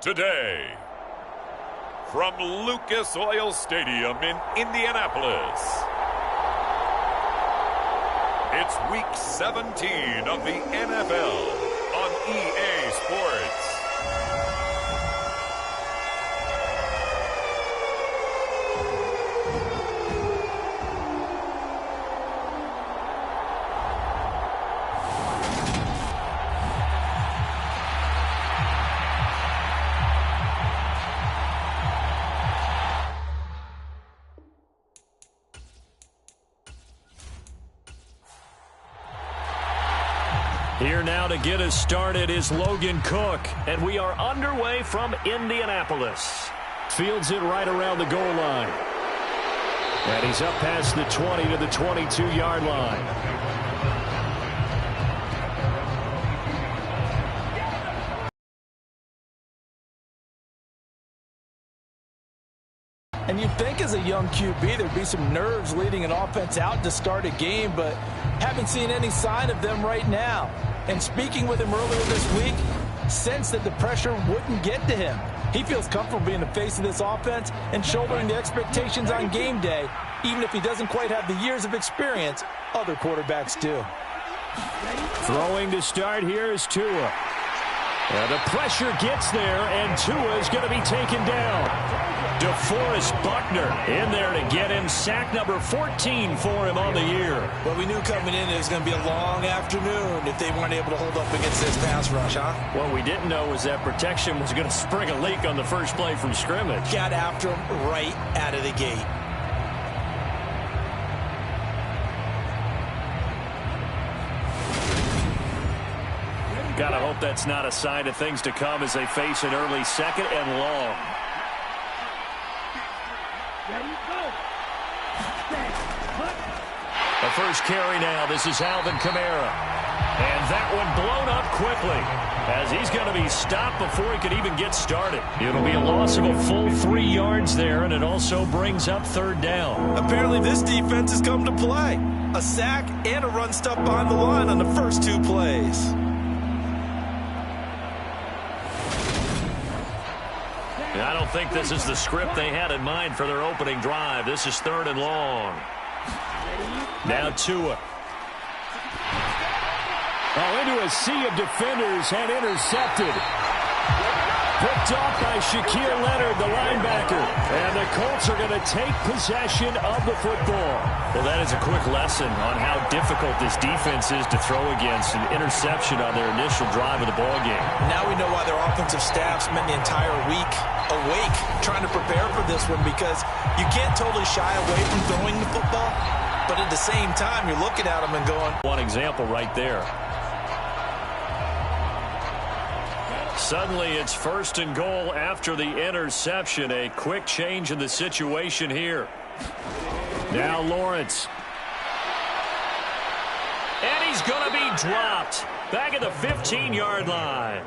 Today, from Lucas Oil Stadium in Indianapolis, it's Week 17 of the NFL on EA Sports. Here now to get us started is Logan Cook, and we are underway from Indianapolis. Fields it right around the goal line. And he's up past the 20 to the 22-yard line. And you'd think as a young QB there'd be some nerves leading an offense out to start a game, but haven't seen any sign of them right now. And speaking with him earlier this week, sensed that the pressure wouldn't get to him. He feels comfortable being the face of this offense and shouldering the expectations on game day, even if he doesn't quite have the years of experience other quarterbacks do. Throwing to start here is Tua. The pressure gets there, and Tua is going to be taken down. DeForest Buckner in there to get him sack number 14 for him on the year. Well, we knew coming in it was going to be a long afternoon if they weren't able to hold up against this pass rush, huh? What we didn't know was that protection was going to spring a leak on the first play from scrimmage. Got after him right out of the gate. Gotta hope that's not a sign of things to come as they face an early second and long. The first carry now. This is Alvin Kamara. And that one blown up quickly as he's going to be stopped before he could even get started. It'll be a loss of a full 3 yards there, and it also brings up third down. Apparently this defense has come to play. A sack and a run stop on the line on the first 2 plays. I don't think this is the script they had in mind for their opening drive. This is third and long. Now Tua. Into a sea of defenders and intercepted. Picked off by Shaquille Leonard, the linebacker. And the Colts are going to take possession of the football. Well, that is a quick lesson on how difficult this defense is to throw against an interception on their initial drive of the ballgame. Now we know why their offensive staff spent the entire week awake trying to prepare for this one, because you can't totally shy away from throwing the football, but at the same time, you're looking at them and going... One example right there. Suddenly, it's first and goal after the interception. A quick change in the situation here. Now Lawrence. And he's going to be dropped. Back at the 15-yard line.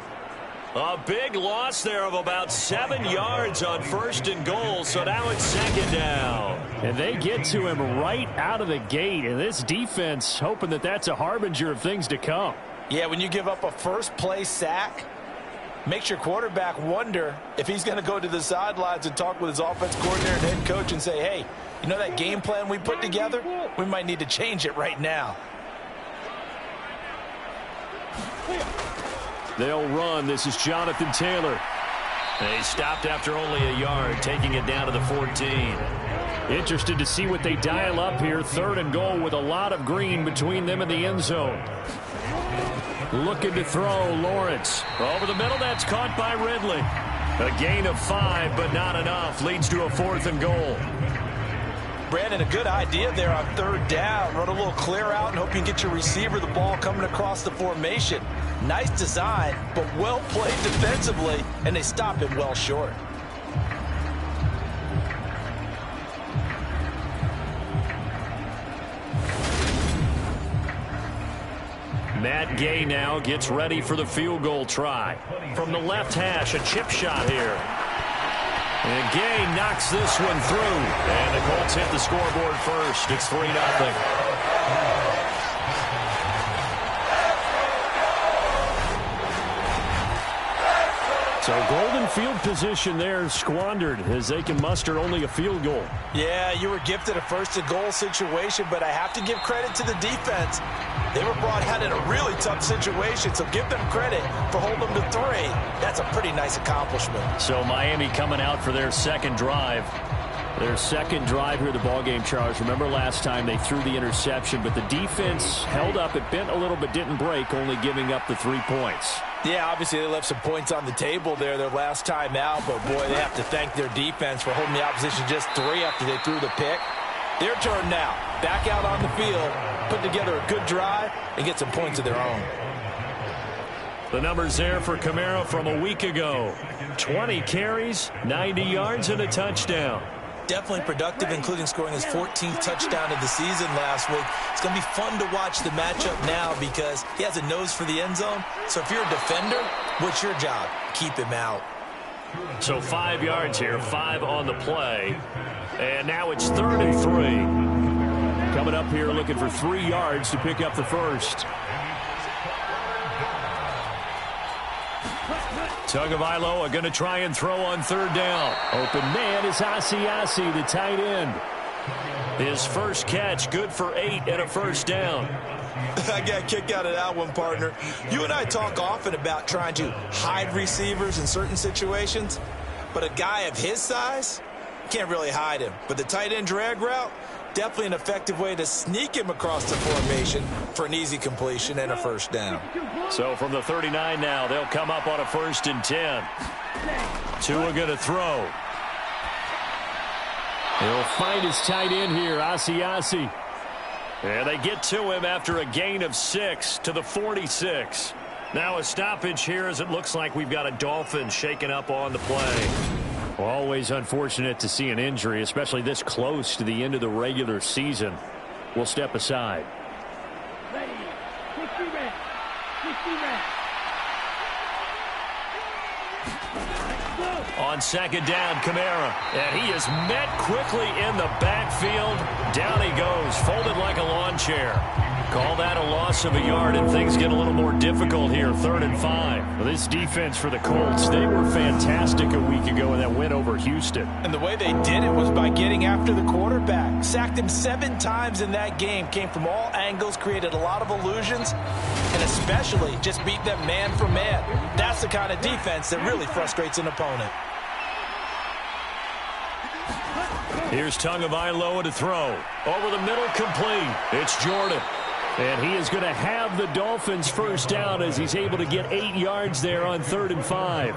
A big loss there of about 7 yards on first and goal, so now it's second down. And they get to him right out of the gate, and this defense hoping that that's a harbinger of things to come. Yeah, when you give up a first-play sack, makes your quarterback wonder if he's going to go to the sidelines and talk with his offense coordinator and head coach and say, hey, you know that game plan we put together? We might need to change it right now. They'll run. This is Jonathan Taylor. They stopped after only a yard, taking it down to the 14. Interested to see what they dial up here. Third and goal with a lot of green between them and the end zone. Looking to throw, Lawrence. Over the middle, that's caught by Ridley. A gain of 5, but not enough. Leads to a fourth and goal. Brandon, a good idea there on third down. Run a little clear out and hope you can get your receiver the ball coming across the formation. Nice design, but well played defensively, and they stop it well short. Matt Gay now gets ready for the field goal try. From the left hash, a chip shot here. And Gay knocks this one through. And the Colts hit the scoreboard first. It's 3-0. So golden field position there squandered as they can muster only a field goal. Yeah, you were gifted a first-and-goal situation, but I have to give credit to the defense. They were brought out in a really tough situation, so give them credit for holding them to 3. That's a pretty nice accomplishment. So Miami coming out for their second drive. Their second drive here of the ballgame, Charles. Remember last time they threw the interception, but the defense held up. It bent a little but didn't break, only giving up the 3 points. Yeah, obviously they left some points on the table there their last time out, but boy, they have to thank their defense for holding the opposition just 3 after they threw the pick. Their turn now. Back out on the field, put together a good drive, and get some points of their own. The numbers there for Kamara from a week ago. 20 carries, 90 yards, and a touchdown. Definitely productive, including scoring his 14th touchdown of the season last week. It's going to be fun to watch the matchup now because he has a nose for the end zone. So if you're a defender, what's your job? Keep him out. So 5 yards here, 5 on the play. And now it's 3rd and 3. Coming up here looking for 3 yards to pick up the first. Tagovailoa are going to try and throw on 3rd down. Open man is Asiasi, the tight end. His first catch, good for 8 and a first down. I got a kick out of that one, partner. You and I talk often about trying to hide receivers in certain situations, but a guy of his size can't really hide him. But the tight end drag route, definitely an effective way to sneak him across the formation for an easy completion and a first down. So from the 39 now, they'll come up on a 1st and 10. Tua going to throw. He'll find his tight end here, Asiasi. And they get to him after a gain of 6 to the 46. Now a stoppage here as it looks like we've got a Dolphin shaken up on the play. Always unfortunate to see an injury, especially this close to the end of the regular season. We'll step aside. On 2nd down, Kamara. And he is met quickly in the backfield. Down he goes, folded like a lawn chair. Call that a loss of a yard, and things get a little more difficult here. 3rd and 5. Well, this defense for the Colts, they were fantastic a week ago in that win over Houston. And the way they did it was by getting after the quarterback. Sacked him 7 times in that game. Came from all angles, created a lot of illusions, and especially just beat them man for man. That's the kind of defense that really frustrates an opponent. Here's Tagovailoa to throw. Over the middle, complete. It's Jordan. And he is going to have the Dolphins first down as he's able to get 8 yards there on 3rd and 5.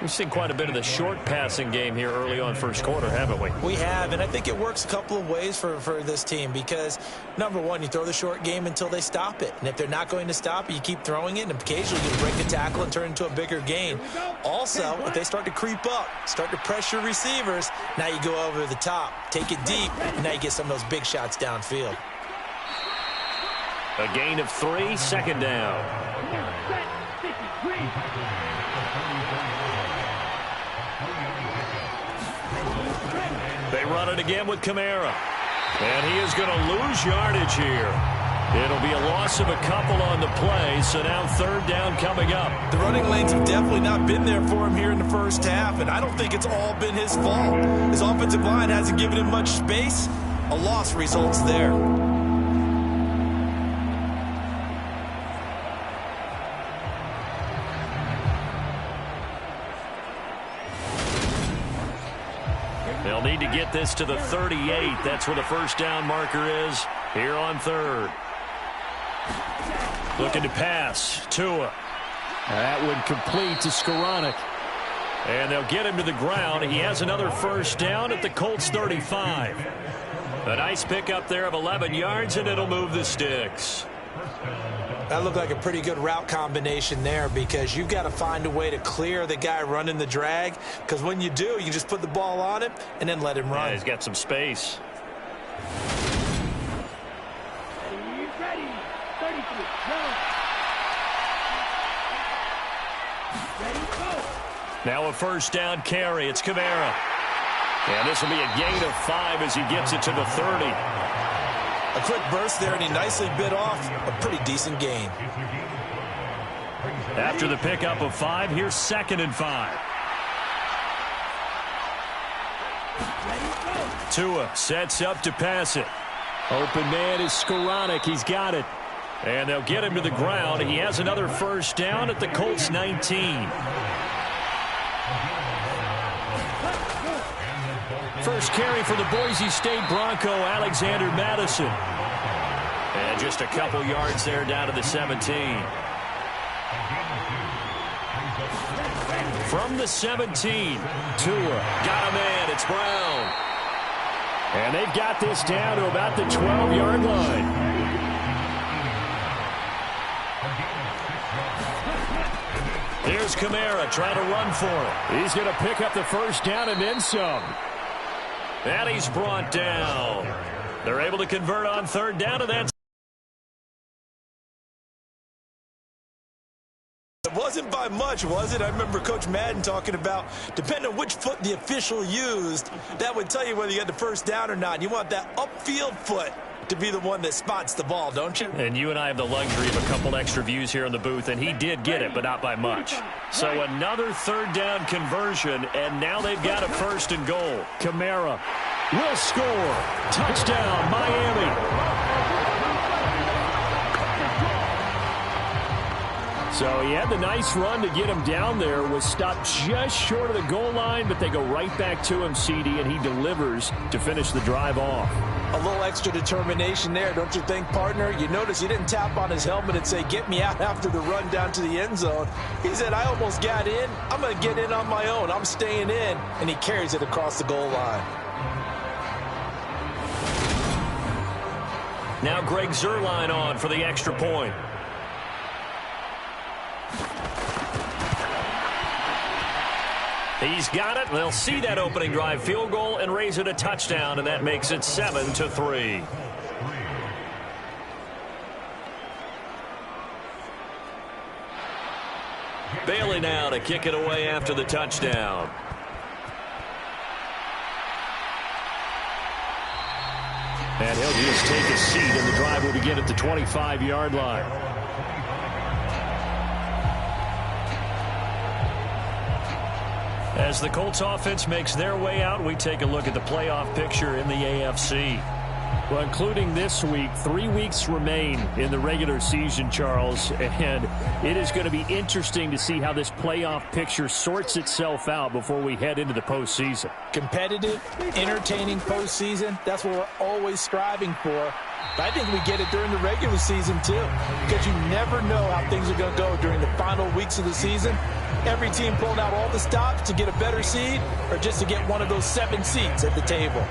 We've seen quite a bit of the short passing game here early on first quarter, haven't we? We have, and I think it works a couple of ways for this team because, number one, you throw the short game until they stop it. And if they're not going to stop it, you keep throwing it, and occasionally you break a tackle and turn it into a bigger gain. Also, if they start to creep up, start to pressure receivers, now you go over the top, take it deep, and now you get some of those big shots downfield. A gain of 3, 2nd down. They run it again with Kamara. And he is going to lose yardage here. It'll be a loss of a couple on the play, so now 3rd down coming up. The running lanes have definitely not been there for him here in the first half, and I don't think it's all been his fault. His offensive line hasn't given him much space. A loss results there. They'll need to get this to the 38. That's where the first down marker is here on 3rd. Looking to pass. Tua. That would complete to Skoranek. And they'll get him to the ground. He has another first down at the Colts 35. A nice pickup there of 11 yards, and it'll move the sticks. That looked like a pretty good route combination there because you've got to find a way to clear the guy running the drag because when you do, you can just put the ball on him and then let him run. Yeah, he's got some space. Now a first down carry. It's Kamara. And this will be a gain of 5 as he gets it to the 30. A quick burst there, and he nicely bit off a pretty decent gain. After the pickup of 5, here's 2nd and 5. Tua sets up to pass it. Open man is Skoranek. He's got it. And they'll get him to the ground. He has another first down at the Colts 19. First carry for the Boise State Bronco, Alexander Madison. And just a couple yards there down to the 17. From the 17, Tua got a man. It's Brown. And they've got this down to about the 12-yard line. Here's Kamara trying to run for it. He's going to pick up the first down and then some. And he's brought down. They're able to convert on 3rd down, and that's... It wasn't by much, was it? I remember Coach Madden talking about, depending on which foot the official used, that would tell you whether you had the first down or not. You want that upfield foot to be the one that spots the ball, don't you? And you and I have the luxury of a couple extra views here in the booth, and he did get it, but not by much. So another 3rd down conversion, and now they've got a 1st and goal. Kamara will score. Touchdown, Miami. So he had the nice run to get him down there, was stopped just short of the goal line, but they go right back to him, CD, and he delivers to finish the drive off. A little extra determination there, don't you think, partner? You notice he didn't tap on his helmet and say, get me out after the run down to the end zone. He said, I almost got in. I'm going to get in on my own. I'm staying in. And he carries it across the goal line. Now Greg Zuerlein on for the extra point. He's got it. They'll see that opening drive field goal and raise it a touchdown, and that makes it 7-3. Bailey now to kick it away after the touchdown. And he'll just take a seat, and the drive will begin at the 25-yard line. As the Colts offense makes their way out, we take a look at the playoff picture in the AFC. Well, including this week, 3 weeks remain in the regular season, Charles, and it is going to be interesting to see how this playoff picture sorts itself out before we head into the postseason. Competitive, entertaining postseason, that's what we're always striving for. But I think we get it during the regular season, too, because you never know how things are going to go during the final weeks of the season. Every team pulling out all the stops to get a better seed or just to get one of those 7 seats at the table.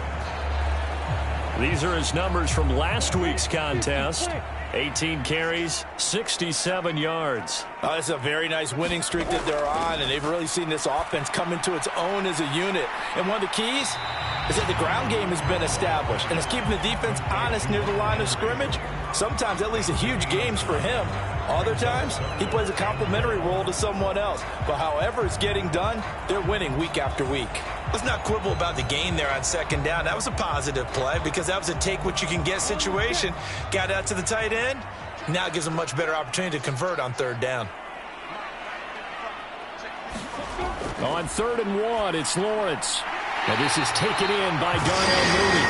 These are his numbers from last week's contest. 18 carries, 67 yards. It's a very nice winning streak that they're on, and they've really seen this offense come into its own as a unit. And one of the keys is that the ground game has been established, and it's keeping the defense honest near the line of scrimmage. Sometimes that leads to huge games for him. Other times, he plays a complementary role to someone else. But however it's getting done, they're winning week after week. Let's not quibble about the gain there on 2nd down. That was a positive play because that was a take-what-you-can-get situation. Got out to the tight end. Now it gives them a much better opportunity to convert on 3rd down. On 3rd and 1, it's Lawrence. And this is taken in by Darnell Mooney.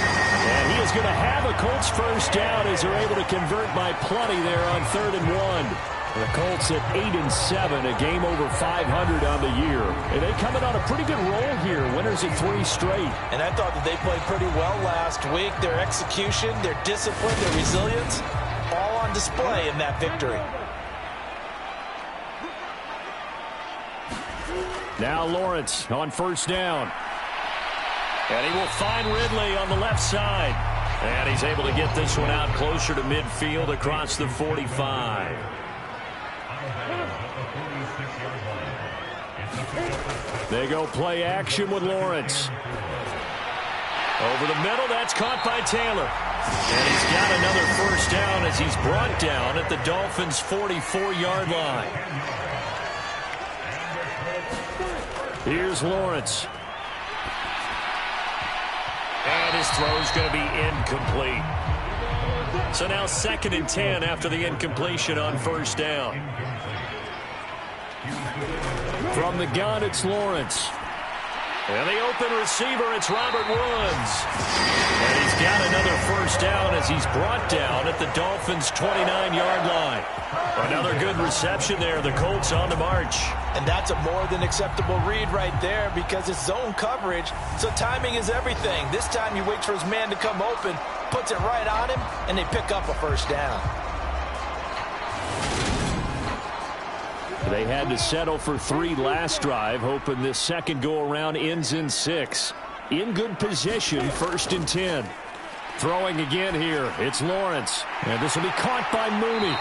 And he is going to have a Colts first down as they're able to convert by plenty there on 3rd and 1. The Colts at 8-7, a game over 500 on the year. And they come in on a pretty good roll here, winners at 3 straight. And I thought that they played pretty well last week. Their execution, their discipline, their resilience, all on display in that victory. Now Lawrence on 1st down. And he will find Ridley on the left side. And he's able to get this one out closer to midfield across the 45. They go play action with Lawrence. Over the middle, that's caught by Taylor. And he's got another first down as he's brought down at the Dolphins' 44-yard line. Here's Lawrence. And his throw's going to be incomplete. So now 2nd and 10 after the incompletion on 1st down. From the gun, it's Lawrence. And the open receiver, it's Robert Woods. And he's got another first down as he's brought down at the Dolphins' 29-yard line. Another good reception there. The Colts on the march. And that's a more than acceptable read right there because it's zone coverage, so timing is everything. This time he waits for his man to come open, puts it right on him, and they pick up a first down. They had to settle for 3 last drive, hoping this second go-around ends in 6. In good position, 1st and 10. Throwing again here, it's Lawrence. And this will be caught by Mooney.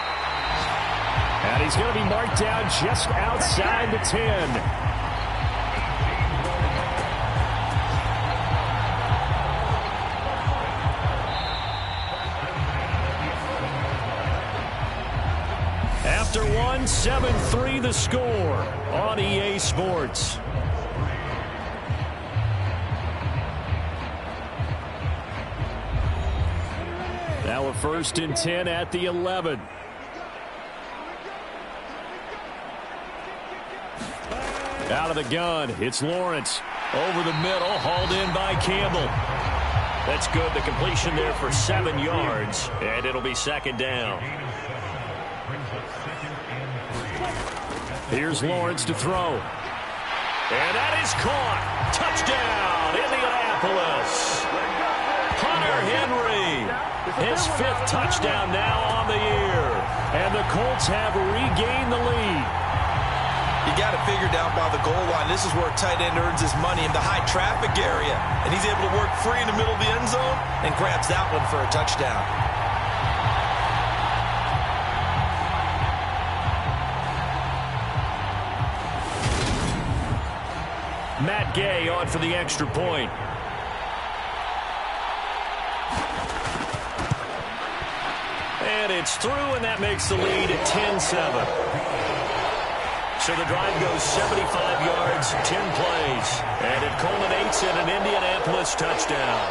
And he's going to be marked down just outside the 10. After 1, 7-3 the score on EA Sports. Now a 1st and 10 at the 11. Out of the gun, it's Lawrence. Over the middle, hauled in by Campbell. That's good. The completion there for 7 yards, and it'll be 2nd down. Here's Lawrence to throw. And that is caught. Touchdown, Indianapolis. Hunter Henry, his 5th touchdown now on the year. And the Colts have regained the lead. You got to figure down by the goal line. This is where a tight end earns his money in the high traffic area. And he's able to work free in the middle of the end zone and grabs that one for a touchdown. Matt Gay on for the extra point. And it's through, and that makes the lead at 10-7. So the drive goes 75 yards, 10 plays, and it culminates in an Indianapolis touchdown.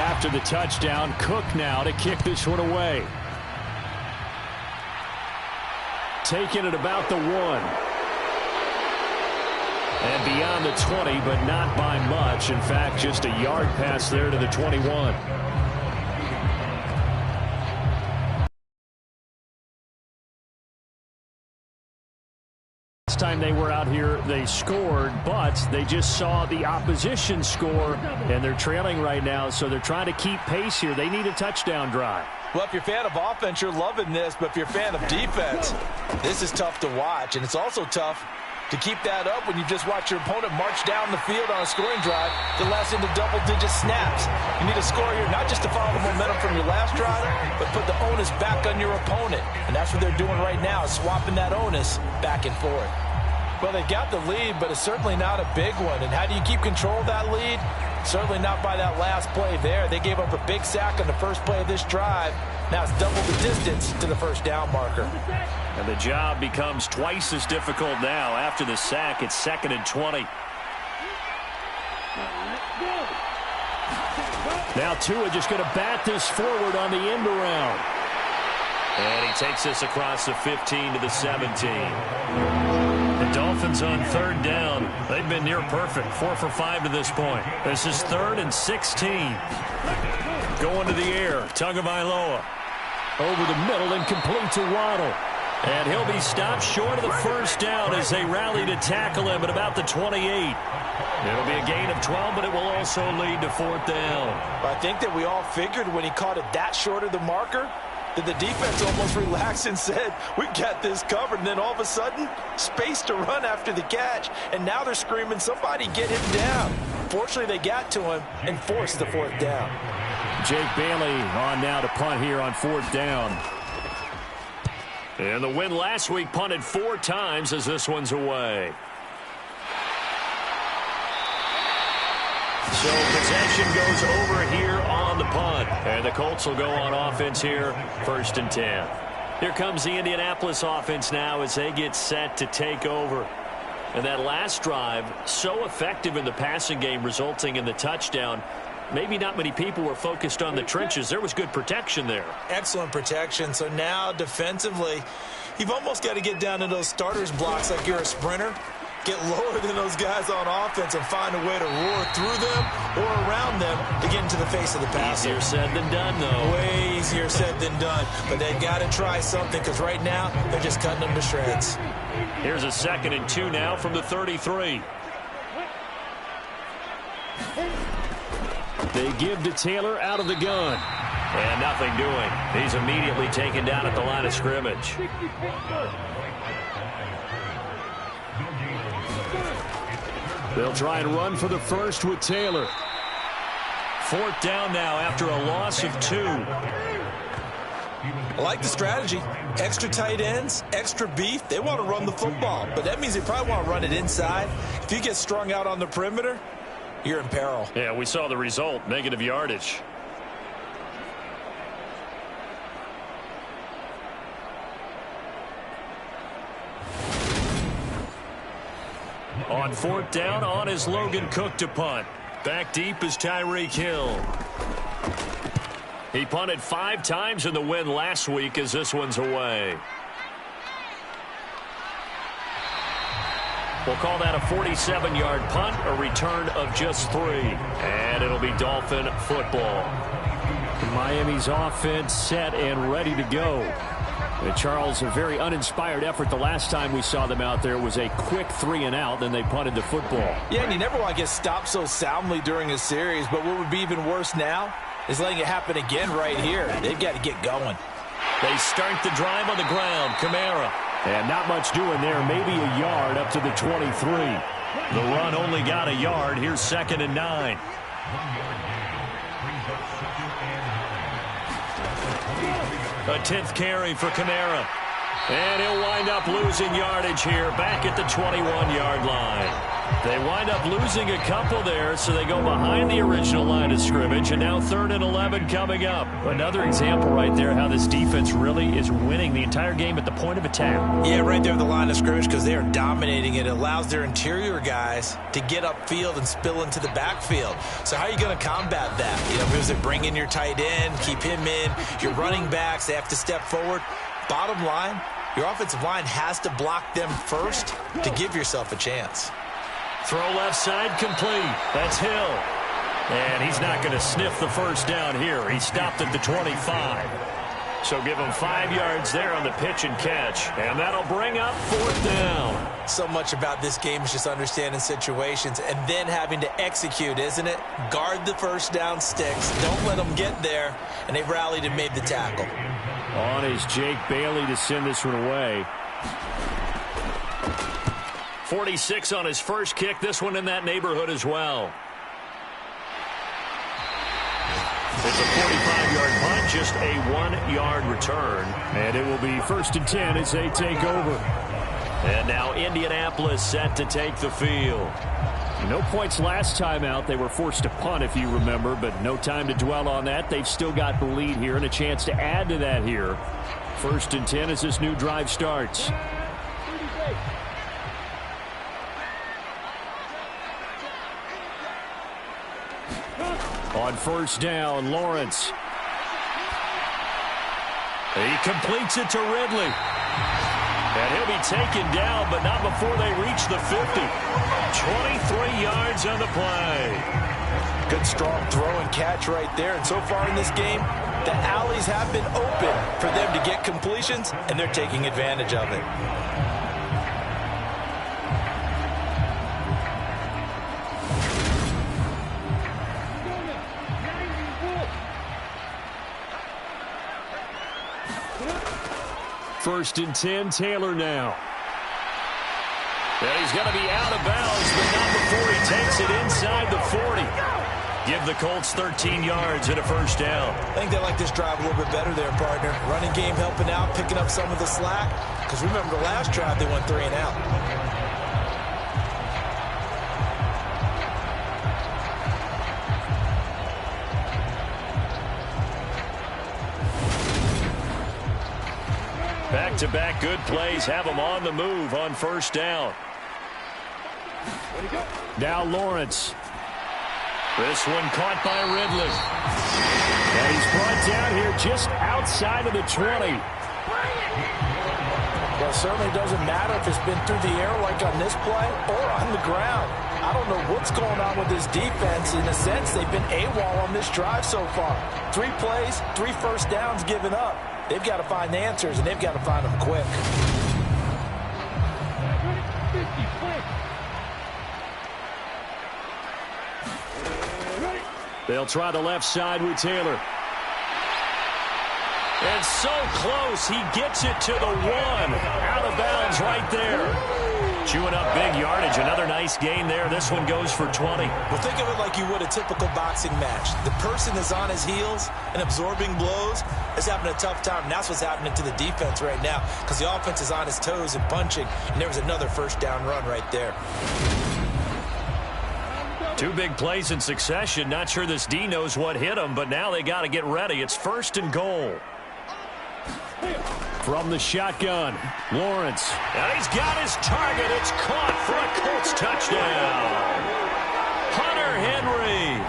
After the touchdown, Cook now to kick this one away. Taking it about the 1. And beyond the 20, but not by much. In fact, just a yard pass there to the 21. Last time they were out here, they scored, but they just saw the opposition score, and they're trailing right now, so they're trying to keep pace here. They need a touchdown drive. Well, if you're a fan of offense, you're loving this, but if you're a fan of defense, this is tough to watch, and it's also tough to keep that up when you just watch your opponent march down the field on a scoring drive that lasts into double-digit snaps. You need a score here not just to follow the momentum from your last drive, but put the onus back on your opponent. And that's what they're doing right now, swapping that onus back and forth. Well, they got the lead, but it's certainly not a big one. And how do you keep control of that lead? Certainly not by that last play there. They gave up a big sack on the first play of this drive. Now it's double the distance to the first down marker. And the job becomes twice as difficult now. After the sack, it's 2nd and 20. Now Tua just going to bat this forward on the end around. And he takes this across the 15 to the 17. The Dolphins on 3rd down. They've been near perfect. 4 for 5 to this point. This is 3rd and 16. Going to the air. Tagovailoa. Over the middle and complete to Waddle. And he'll be stopped short of the first down as they rally to tackle him at about the 28. It'll be a gain of 12, but it will also lead to 4th down. I think that we all figured when he caught it that short of the marker that the defense almost relaxed and said, we've got this covered. And then all of a sudden, space to run after the catch. And now they're screaming, somebody get him down. Fortunately, they got to him and forced the 4th down. Jake Bailey on now to punt here on 4th down. And the win last week punted 4 times as this one's away. So possession goes over here on the punt. And the Colts will go on offense here, 1st and 10. Here comes the Indianapolis offense now as they get set to take over. And that last drive, so effective in the passing game, resulting in the touchdown. maybe not many people were focused on the trenches. There was good protection there. Excellent protection. So now defensively, you've almost got to get down to those starters blocks like you're a sprinter. Get lower than those guys on offense and find a way to roar through them or around them to get into the face of the passer. Easier said than done, though. Way easier said than done. But they've got to try something because right now they're just cutting them to shreds. Here's a 2nd and 2 now from the 33. They give to Taylor out of the gun. And nothing doing. He's immediately taken down at the line of scrimmage. They'll try and run for the first with Taylor. 4th down now after a loss of 2. I like the strategy. Extra tight ends, extra beef. They want to run the football, but that means they probably want to run it inside. If you get strung out on the perimeter, you're in peril. Yeah, we saw the result, negative yardage. On 4th down, on is Logan Cook to punt. Back deep is Tyreek Hill. He punted 5 times in the win last week as this one's away. We'll call that a 47-yard punt, a return of just 3. And it'll be Dolphin football. Miami's offense set and ready to go. Charles, a very uninspired effort the last time we saw them out there was a quick 3-and-out, then they punted the football. Yeah, and you never want to get stopped so soundly during a series, but what would be even worse now is letting it happen again right here. They've got to get going. They start the drive on the ground. Kamara. And not much doing there, maybe a yard up to the 23. The run only got a yard. Here's 2nd and 9. A 10th carry for Kamara. And he'll wind up losing yardage here back at the 21-yard line. They wind up losing a couple there, so they go behind the original line of scrimmage, and now 3rd and 11 coming up. Another example right there how this defense really is winning the entire game at the point of attack. Yeah, right there at the line of scrimmage because they are dominating it. It allows their interior guys to get upfield and spill into the backfield. So how are you going to combat that? You know, because they bring in your tight end, keep him in. Your running backs, they have to step forward. Bottom line, your offensive line has to block them first to give yourself a chance. Throw left side complete. That's Hill. And he's not going to sniff the first down here. He stopped at the 25. So give him 5 yards there on the pitch and catch. And that'll bring up 4th down. So much about this game is just understanding situations and then having to execute, isn't it? Guard the first down sticks. Don't let them get there. And they rallied and made the tackle. On is Jake Bailey to send this one away. 46 on his first kick. This one in that neighborhood as well. It's a 45-yard punt, just a 1-yard return. And it will be 1st and 10 as they take over. And now Indianapolis set to take the field. No points last time out. They were forced to punt, if you remember, but no time to dwell on that. They've still got the lead here and a chance to add to that here. 1st and 10 as this new drive starts. On 1st down, Lawrence. He completes it to Ridley. And he'll be taken down, but not before they reach the 50. 23 yards on the play. Good, strong throw and catch right there. And so far in this game, the alleys have been open for them to get completions, and they're taking advantage of it. First and 10, Taylor now. And he's going to be out of bounds, but not before he takes it inside the 40. Give the Colts 13 yards and a 1st down. I think they like this drive a little bit better there, partner. Running game helping out, picking up some of the slack. Because remember the last drive, they went 3 and out. Back-to-back good plays have them on the move on 1st down. Now Lawrence. This one caught by Ridley. And he's brought down here just outside of the 20. Well, it certainly doesn't matter if it's been through the air like on this play or on the ground. I don't know what's going on with this defense. In a sense, they've been AWOL on this drive so far. 3 plays, 3 first downs given up. They've got to find the answers, and they've got to find them quick. They'll try the left side with Taylor. And so close, he gets it to the 1. Out of bounds right there. Chewing up big yardage. Another nice gain there. This one goes for 20. Well, think of it like you would a typical boxing match. The person is on his heels and absorbing blows is having a tough time. And that's what's happening to the defense right now because the offense is on his toes and punching. And there was another first down run right there. 2 big plays in succession. Not sure this D knows what hit him, but now they got to get ready. It's 1st and goal. From the shotgun, Lawrence. And he's got his target. It's caught for a Colts touchdown. Hunter Henry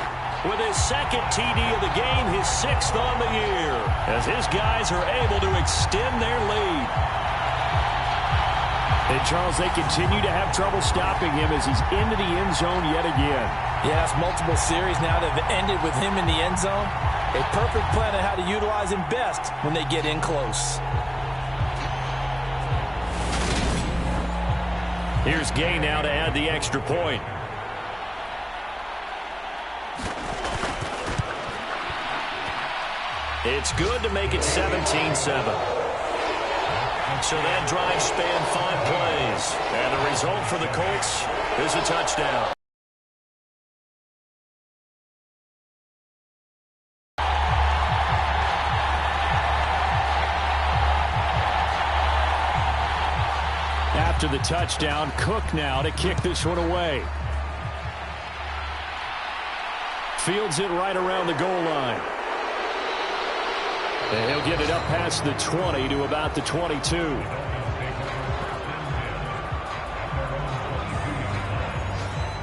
with his 2nd TD of the game, his 6th on the year, as his guys are able to extend their lead. And, Charles, they continue to have trouble stopping him as he's into the end zone yet again. Yes, multiple series now that have ended with him in the end zone. A perfect plan on how to utilize him best when they get in close. Here's Gay now to add the extra point. It's good to make it 17-7. So that drive spanned 5 plays. And the result for the Colts is a touchdown. After the touchdown, Cook now to kick this one away. Fields it right around the goal line. And he'll get it up past the 20 to about the 22.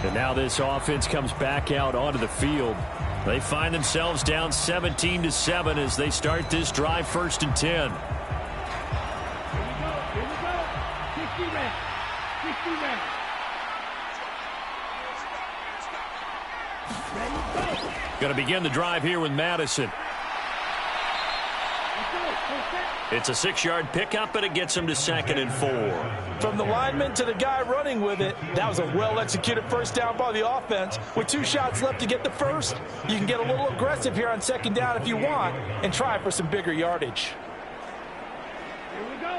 And now this offense comes back out onto the field. They find themselves down 17-7 as they start this drive 1st and 10. Going to begin the drive here with Madison. It's a 6-yard pickup, and it gets him to 2nd and 4. From the lineman to the guy running with it, that was a well-executed first down by the offense. With 2 shots left to get the first, you can get a little aggressive here on 2nd down if you want and try for some bigger yardage.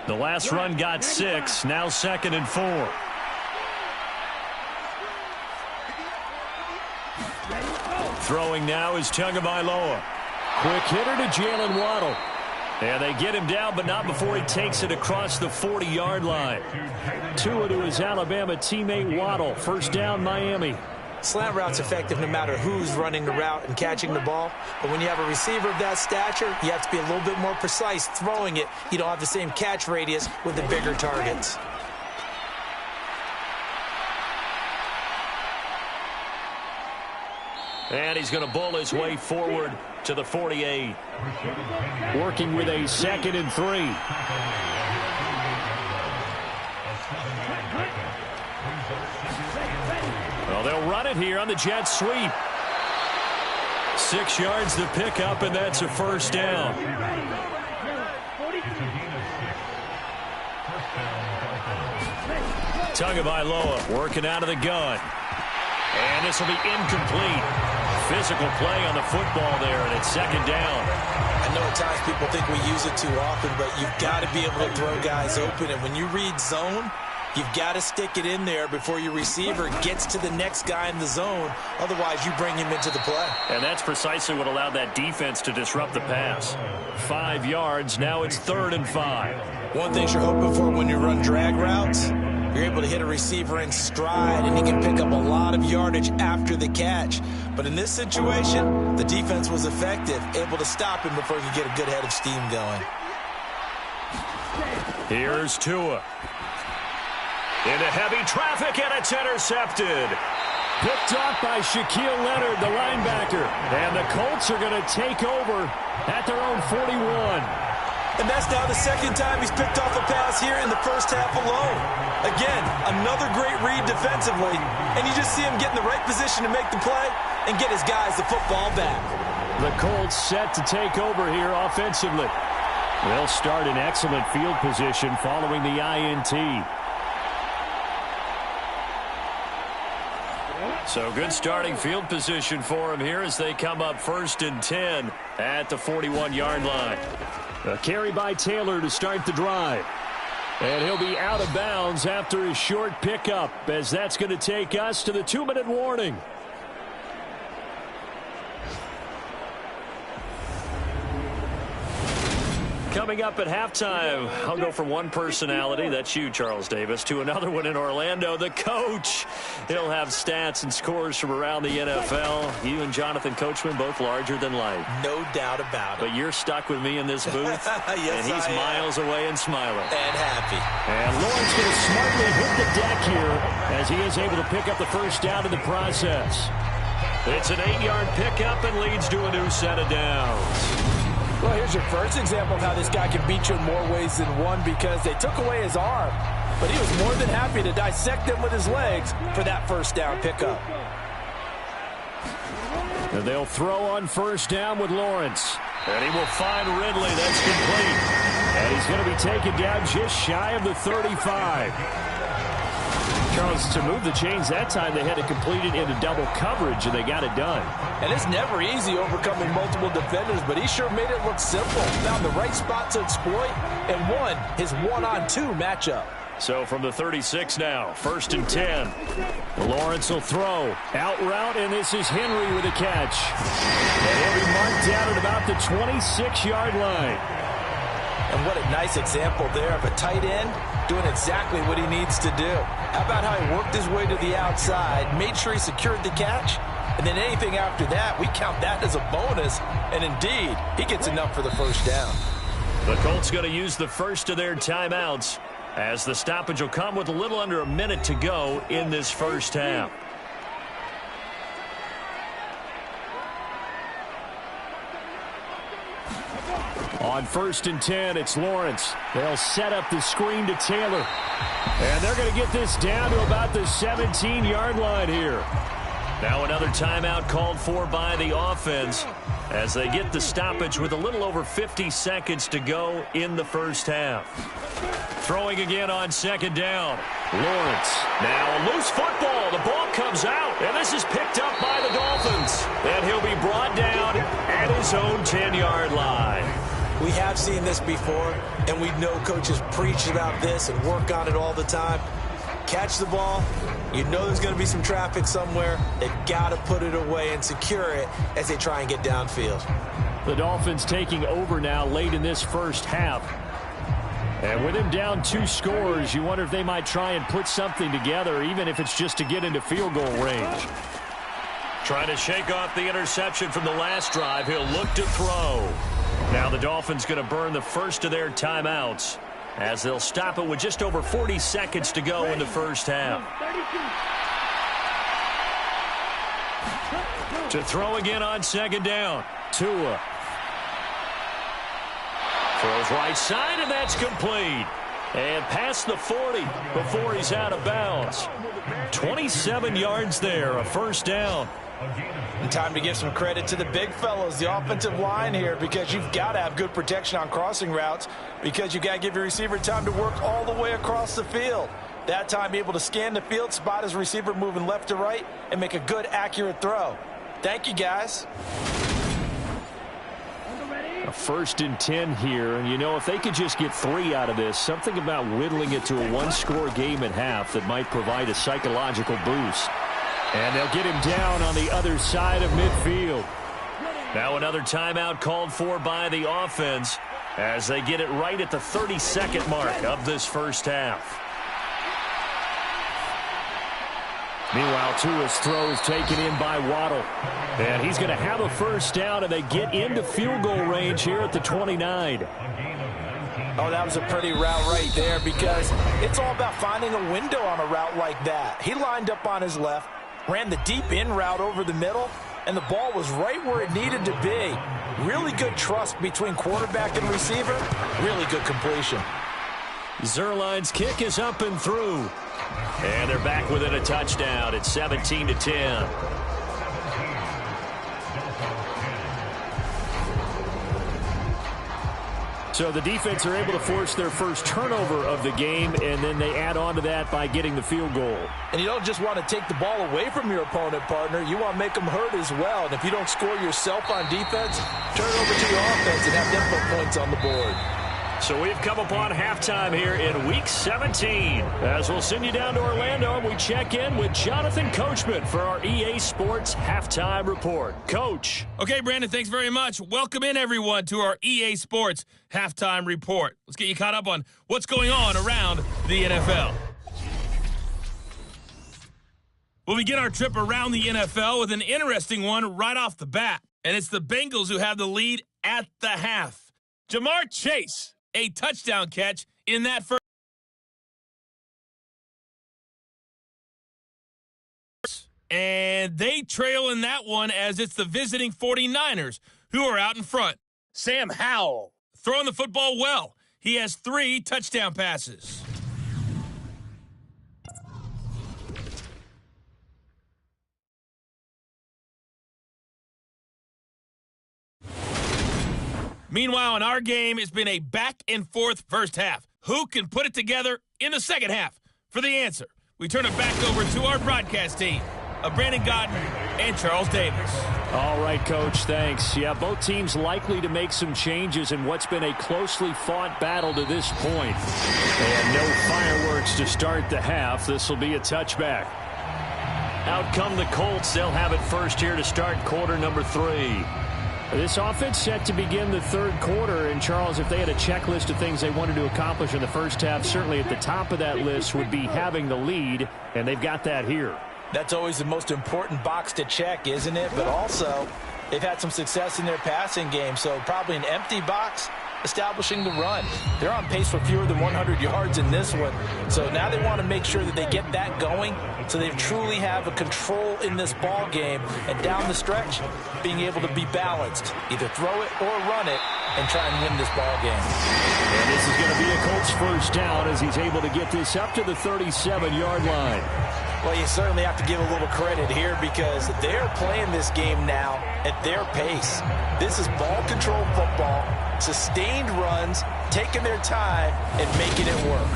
The last run got 6, now 2nd and 4. Throwing now is Tagovailoa. Quick hitter to Jalen Waddle. And they get him down, but not before he takes it across the 40-yard line. Tua to his Alabama teammate Waddle. First down, Miami. Slant route's effective no matter who's running the route and catching the ball. But when you have a receiver of that stature, you have to be a little bit more precise throwing it. You don't have the same catch radius with the bigger targets. And he's going to bull his way forward to the 48. Working with a 2nd and 3. Well, they'll run it here on the jet sweep. 6 yards to pick up, and that's a first down. Tagovailoa working out of the gun. And this will be incomplete. Physical play on the football there, and it's 2nd down. I know at times people think we use it too often, but you've got to be able to throw guys open. And when you read zone, you've got to stick it in there before your receiver gets to the next guy in the zone. Otherwise, you bring him into the play. And that's precisely what allowed that defense to disrupt the pass. 5 yards, now it's 3rd and 5. One thing you're hoping for when you run drag routes, you're able to hit a receiver in stride, and he can pick up a lot of yardage after the catch. But in this situation, the defense was effective, able to stop him before he could get a good head of steam going. Here's Tua. Into heavy traffic, and it's intercepted. picked off by Shaquille Leonard, the linebacker. And the Colts are going to take over at their own 41. And that's now the second time he's picked off a pass here in the first half alone. Again, another great read defensively. And you just see him get in the right position to make the play and get his guys the football back. The Colts set to take over here offensively. They'll start in excellent field position following the INT. So good starting field position for him here as they come up 1st and 10 at the 41-yard line. A carry by Taylor to start the drive. And he'll be out of bounds after his short pickup, as that's going to take us to the 2-minute warning. Coming up at halftime, I'll go from one personality, that's you, Charles Davis, to another one in Orlando, the coach. He'll have stats and scores from around the NFL. You and Jonathan Coachman, both larger than life. No doubt about it. But you're stuck with me in this booth. Yes, and he's miles away and smiling. And happy. And Lawrence going to smartly hit the deck here as he is able to pick up the first down in the process. It's an 8-yard pickup and leads to a new set of downs. Well, here's your first example of how this guy can beat you in more ways than one, because they took away his arm, but he was more than happy to dissect them with his legs for that first down pickup. And they'll throw on first down with Lawrence. And he will find Ridley. That's complete. And he's going to be taken down just shy of the 35. Charles, to move the chains that time, they had to complete it into double coverage, and they got it done. And it's never easy overcoming multiple defenders, but he sure made it look simple. Found the right spot to exploit and won his 1-on-2 matchup. So from the 36 now, 1st and 10. Lawrence will throw. Out route, and this is Henry with a catch. And he'll be marked down at about the 26-yard line. And what a nice example there of a tight end doing exactly what he needs to do. How about how he worked his way to the outside, made sure he secured the catch, and then anything after that, we count that as a bonus. And indeed, he gets enough for the first down. The Colts going to use the first of their timeouts, as the stoppage will come with a little under a minute to go in this first half. On 1st and 10, it's Lawrence. They'll set up the screen to Taylor. And they're going to get this down to about the 17-yard line here. Now another timeout called for by the offense as they get the stoppage with a little over 50 seconds to go in the first half. Throwing again on 2nd down. Lawrence. Now a loose football. The ball comes out. And this is picked up by the Dolphins. And he'll be brought down at his own 10-yard line. We have seen this before, and we know coaches preach about this and work on it all the time. Catch the ball. You know there's going to be some traffic somewhere. They've got to put it away and secure it as they try and get downfield. The Dolphins taking over now late in this first half. And with him down 2 scores, you wonder if they might try and put something together, even if it's just to get into field goal range. Trying to shake off the interception from the last drive. He'll look to throw. Now the Dolphins going to burn the first of their timeouts as they'll stop it with just over 40 seconds to go in the first half. To throw again on 2nd down. Tua. Throws right side, and that's complete. And past the 40 before he's out of bounds. 27 yards there, a first down. And time to give some credit to the big fellows, the offensive line here, because you've got to have good protection on crossing routes, because you've got to give your receiver time to work all the way across the field. That time able to scan the field, spot his receiver moving left to right, and make a good, accurate throw. Thank you, guys. A 1st and 10 here, and you know, if they could just get 3 out of this, something about whittling it to a 1-score game at half that might provide a psychological boost. And they'll get him down on the other side of midfield. Now another timeout called for by the offense as they get it right at the 32nd mark of this first half. Meanwhile, Tua's throw is taken in by Waddle. And he's going to have a first down, and they get into field goal range here at the 29. Oh, that was a pretty route right there, because it's all about finding a window on a route like that. He lined up on his left, ran the deep in route over the middle, and the ball was right where it needed to be. Really good trust between quarterback and receiver. Really good completion. Zerline's kick is up and through. And they're back within a touchdown. It's 17-10. So the defense are able to force their first turnover of the game, and then they add on to that by getting the field goal. And you don't just want to take the ball away from your opponent, partner. You want to make them hurt as well. And if you don't score yourself on defense, turn it over to your offense and have them put points on the board. So we've come upon halftime here in Week 17. As we'll send you down to Orlando, and we check in with Jonathan Coachman for our EA Sports Halftime Report. Coach. Okay, Brandon, thanks very much. Welcome in, everyone, to our EA Sports Halftime Report. Let's get you caught up on what's going on around the NFL. We'll begin our trip around the NFL with an interesting one right off the bat. And it's the Bengals who have the lead at the half. Jamar Chase, a touchdown catch in that first. And they trail in that one as it's the visiting 49ers who are out in front. Sam Howell throwing the football well. He has 3 touchdown passes. Meanwhile, in our game, it's been a back-and-forth first half. Who can put it together in the second half? For the answer, we turn it back over to our broadcast team of Brandon Godden and Charles Davis. All right, Coach, thanks. Yeah, both teams likely to make some changes in what's been a closely fought battle to this point. And no fireworks to start the half. This will be a touchback. Out come the Colts. They'll have it first here to start quarter number 3. This offense set to begin the third quarter, and Charles, if they had a checklist of things they wanted to accomplish in the first half, certainly at the top of that list would be having the lead, and they've got that here. That's always the most important box to check, isn't it? But also, they've had some success in their passing game, so probably an empty box establishing the run. They're on pace for fewer than 100 yards in this one, so now they want to make sure that they get that going so they truly have a control in this ball game, and down the stretch, being able to be balanced, either throw it or run it, and try and win this ball game. And this is going to be a Colts first down as he's able to get this up to the 37-yard line. Well, you certainly have to give a little credit here because they're playing this game now at their pace. This is ball control football, sustained runs, taking their time, and making it work.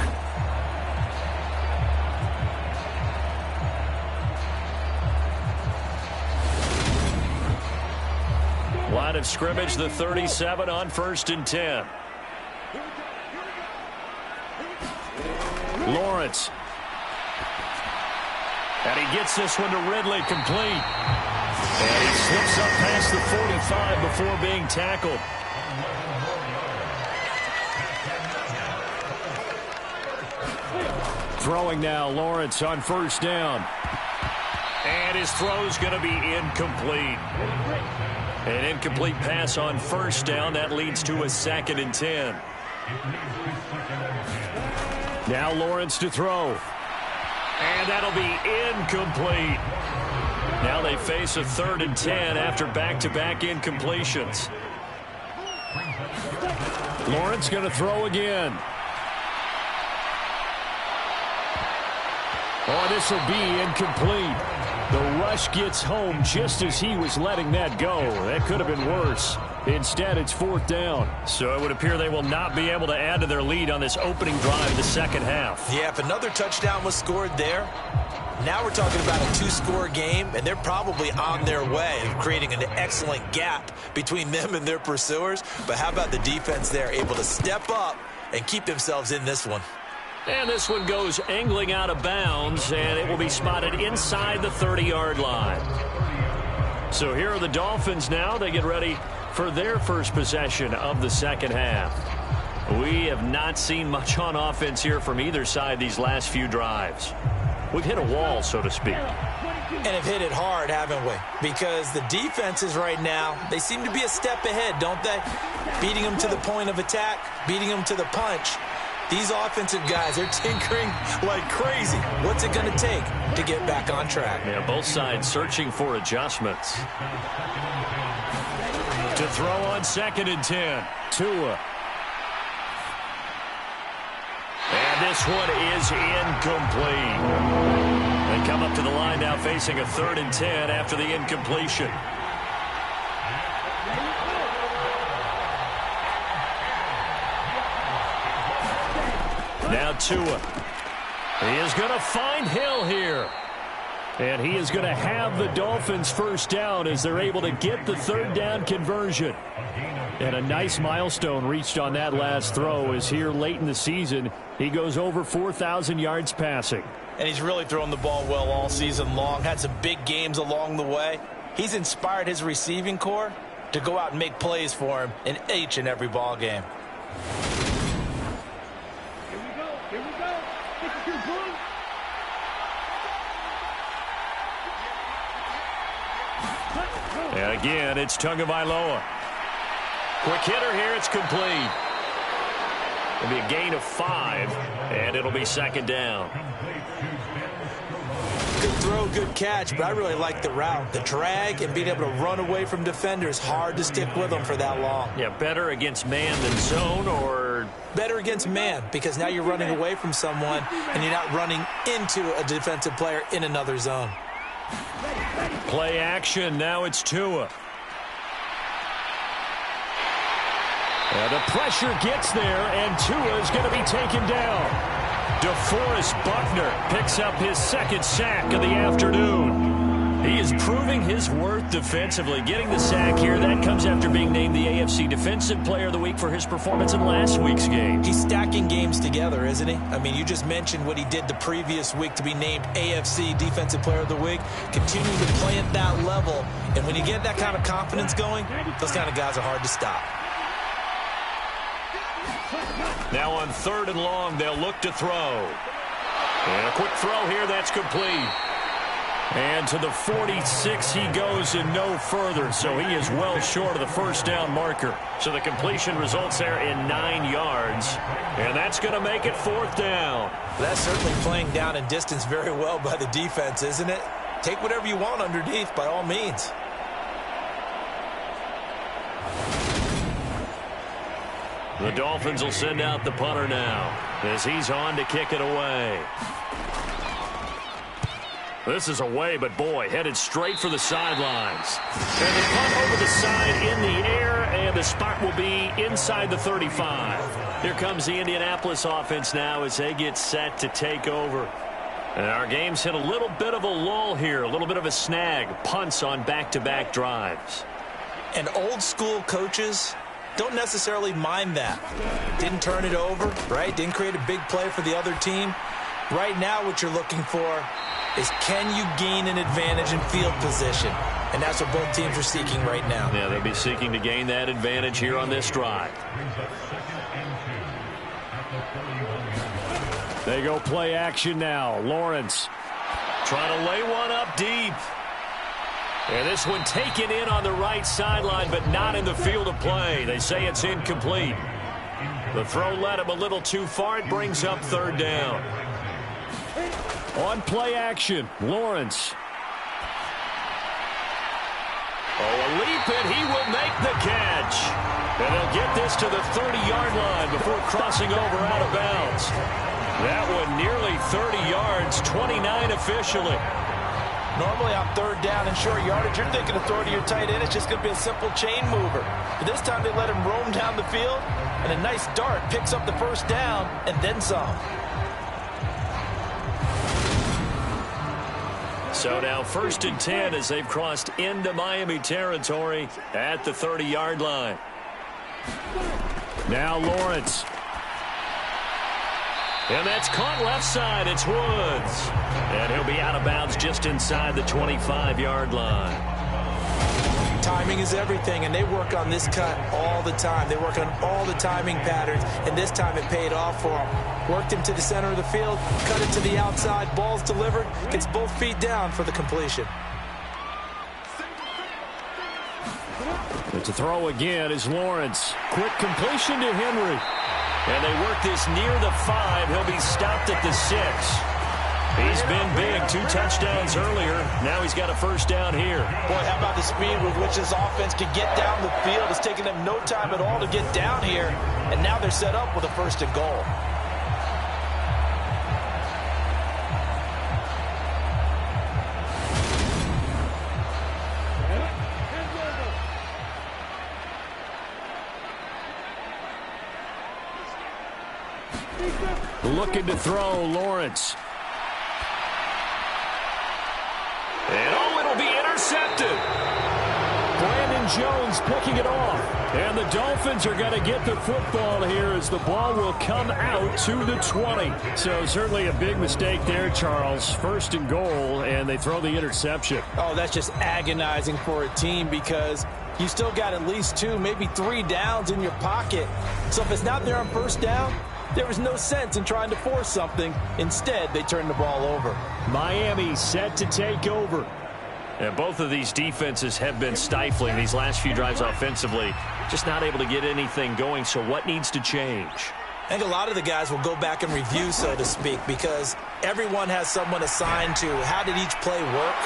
Line of scrimmage, the 37 on 1st and 10. Lawrence. And he gets this one to Ridley, complete. And he slips up past the 45 before being tackled. Throwing now, Lawrence on first down. And his throw's going to be incomplete. An incomplete pass on first down. That leads to a 2nd and 10. Now Lawrence to throw. And that'll be incomplete. Now they face a 3rd and 10 after back-to-back incompletions. Lawrence going to throw again. Oh, this will be incomplete. The rush gets home just as he was letting that go. That could have been worse. Instead, it's 4th down. So it would appear they will not be able to add to their lead on this opening drive of the second half. Yeah, if another touchdown was scored there, now we're talking about a 2-score game, and they're probably on their way of creating an excellent gap between them and their pursuers. But how about the defense there, able to step up and keep themselves in this one? And this one goes angling out of bounds, and it will be spotted inside the 30-yard line. So here are the Dolphins now. They get ready for their first possession of the second half. We have not seen much on offense here from either side these last few drives. We've hit a wall, so to speak. And have hit it hard, haven't we? Because the defenses right now, they seem to be a step ahead, don't they? Beating them to the point of attack, beating them to the punch. These offensive guys, they're tinkering like crazy. What's it going to take to get back on track? Yeah, both sides searching for adjustments. To throw on 2nd and 10. Tua. And this one is incomplete. They come up to the line now facing a 3rd and 10 after the incompletion. Now Tua. He is going to find Hill here. And he is going to have the Dolphins first down as they're able to get the 3rd down conversion. And a nice milestone reached on that last throw is here late in the season. He goes over 4,000 yards passing. And he's really thrown the ball well all season long. Had some big games along the way. He's inspired his receiving corps to go out and make plays for him in each and every ball game. And again, it's Tagovailoa. Quick hitter here, it's complete. It'll be a gain of 5, and it'll be 2nd down. Good throw, good catch, but I really like the route. The drag and being able to run away from defenders, hard to stick with them for that long. Yeah, better against man than zone, or? Better against man, because now you're running away from someone, and you're not running into a defensive player in another zone. Play action, now it's Tua. And the pressure gets there, and Tua is going to be taken down. DeForest Buckner picks up his 2nd sack of the afternoon. He is proving his worth defensively, getting the sack here. That comes after being named the AFC Defensive Player of the Week for his performance in last week's game. He's stacking games together, isn't he? I mean, you just mentioned what he did the previous week to be named AFC Defensive Player of the Week. Continuing to play at that level, and when you get that kind of confidence going, those kind of guys are hard to stop. Now on 3rd and long, they'll look to throw. And a quick throw here, that's complete. And to the 46 he goes and no further, so he is well short of the 1st down marker. So the completion results there in 9 yards, and that's going to make it 4th down. That's certainly playing down and distance very well by the defense, isn't it? Take whatever you want underneath, by all means. The Dolphins will send out the punter now as he's on to kick it away. This is away, but boy, headed straight for the sidelines. And the punt over the side in the air, and the spot will be inside the 35. Here comes the Indianapolis offense now as they get set to take over. And our game's hit a little bit of a lull here, a little bit of a snag. Punts on back-to-back drives. And old school coaches don't necessarily mind that. Didn't turn it over, right? Didn't create a big play for the other team. Right now what you're looking for is, can you gain an advantage in field position? And that's what both teams are seeking right now. Yeah, they'll be seeking to gain that advantage here on this drive. They go play action now. Lawrence trying to lay one up deep. And this one taken in on the right sideline, but not in the field of play. They say it's incomplete. The throw led him a little too far. It brings up 3rd down. On play action, Lawrence. Oh, a leap, and he will make the catch. And they'll get this to the 30-yard line before crossing over out of bounds. That one nearly 30 yards, 29 officially. Normally on 3rd down and short yardage, you're thinking of throw to your tight end. It's just going to be a simple chain mover. But this time they let him roam down the field, and a nice dart picks up the 1st down and then some. So now 1st and 10 as they've crossed into Miami territory at the 30-yard line. Now Lawrence. And that's caught left side. It's Woods. And he'll be out of bounds just inside the 25-yard line. Timing is everything, and they work on this cut all the time. They work on all the timing patterns, and this time it paid off for them. Worked him to the center of the field, cut it to the outside, ball's delivered, gets both feet down for the completion. But to throw again is Lawrence. Quick completion to Henry. And they work this near the 5. He'll be stopped at the 6. He's been big. 2 touchdowns earlier. Now he's got a first down here. Boy, how about the speed with which this offense can get down the field? It's taken them no time at all to get down here. And now they're set up with a first and goal. Looking to throw, Lawrence. And it'll be intercepted. Brandon Jones picking it off. And the Dolphins are going to get the football here as the ball will come out to the 20. So certainly a big mistake there, Charles. First and goal, and they throw the interception. Oh, that's just agonizing for a team because you still got at least 2, maybe 3 downs in your pocket. So if it's not there on first down, there was no sense in trying to force something. Instead, they turned the ball over. Miami set to take over. And both of these defenses have been stifling these last few drives offensively. Just not able to get anything going. So what needs to change? I think a lot of the guys will go back and review, so to speak, because everyone has someone assigned to how did each play work.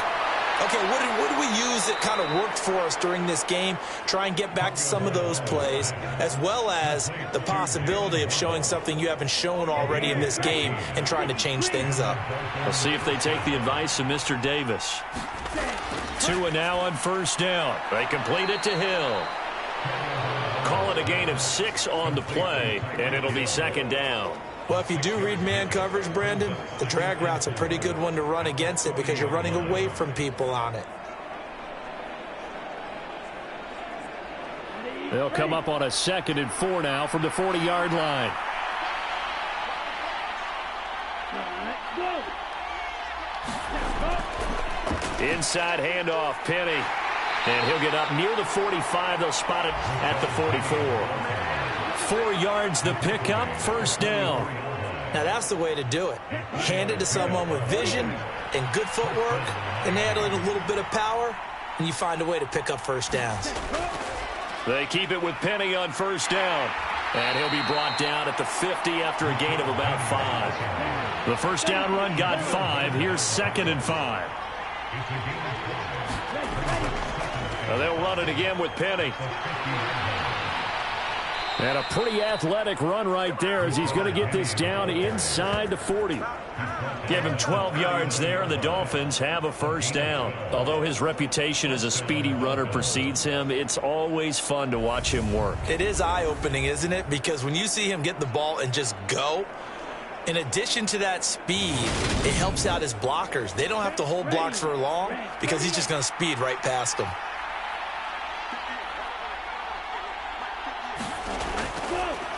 Okay, what did we use that kind of worked for us during this game? Try and get back to some of those plays, as well as the possibility of showing something you haven't shown already in this game and trying to change things up. We'll see if they take the advice of Mr. Davis. 2 and now on first down. They complete it to Hill. Call it a gain of 6 on the play, and it'll be second down. Well, if you do read man coverage, Brandon, the drag route's a pretty good one to run against it because you're running away from people on it. They'll come up on a 2nd and 4 now from the 40-yard line. Inside handoff, Penny. And he'll get up near the 45. They'll spot it at the 44. 4 yards the pickup, first down. Now that's the way to do it. Hand it to someone with vision and good footwork, and add in a little bit of power, and you find a way to pick up first downs. They keep it with Penny on first down. And he'll be brought down at the 50 after a gain of about 5. The first down run got 5. Here's 2nd and 5. They'll run it again with Penny. And a pretty athletic run right there as he's going to get this down inside the 40. Give him 12 yards there, and the Dolphins have a first down. Although his reputation as a speedy runner precedes him, it's always fun to watch him work. It is eye-opening, isn't it? Because when you see him get the ball and just go, in addition to that speed, it helps out his blockers. They don't have to hold blocks for long because he's just going to speed right past them.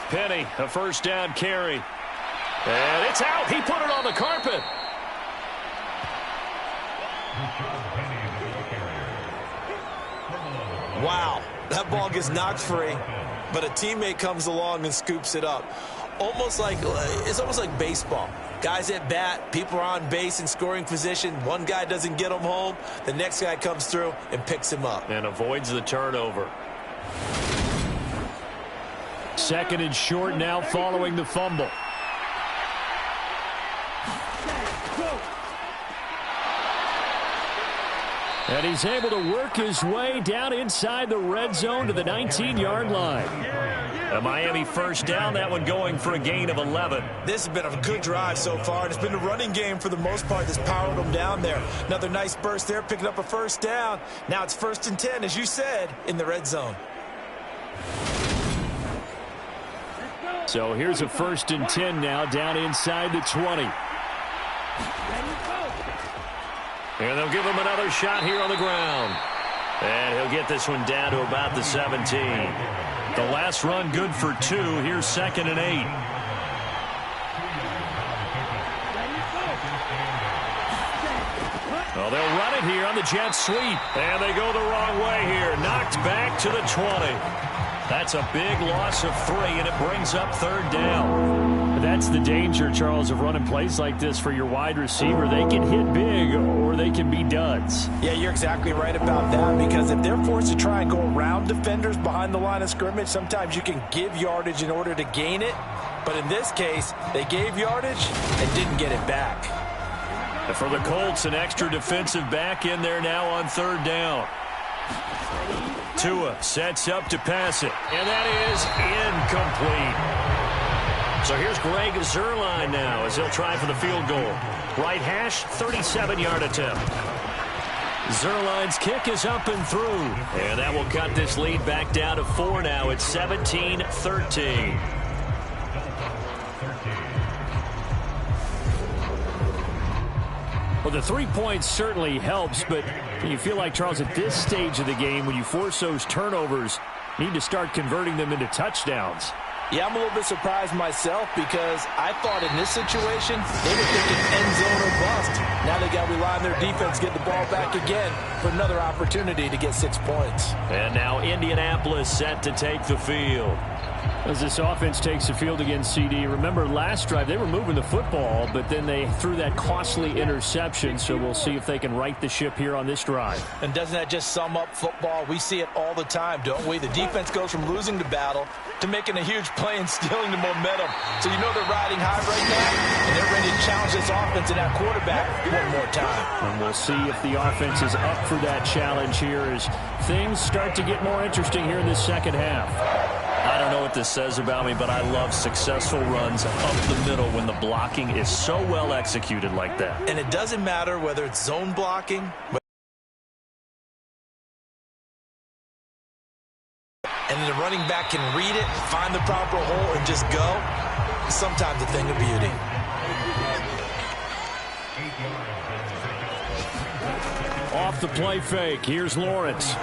Penny, a first down carry. And it's out. He put it on the carpet. Wow, that ball gets knocked free, but a teammate comes along and scoops it up. It's almost like baseball. Guys at bat, people are on base in scoring position. One guy doesn't get him home. The next guy comes through and picks him up. And avoids the turnover. 2nd and short now following the fumble. And he's able to work his way down inside the red zone to the 19-yard line. A Miami first down, that one going for a gain of 11. This has been a good drive so far. It's been the running game for the most part that's powered them down there. Another nice burst there, picking up a first down. Now it's 1st and 10, as you said, in the red zone. So here's a 1st and 10 now down inside the 20. And they'll give him another shot here on the ground. And he'll get this one down to about the 17. The last run good for 2. Here's 2nd and 8. Well, they'll run it here on the jet sweep. And they go the wrong way here. Knocked back to the 20. That's a big loss of 3, and it brings up 3rd down. That's the danger, Charles, of running plays like this for your wide receiver. They can hit big or they can be duds. Yeah, you're exactly right about that, because if they're forced to try and go around defenders behind the line of scrimmage, sometimes you can give yardage in order to gain it. But in this case, they gave yardage and didn't get it back. And for the Colts, an extra defensive back in there now on third down. Tua sets up to pass it, and that is incomplete. So here's Greg Zuerlein now as he'll try for the field goal. Right hash, 37-yard attempt. Zuerlein's kick is up and through, and that will cut this lead back down to 4 now. It's 17-13. Well, the 3 points certainly helps, but you feel like, Charles, at this stage of the game, when you force those turnovers, you need to start converting them into touchdowns. Yeah, I'm a little bit surprised myself because I thought in this situation they were thinking end zone or bust. Now they got to rely on their defense, get the ball back again for another opportunity to get 6 points. And now Indianapolis set to take the field. As this offense takes the field against CD, remember last drive they were moving the football, but then they threw that costly interception, so we'll see if they can right the ship here on this drive. And doesn't that just sum up football? We see it all the time, don't we? The defense goes from losing the battle to making a huge play and stealing the momentum. So you know they're riding high right now, and they're ready to challenge this offense and that quarterback one more time. And we'll see if the offense is up for that challenge here as things start to get more interesting here in this second half. I don't know what this says about me, but I love successful runs up the middle when the blocking is so well executed like that. And it doesn't matter whether it's zone blocking, and the running back can read it, find the proper hole, and just go. Sometimes a thing of beauty. Off the play fake, here's Lawrence.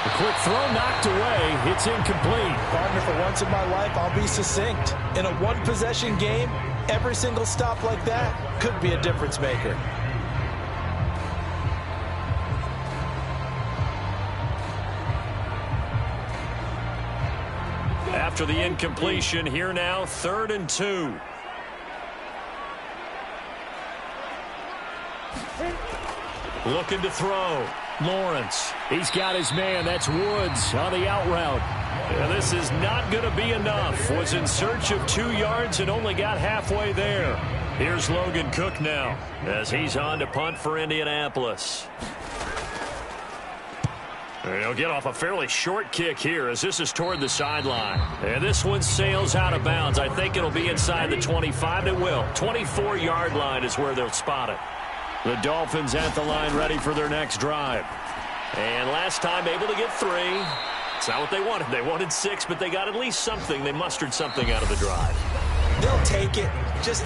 The quick throw knocked away. It's incomplete. Partner, for once in my life, I'll be succinct. In a one-possession game, every single stop like that could be a difference maker. After the incompletion, here now, 3rd and 2. Looking to throw. Lawrence. He's got his man. That's Woods on the out route. And this is not going to be enough. Was in search of 2 yards and only got halfway there. Here's Logan Cook now as he's on to punt for Indianapolis. And he'll get off a fairly short kick here as this is toward the sideline. And this one sails out of bounds. I think it'll be inside the 25. It will. 24-yard line is where they'll spot it. The Dolphins at the line ready for their next drive. And last time able to get 3. It's not what they wanted. They wanted 6, but they got at least something. They mustered something out of the drive. They'll take it.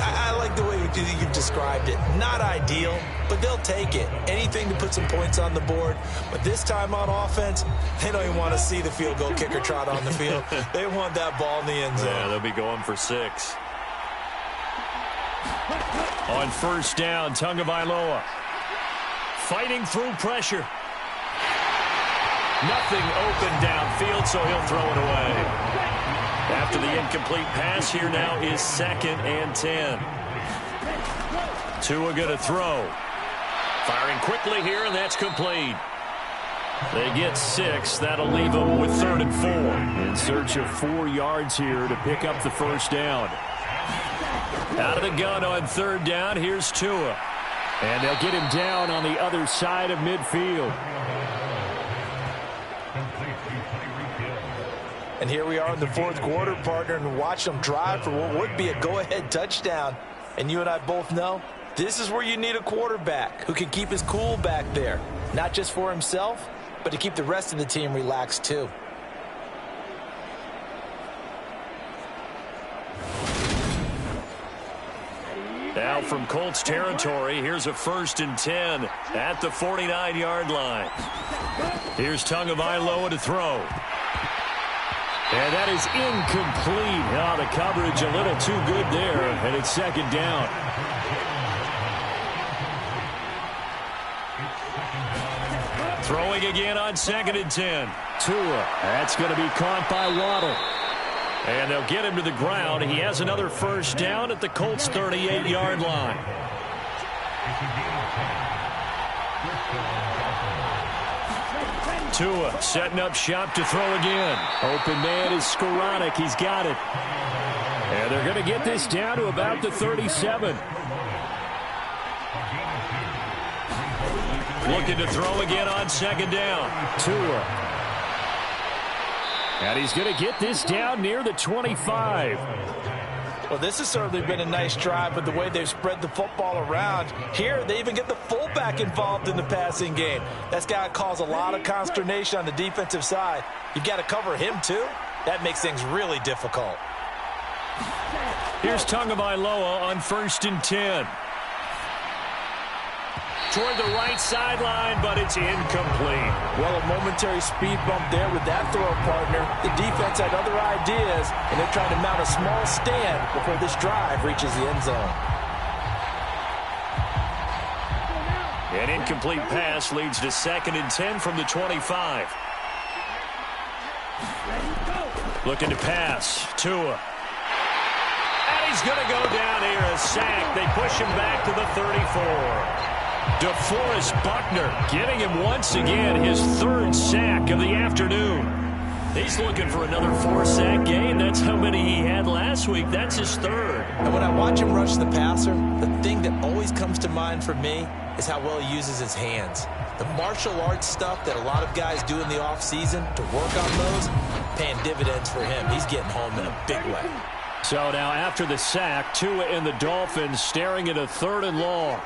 I like the way you described it. Not ideal, but they'll take it. Anything to put some points on the board. But this time on offense, they don't even want to see the field goal kicker trot on the field. They want that ball in the end zone. Yeah, they'll be going for 6. On first down, Tagovailoa fighting through pressure. Nothing open downfield, so he'll throw it away. After the incomplete pass, here now is 2nd and 10. Tua going to throw. Firing quickly here, and that's complete. They get 6. That'll leave them with 3rd and 4. In search of 4 yards here to pick up the first down. Out of the gun on 3rd down, here's Tua. And they'll get him down on the other side of midfield. And here we are in the 4th quarter, partner, and watch them drive for what would be a go-ahead touchdown. And you and I both know this is where you need a quarterback who can keep his cool back there. Not just for himself, but to keep the rest of the team relaxed too. Now from Colts territory, here's a 1st and 10 at the 49-yard line. Here's Tagovailoa to throw. And that is incomplete. Oh, the coverage a little too good there, and it's 2nd down. Throwing again on 2nd and 10. Tua, that's going to be caught by Waddle. And they'll get him to the ground. He has another first down at the Colts' 38-yard line. Tua setting up shop to throw again. Open man is Skoranek. He's got it. And they're going to get this down to about the 37. Looking to throw again on second down. Tua. And he's going to get this down near the 25. Well, this has certainly been a nice drive with the way they've spread the football around. Here, they even get the fullback involved in the passing game. That's got to cause a lot of consternation on the defensive side. You've got to cover him, too. That makes things really difficult. Here's Tagovailoa on 1st and 10. Toward the right sideline, but it's incomplete. Well, a momentary speed bump there with that throw partner. The defense had other ideas, and they're trying to mount a small stand before this drive reaches the end zone. An incomplete pass leads to 2nd and 10 from the 25. Looking to pass. Tua. And he's going to go down here, a sack. They push him back to the 34. DeForest Buckner giving him once again his 3rd sack of the afternoon. He's looking for another 4-sack game. That's how many he had last week. That's his 3rd. And when I watch him rush the passer, the thing that always comes to mind for me is how well he uses his hands. The martial arts stuff that a lot of guys do in the offseason to work on those, paying dividends for him. He's getting home in a big way. So now after the sack, Tua and the Dolphins staring at a 3rd and long.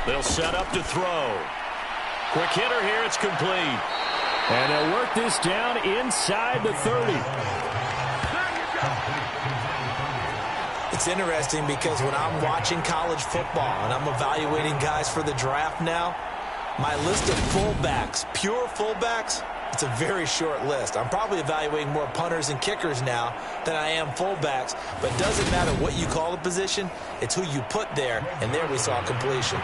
They'll set up to throw. Quick hitter here. It's complete. And they'll work this down inside the 30. It's interesting because when I'm watching college football and I'm evaluating guys for the draft now, my list of fullbacks, pure fullbacks, it's a very short list. I'm probably evaluating more punters and kickers now than I am fullbacks, but it doesn't matter what you call the position, it's who you put there, and there we saw completion.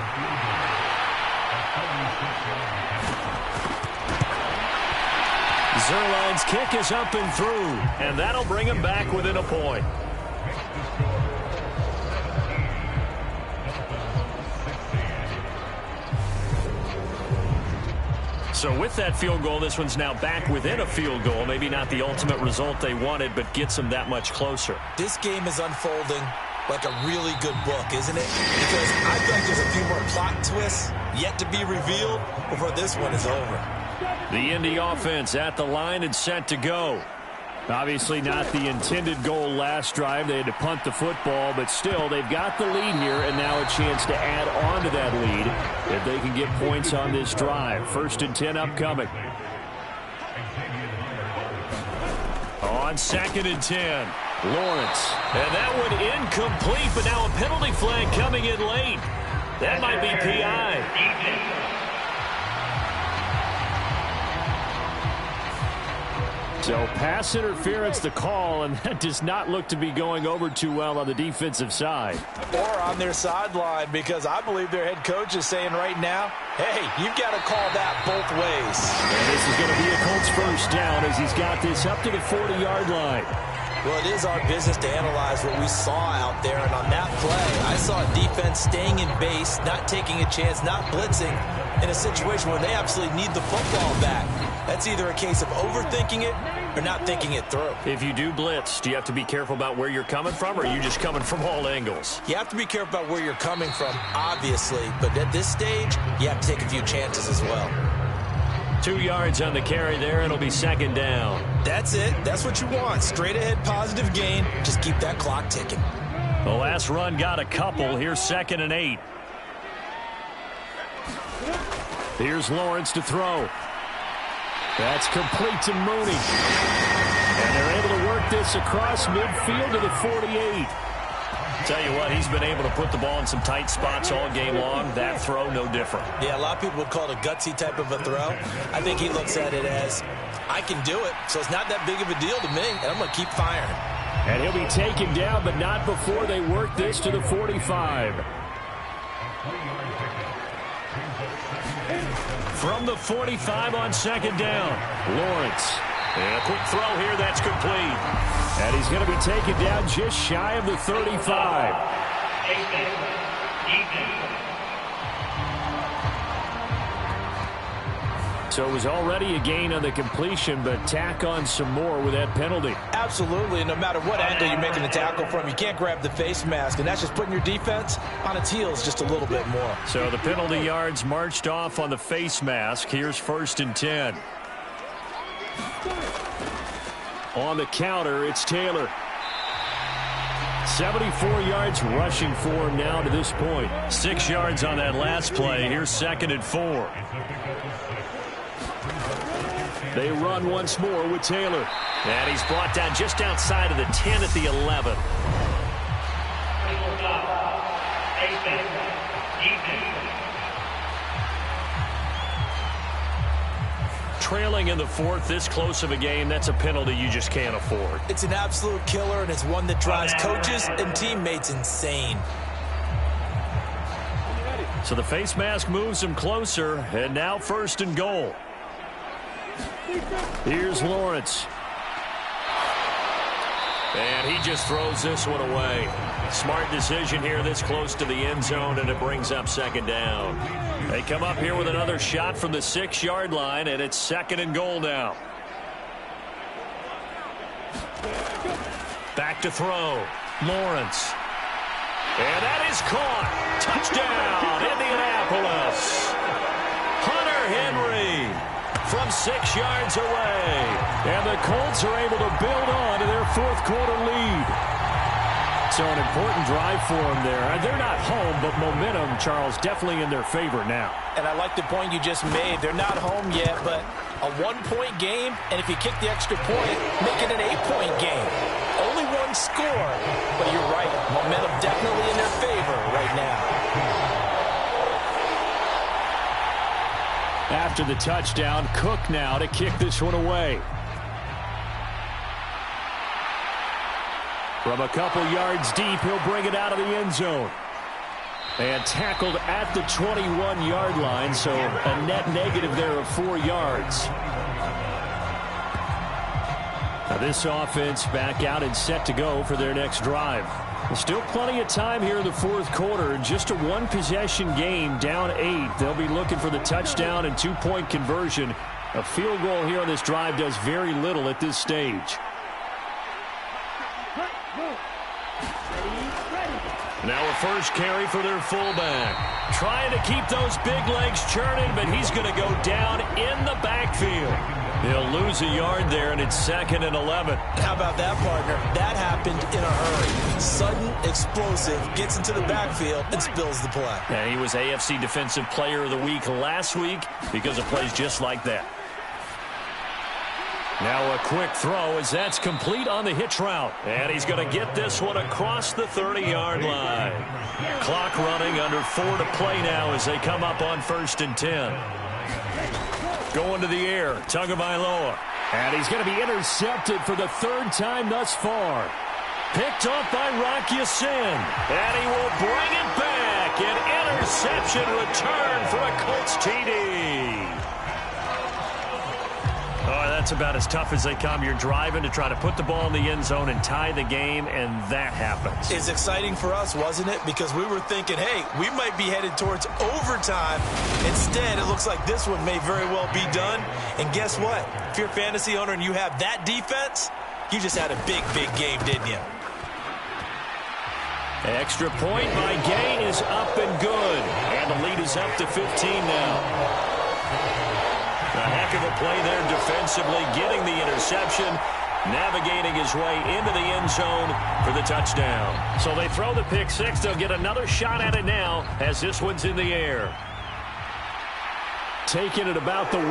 Zerline's kick is up and through, and that'll bring him back within a point. So with that field goal, this one's now back within a field goal. Maybe not the ultimate result they wanted, but gets them that much closer. This game is unfolding like a really good book, isn't it? Because I feel like there's a few more plot twists yet to be revealed before this one is over. The Indy offense at the line and set to go. Obviously not the intended goal last drive. They had to punt the football, but still they've got the lead here and now a chance to add on to that lead if they can get points on this drive. 1st and 10 upcoming. On 2nd and 10, Lawrence. And that one incomplete, but now a penalty flag coming in late. That might be PI. So pass interference the call, and that does not look to be going over too well on the defensive side. Or on their sideline, because I believe their head coach is saying right now, hey, you've got to call that both ways. And this is going to be a Colts 1st down as he's got this up to the 40-yard line. Well, it is our business to analyze what we saw out there, and on that play, I saw a defense staying in base, not taking a chance, not blitzing, in a situation where they absolutely need the football back. That's either a case of overthinking it or not thinking it through. If you do blitz, do you have to be careful about where you're coming from, or are you just coming from all angles? You have to be careful about where you're coming from, obviously, but at this stage, you have to take a few chances as well. 2 yards on the carry there. It'll be 2nd down. That's it. That's what you want. Straight ahead, positive gain. Just keep that clock ticking. The last run got a couple. Here's 2nd and 8. Here's Lawrence to throw. That's complete to Mooney. And they're able to work this across midfield to the 48. Tell you what, he's been able to put the ball in some tight spots all game long. That throw, no different. Yeah, a lot of people would call it a gutsy type of a throw. I think he looks at it as, I can do it, so it's not that big of a deal to me, and I'm going to keep firing. And he'll be taken down, but not before they work this to the 45. From the 45 on 2nd down, Lawrence. And a quick throw here, that's complete. And he's going to be taken down just shy of the 35. So it was already a gain on the completion, but tack on some more with that penalty. Absolutely. No matter what angle you're making the tackle from, you can't grab the face mask, and that's just putting your defense on its heels just a little bit more. So the penalty yards marched off on the face mask. Here's 1st and 10. On the counter, it's Taylor. 74 yards rushing for him now to this point. 6 yards on that last play. Here's 2nd and 4. They run once more with Taylor. And he's brought down just outside of the 10 at the 11. Trailing in the 4th, this close of a game, that's a penalty you just can't afford. It's an absolute killer, and it's one that drives coaches and teammates insane. So the face mask moves him closer, and now 1st and goal. Here's Lawrence. And he just throws this one away. Smart decision here this close to the end zone, and it brings up 2nd down. They come up here with another shot from the 6-yard line, and it's 2nd and goal now. Back to throw. Lawrence. And that is caught. Touchdown, Indianapolis. Hunter Henry from 6 yards away. And the Colts are able to build on to their 4th quarter lead. So an important drive for them there. They're not home, but momentum, Charles, definitely in their favor now. And I like the point you just made. They're not home yet, but a 1-point game, and if you kick the extra point, make it an 8-point game. Only one score, but you're right. Momentum definitely in their favor right now. After the touchdown, Cook now to kick this one away. From a couple yards deep, he'll bring it out of the end zone. And tackled at the 21-yard line, so a net negative there of 4 yards. Now this offense back out and set to go for their next drive. There's still plenty of time here in the 4th quarter. Just a 1-possession game, down 8. They'll be looking for the touchdown and 2-point conversion. A field goal here on this drive does very little at this stage. Now a first carry for their fullback. Trying to keep those big legs churning, but he's going to go down in the backfield. He'll lose a yard there, and it's 2nd and 11. How about that, partner? That happened in a hurry. Sudden, explosive, gets into the backfield, and spills the play. And he was AFC Defensive Player of the Week last week because of plays just like that. Now a quick throw as that's complete on the hitch route. And he's going to get this one across the 30-yard line. Clock running, under 4 to play now as they come up on 1st and 10. Going to the air, Tagovailoa. And he's going to be intercepted for the 3rd time thus far. Picked off by Rock Ya-Sin. And he will bring it back. An interception return for a Colts TD. Oh, that's about as tough as they come. You're driving to try to put the ball in the end zone and tie the game, and that happens. It's exciting for us, wasn't it? Because we were thinking, hey, we might be headed towards overtime. Instead, it looks like this one may very well be done. And guess what? If you're a fantasy owner and you have that defense, you just had a big, big game, didn't you? Extra point by Gay is up and good. And the lead is up to 15 now. A heck of a play there defensively, getting the interception, navigating his way into the end zone for the touchdown. So they throw the pick six. They'll get another shot at it now as this one's in the air. Taking it about the 1.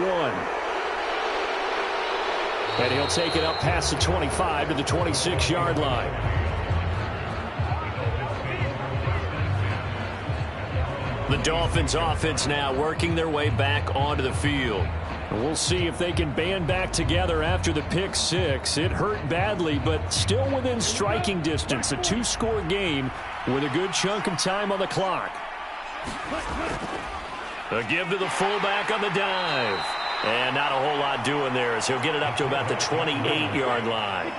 And he'll take it up past the 25 to the 26-yard line. The Dolphins offense now working their way back onto the field. We'll see if they can band back together after the pick six. It hurt badly, but still within striking distance. A 2-score game with a good chunk of time on the clock. A give to the fullback on the dive. And not a whole lot doing there as he'll get it up to about the 28-yard line.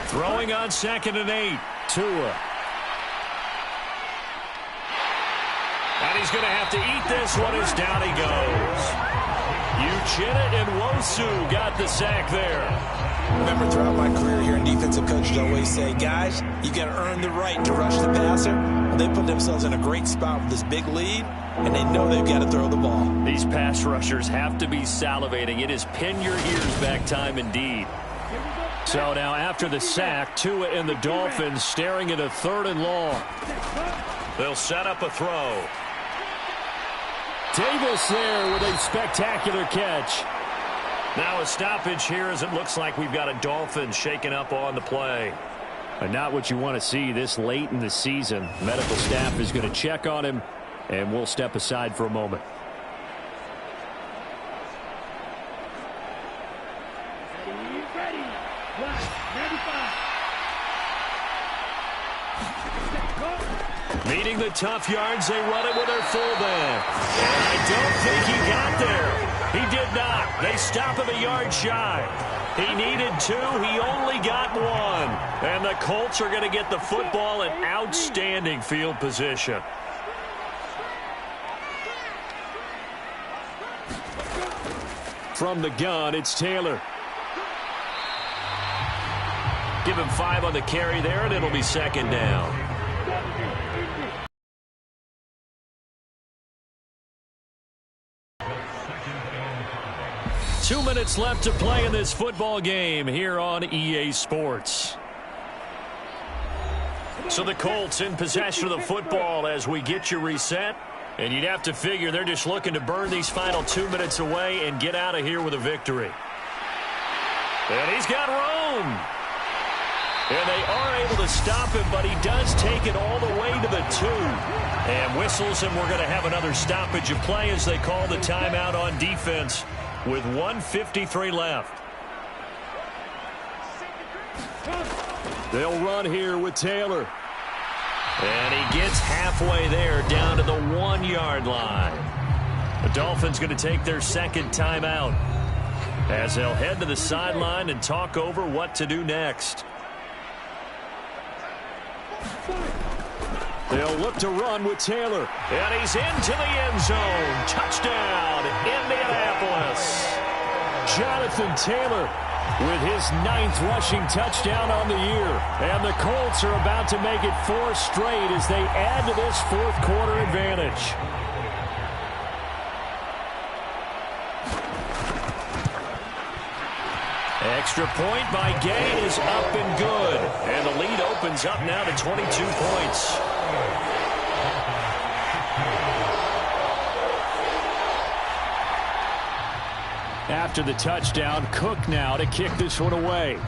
Throwing on 2nd and 8. Tua. he's going to have to eat this one as down he goes. Uchenna Nwosu got the sack there. Remember, throughout my career here in defensive coaches always say, guys, you got to earn the right to rush the passer. Well, they put themselves in a great spot with this big lead, and they know they've got to throw the ball. These pass rushers have to be salivating. It is pin your ears back time indeed. So now after the sack, Tua and the Dolphins staring at a 3rd and long. They'll set up a throw. Davis there with a spectacular catch. Now a stoppage here as it looks like we've got a Dolphin shaken up on the play. And not what you want to see this late in the season. Medical staff is going to check on him, and we'll step aside for a moment. Meeting the tough yards, they run it with their fullback. And I don't think he got there. He did not. They stop him a yard shy. He needed 2. He only got 1. And the Colts are going to get the football in outstanding field position. From the gun, it's Taylor. Give him 5 on the carry there, and it'll be 2nd down. Two minutes left to play in this football game here on EA Sports. So the Colts in possession of the football as we get you reset. And you'd have to figure they're just looking to burn these final 2 minutes away and get out of here with a victory. And he's got room. And they are able to stop him, but he does take it all the way to the 2. And whistles, and we're going to have another stoppage of play as they call the timeout on defense with 1:53 left. They'll run here with Taylor. And he gets halfway there down to the 1-yard line. The Dolphins going to take their 2nd timeout as they'll head to the sideline and talk over what to do next. They'll look to run with Taylor. And he's into the end zone. Touchdown, Indianapolis. Jonathan Taylor with his 9th rushing touchdown on the year. And the Colts are about to make it 4 straight as they add to this 4th quarter advantage. Extra point by Gay is up and good. And the lead opens up now to 22 points. After the touchdown, Cook now to kick this one away.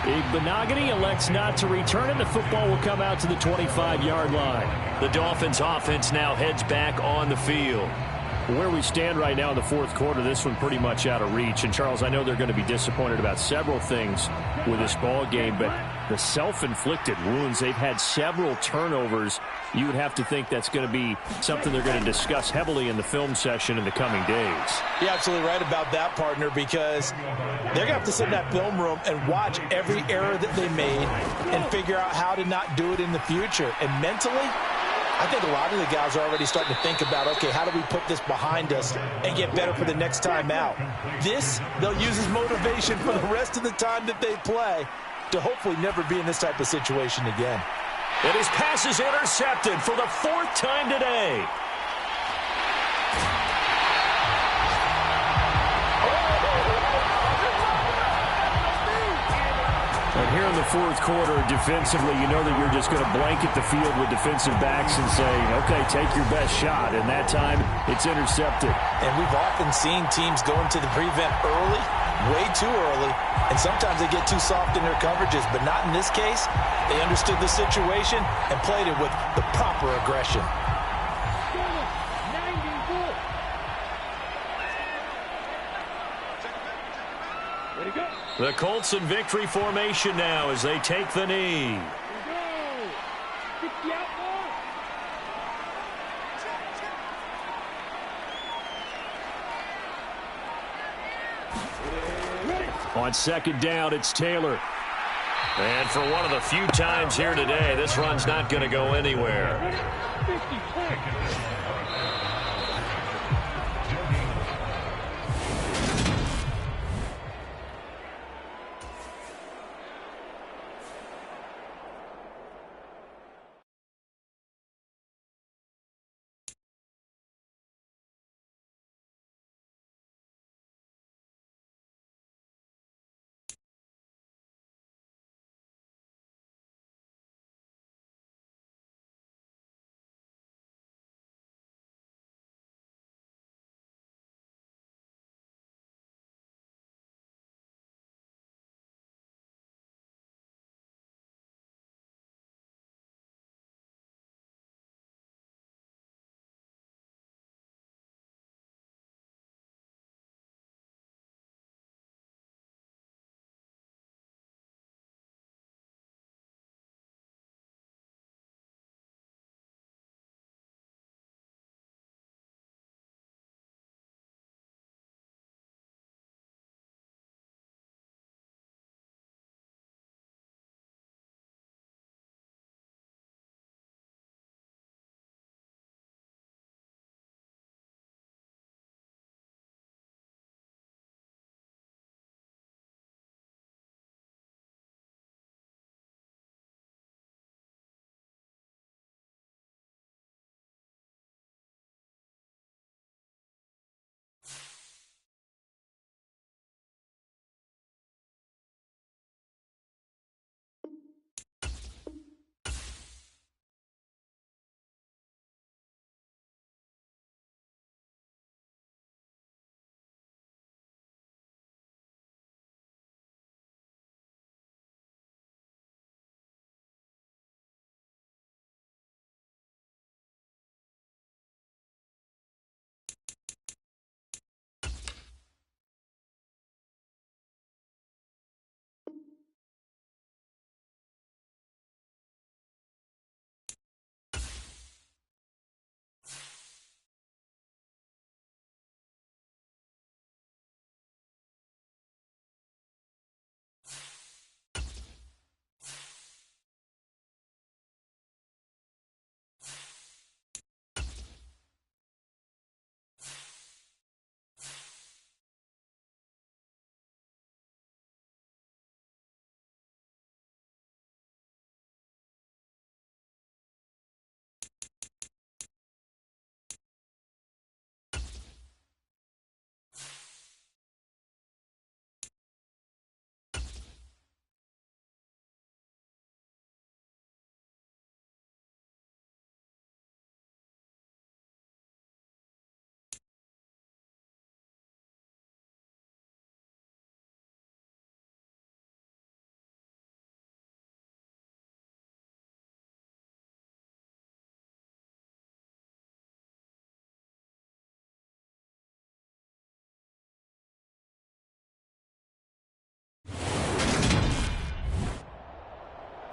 Igbenogany elects not to return, and the football will come out to the 25-yard line. The Dolphins offense now heads back on the field. Where we stand right now in the 4th quarter, this one pretty much out of reach. And, Charles, I know they're going to be disappointed about several things with this ball game, but the self-inflicted wounds, they've had several turnovers. You would have to think that's going to be something they're going to discuss heavily in the film session in the coming days. You're absolutely right about that, partner, because they're going to have to sit in that film room and watch every error that they made and figure out how to not do it in the future. And mentally, I think a lot of the guys are already starting to think about, okay, how do we put this behind us and get better for the next time out? This, they'll use as motivation for the rest of the time that they play to hopefully never be in this type of situation again. And his pass is intercepted for the 4th time today. And here in the 4th quarter, defensively, you know that you're just going to blanket the field with defensive backs and say, okay, take your best shot. And that time, it's intercepted. And we've often seen teams go into the prevent early, way too early, and sometimes they get too soft in their coverages. But not in this case. They understood the situation and played it with the proper aggression. The Colts in victory formation now as they take the knee. On 2nd down, it's Taylor. And for one of the few times here today, this run's not going to go anywhere.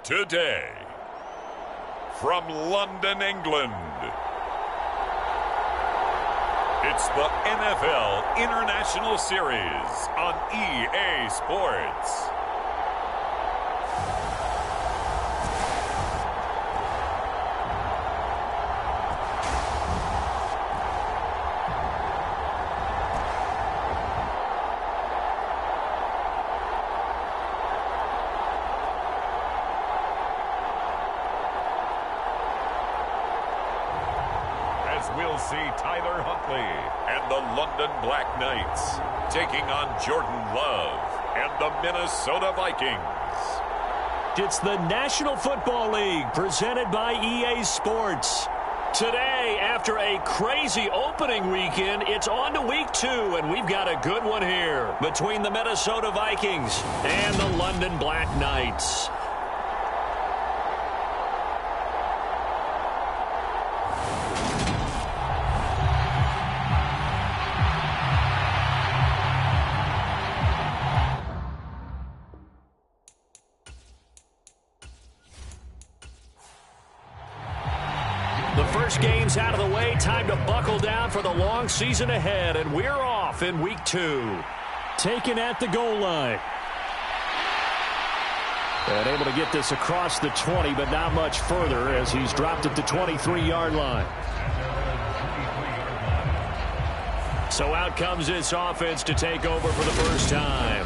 Today, from London, England, it's the NFL International Series on EA Sports. We'll see Tyler Huntley and the London Black Knights taking on Jordan Love and the Minnesota Vikings. It's the National Football League presented by EA Sports. Today, after a crazy opening weekend, it's on to week 2, and we've got a good one here between the Minnesota Vikings and the London Black Knights. The first game's out of the way. Time to buckle down for the long season ahead, and we're off in week 2. Taken at the goal line. And able to get this across the 20, but not much further as he's dropped at the 23-yard line. So out comes this offense to take over for the first time.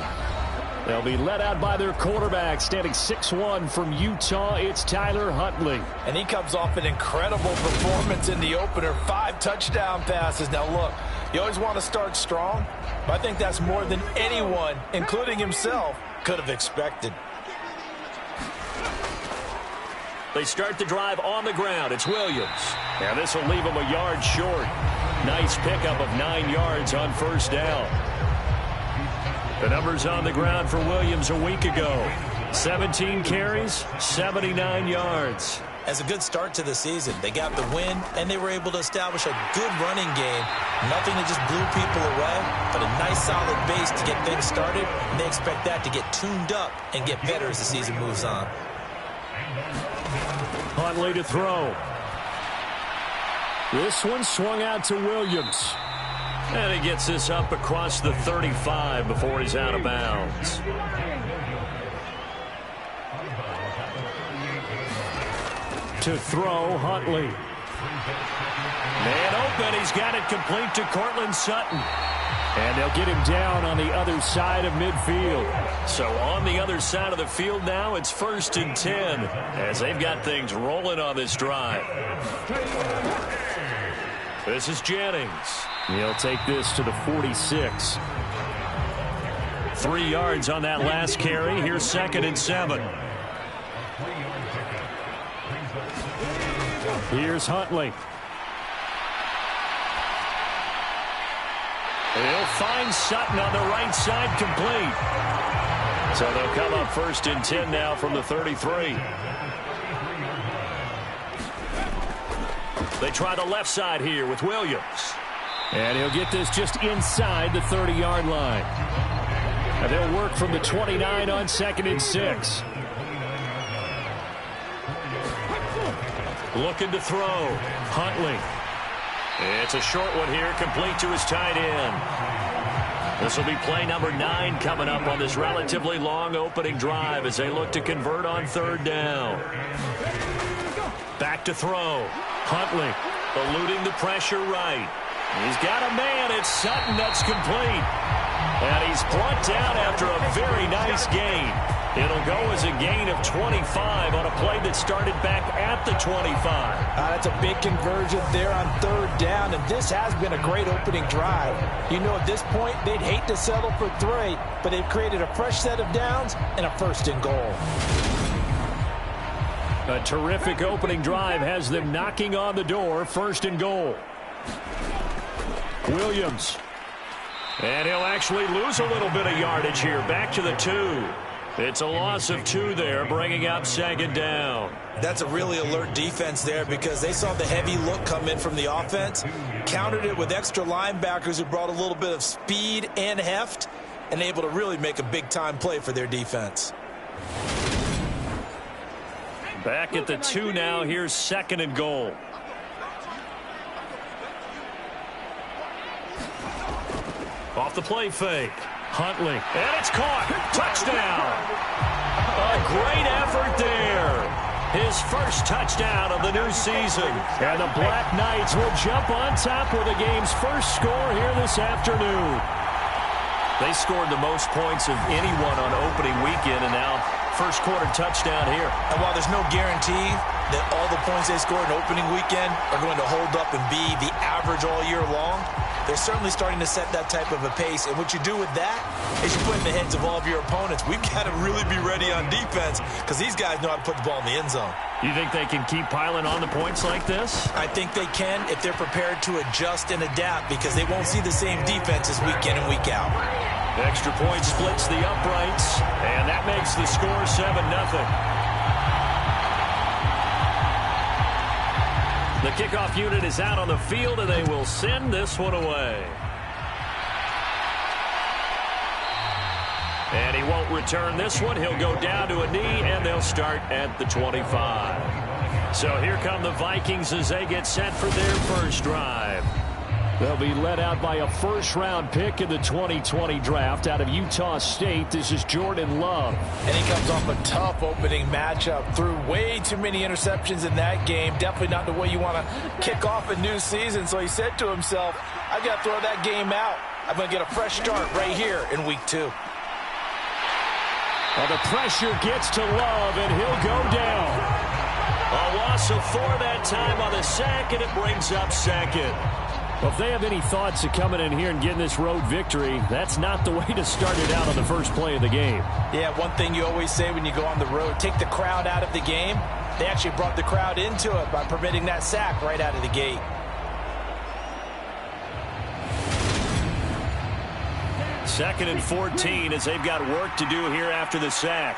They'll be led out by their quarterback, standing 6'1" from Utah. It's Tyler Huntley. And he comes off an incredible performance in the opener. 5 touchdown passes. Now, look, you always want to start strong, but I think that's more than anyone, including himself, could have expected. They start the drive on the ground. It's Williams. Now this will leave him a yard short. Nice pickup of 9 yards on first down. The numbers on the ground for Williams a week ago. 17 carries, 79 yards. As a good start to the season, they got the win, and they were able to establish a good running game. Nothing that just blew people away, but a nice solid base to get things started, and they expect that to get tuned up and get better as the season moves on. Huntley to throw. This one swung out to Williams. And he gets this up across the 35 before he's out of bounds. To throw, Huntley. Man open, he's got it complete to Cortland Sutton. And they'll get him down on the other side of midfield. So on the other side of the field now, it's 1st and 10 as they've got things rolling on this drive. This is Jennings. He'll take this to the 46. 3 yards on that last carry. Here's 2nd and 7. Here's Huntley. He'll find Sutton on the right side, complete. So they'll come up 1st and 10 now from the 33. They try the left side here with Williams. And he'll get this just inside the 30-yard line. And they'll work from the 29 on 2nd and 6. Looking to throw. Huntley. It's a short one here, complete to his tight end. This will be play number 9 coming up on this relatively long opening drive as they look to convert on 3rd down. Back to throw. Huntley eluding the pressure right. He's got a man. It's Sutton. That's complete. And he's brought down after a very nice gain. It'll go as a gain of 25 on a play that started back at the 25. That's a big conversion there on 3rd down, and this has been a great opening drive. You know, at this point, they'd hate to settle for 3, but they've created a fresh set of downs and a 1st and goal. A terrific opening drive has them knocking on the door. 1st and goal. Williams. And he'll actually lose a little bit of yardage here. Back to the 2. It's a loss of 2 there, bringing up 2nd down. That's a really alert defense there because they saw the heavy look come in from the offense, countered it with extra linebackers who brought a little bit of speed and heft, and able to really make a big-time play for their defense. Back at the 2 now. Here's 2nd and goal. Off the play fake. Huntley. And it's caught. Touchdown. A great effort there. His first touchdown of the new season. And the Black Knights will jump on top with the game's first score here this afternoon. They scored the most points of anyone on opening weekend, and now first quarter touchdown here. And while there's no guarantee that all the points they scored in opening weekend are going to hold up and be the average all year long, they're certainly starting to set that type of a pace. And what you do with that is you put in the heads of all of your opponents, we've got to really be ready on defense because these guys know how to put the ball in the end zone. You think they can keep piling on the points like this? I think they can if they're prepared to adjust and adapt because they won't see the same defenses week in and week out. Extra point splits the uprights, and that makes the score 7-0. The kickoff unit is out on the field, and they will send this one away. And he won't return this one. He'll go down to a knee, and they'll start at the 25. So here come the Vikings as they get set for their first drive. They'll be led out by a first-round pick in the 2020 draft out of Utah State. This is Jordan Love. And he comes off a tough opening matchup. Threw way too many interceptions in that game. Definitely not the way you want to kick off a new season. So he said to himself, I've got to throw that game out. I'm going to get a fresh start right here in week 2. Well, the pressure gets to Love, and he'll go down. A loss of 4 that time on the sack, and it brings up second. Well, if they have any thoughts of coming in here and getting this road victory, that's not the way to start it out on the first play of the game. Yeah, one thing you always say when you go on the road, take the crowd out of the game. They actually brought the crowd into it by permitting that sack right out of the gate. Second and 14 as they've got work to do here after the sack.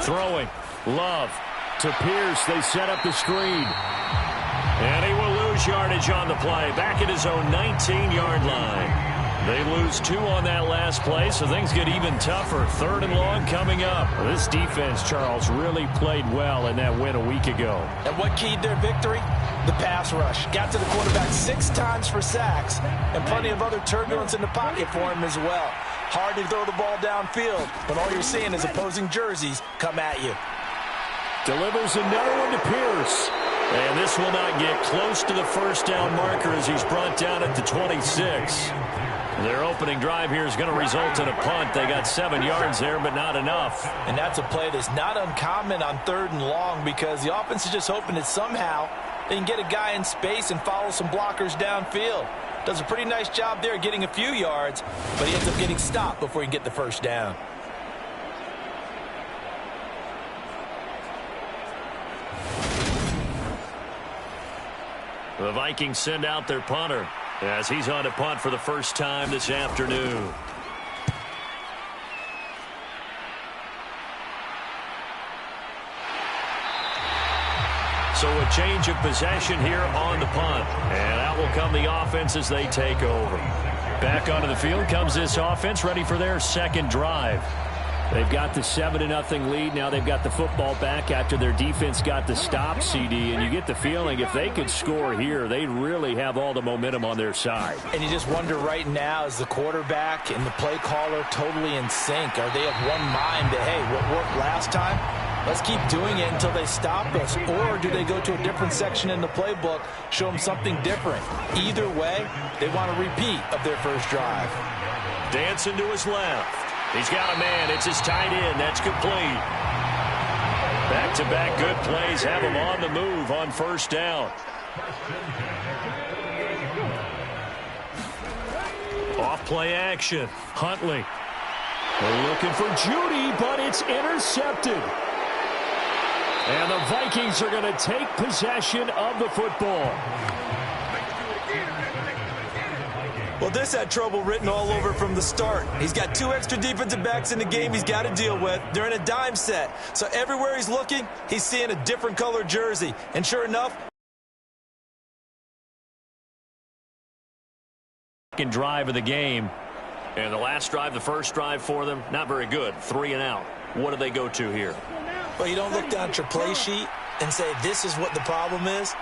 Throwing. Love to Pierce. They set up the screen. And he will lose yardage on the play. Back at his own 19-yard line. They lose 2 on that last play, so things get even tougher. 3rd and long coming up. This defense, Charles, really played well in that win a week ago. And what keyed their victory? The pass rush. Got to the quarterback 6 times for sacks, and plenty of other turbulence in the pocket for him as well. Hard to throw the ball downfield, but all you're seeing is opposing jerseys come at you. Delivers another one to Pierce. And this will not get close to the first down marker as he's brought down at the 26. Their opening drive here is going to result in a punt. They got 7 yards there, but not enough. And that's a play that's not uncommon on 3rd and long because the offense is just hoping that somehow they can get a guy in space and follow some blockers downfield. Does a pretty nice job there getting a few yards, but he ends up getting stopped before he can get the first down. The Vikings send out their punter as he's on to punt for the first time this afternoon. So a change of possession here on the punt. And out will come the offense as they take over. Back onto the field comes this offense, ready for their second drive. They've got the 7-0 lead. Now they've got the football back after their defense got the stop, CD. And you get the feeling if they could score here, they really have all the momentum on their side. And you just wonder right now, is the quarterback and the play caller totally in sync? Are they of one mind that, hey, what worked last time? Let's keep doing it until they stop us. Or do they go to a different section in the playbook, show them something different? Either way, they want a repeat of their first drive. Dancing to his left. He's got a man. It's his tight end. That's complete. Back-to-back good plays have him on the move on first down. Off play action. Huntley. They're looking for Judy, but it's intercepted. And the Vikings are going to take possession of the football. Well, this had trouble written all over from the start. He's got 2 extra defensive backs in the game he's got to deal with. They're in a dime set. So everywhere he's looking, he's seeing a different color jersey. And sure enough, second drive of the game. And the last drive, the first drive for them, not very good. 3 and out. What do they go to here? Well, you don't look down at your play sheet and say, this is what the problem is.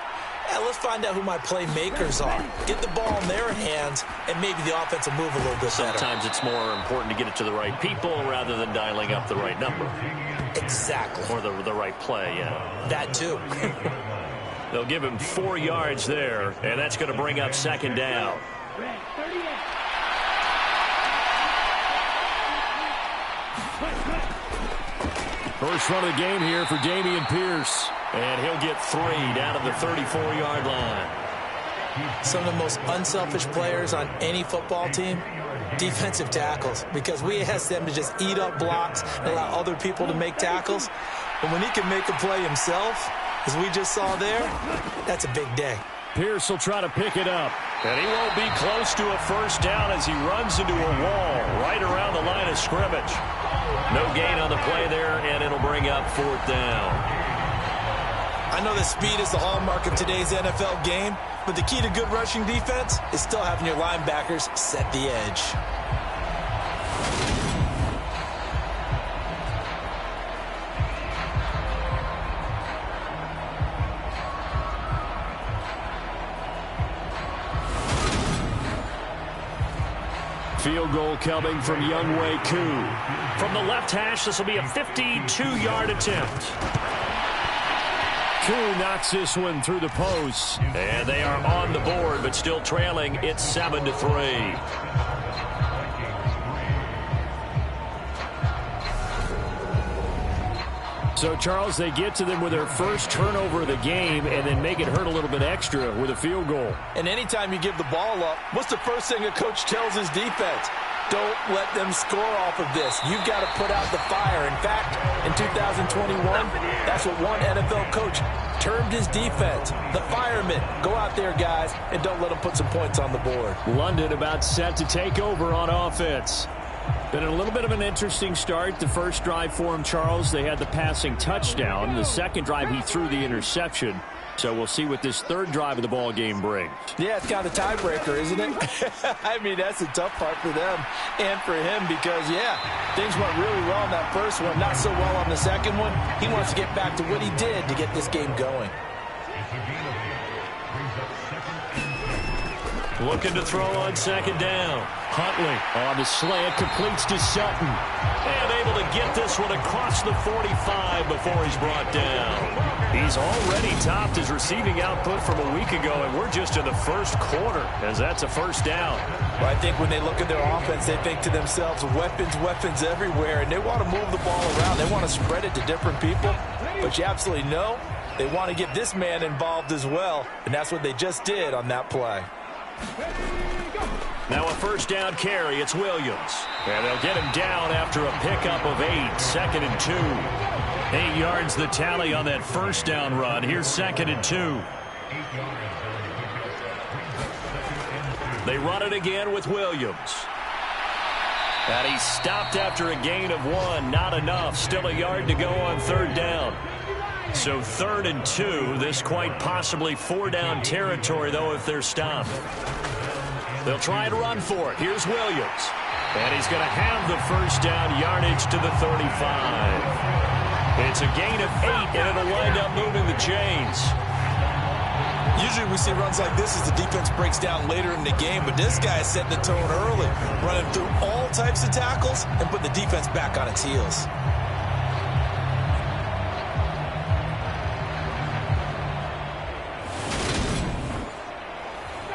Yeah, let's find out who my playmakers are. Get the ball in their hands, and maybe the offense will move a little bit better. Sometimes it's more important to get it to the right people rather than dialing up the right number. Exactly. Or the right play, yeah. That too. They'll give him 4 yards there, and that's going to bring up second down. First run of the game here for Dameon Pierce. And he'll get 3 down to the 34-yard line. Some of the most unselfish players on any football team, defensive tackles, because we ask them to just eat up blocks and allow other people to make tackles. But when he can make a play himself, as we just saw there, that's a big day. Pierce will try to pick it up. And he won't be close to a first down as he runs into a wall right around the line of scrimmage. No gain on the play there, and it'll bring up 4th down. I know that speed is the hallmark of today's NFL game, but the key to good rushing defense is still having your linebackers set the edge. field goal coming from Younghoe Koo. From the left hash, this will be a 52-yard attempt. Koo knocks this one through the post. And they are on the board, but still trailing. It's 7-3. So, Charles, they get to them with their first turnover of the game and then make it hurt a little bit extra with a field goal. And anytime you give the ball up, what's the first thing a coach tells his defense? Don't let them score off of this. You've got to put out the fire. In fact, in 2021, that's what one NFL coach termed his defense, the firemen. Go out there, guys, and don't let them put some points on the board. London about set to take over on offense. Been a little bit of an interesting start. The first drive for him, Charles, they had the passing touchdown. The second drive, he threw the interception. So we'll see what this third drive of the ball game brings. Yeah, it's kind of a tiebreaker, isn't it? I mean, that's a tough part for them and for him because, yeah, things went really well in that first one, not so well on the second one. He wants to get back to what he did to get this game going. Looking to throw on second down. Huntley on the slant, completes to Sutton. And able to get this one across the 45 before he's brought down. He's already topped his receiving output from a week ago, and we're just in the first quarter, as that's a first down. Well, I think when they look at their offense, they think to themselves, weapons everywhere, and they want to move the ball around. They want to spread it to different people, but you absolutely know they want to get this man involved as well, and that's what they just did on that play. Now a first down carry. It's Williams. And they'll get him down after a pickup of 8. 2nd and 2. 8 yards the tally on that first down run. Here's 2nd and 2. They run it again with Williams. And he stopped after a gain of 1. Not enough. Still a yard to go on third down. So 3rd and 2. This quite possibly 4-down territory, though, if they're stopped. They'll try and run for it. Here's Williams. And he's going to have the first down, yardage to the 35. It's a gain of 8, and it'll wind up moving the chains. Usually we see runs like this as the defense breaks down later in the game, but this guy is setting the tone early, running through all types of tackles and putting the defense back on its heels.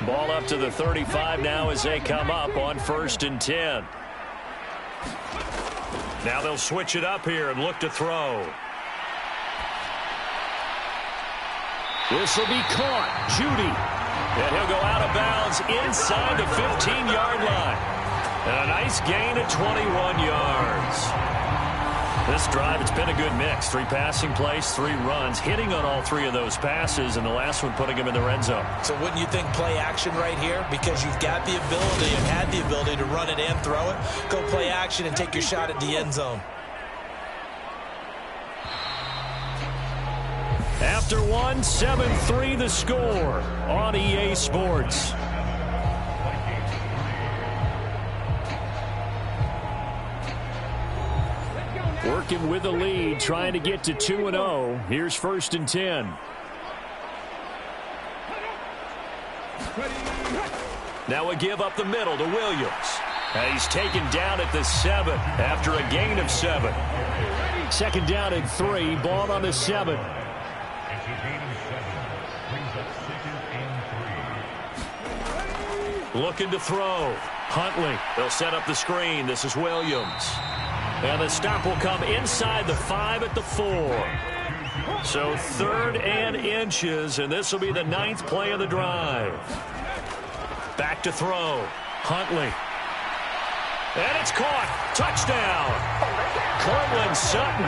Ball up to the 35 now as they come up on 1st and 10. Now they'll switch it up here and look to throw. This will be caught. Judy. And he'll go out of bounds inside the 15-yard line. And a nice gain of 21 yards. This drive, it's been a good mix. 3 passing plays, 3 runs, hitting on all 3 of those passes, and the last one putting him in the red zone. So wouldn't you think play action right here? Because you've got the ability and had the ability to run it and throw it. Go play action and take your shot at the end zone. After 1, 7-3 the score on EA Sports. Working with the lead, trying to get to 2-0. Here's 1st and 10. Now a give up the middle to Williams. And he's taken down at the 7 after a gain of 7. 2nd down and 3, ball on the 7. Looking to throw. Huntley. They'll set up the screen. This is Williams. And the stop will come inside the 5 at the 4. So 3rd and inches, and this will be the 9th play of the drive. Back to throw. Huntley. And it's caught. Touchdown. Cortland Sutton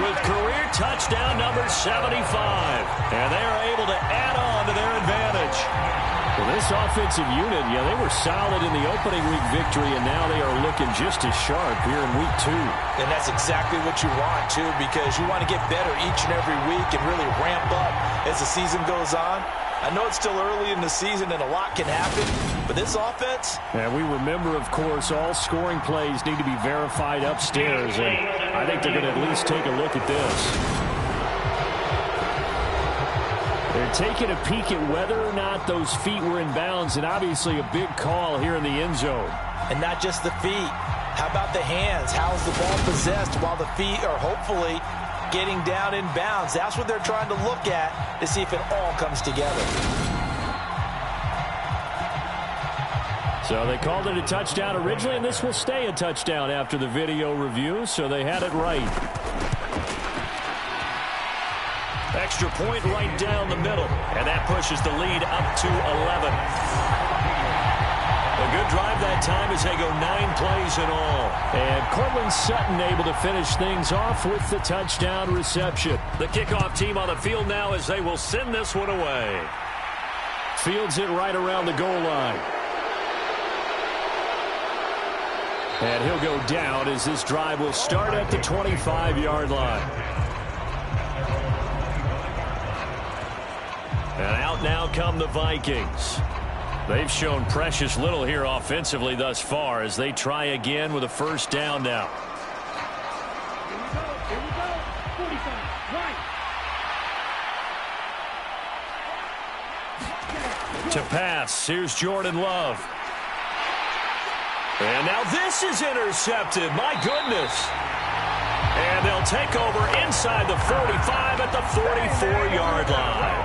with career touchdown number 75. And they are able to add on to their advantage. Well, this offensive unit, yeah, they were solid in the opening week victory, and now they are looking just as sharp here in week 2. And that's exactly what you want, too, because you want to get better each and every week and really ramp up as the season goes on. I know it's still early in the season and a lot can happen, but this offense... And we remember, of course, all scoring plays need to be verified upstairs, and I think they're going to at least take a look at this. They're taking a peek at whether or not those feet were in bounds, and obviously a big call here in the end zone. And not just the feet. How about the hands? How's the ball possessed while the feet are hopefully getting down in bounds? That's what they're trying to look at to see if it all comes together. So they called it a touchdown originally, and this will stay a touchdown after the video review, so they had it right. Extra point right down the middle, and that pushes the lead up to 11. A good drive that time as they go 9 plays in all. And Cortland Sutton able to finish things off with the touchdown reception. The kickoff team on the field now as they will send this one away. Fields it right around the goal line. And he'll go down as this drive will start at the 25-yard line. And out now come the Vikings. They've shown precious little here offensively thus far as they try again with a first down now. Here we go. 45, right. To pass, here's Jordan Love. And now this is intercepted. My goodness. And they'll take over inside the 45 at the 44-yard line.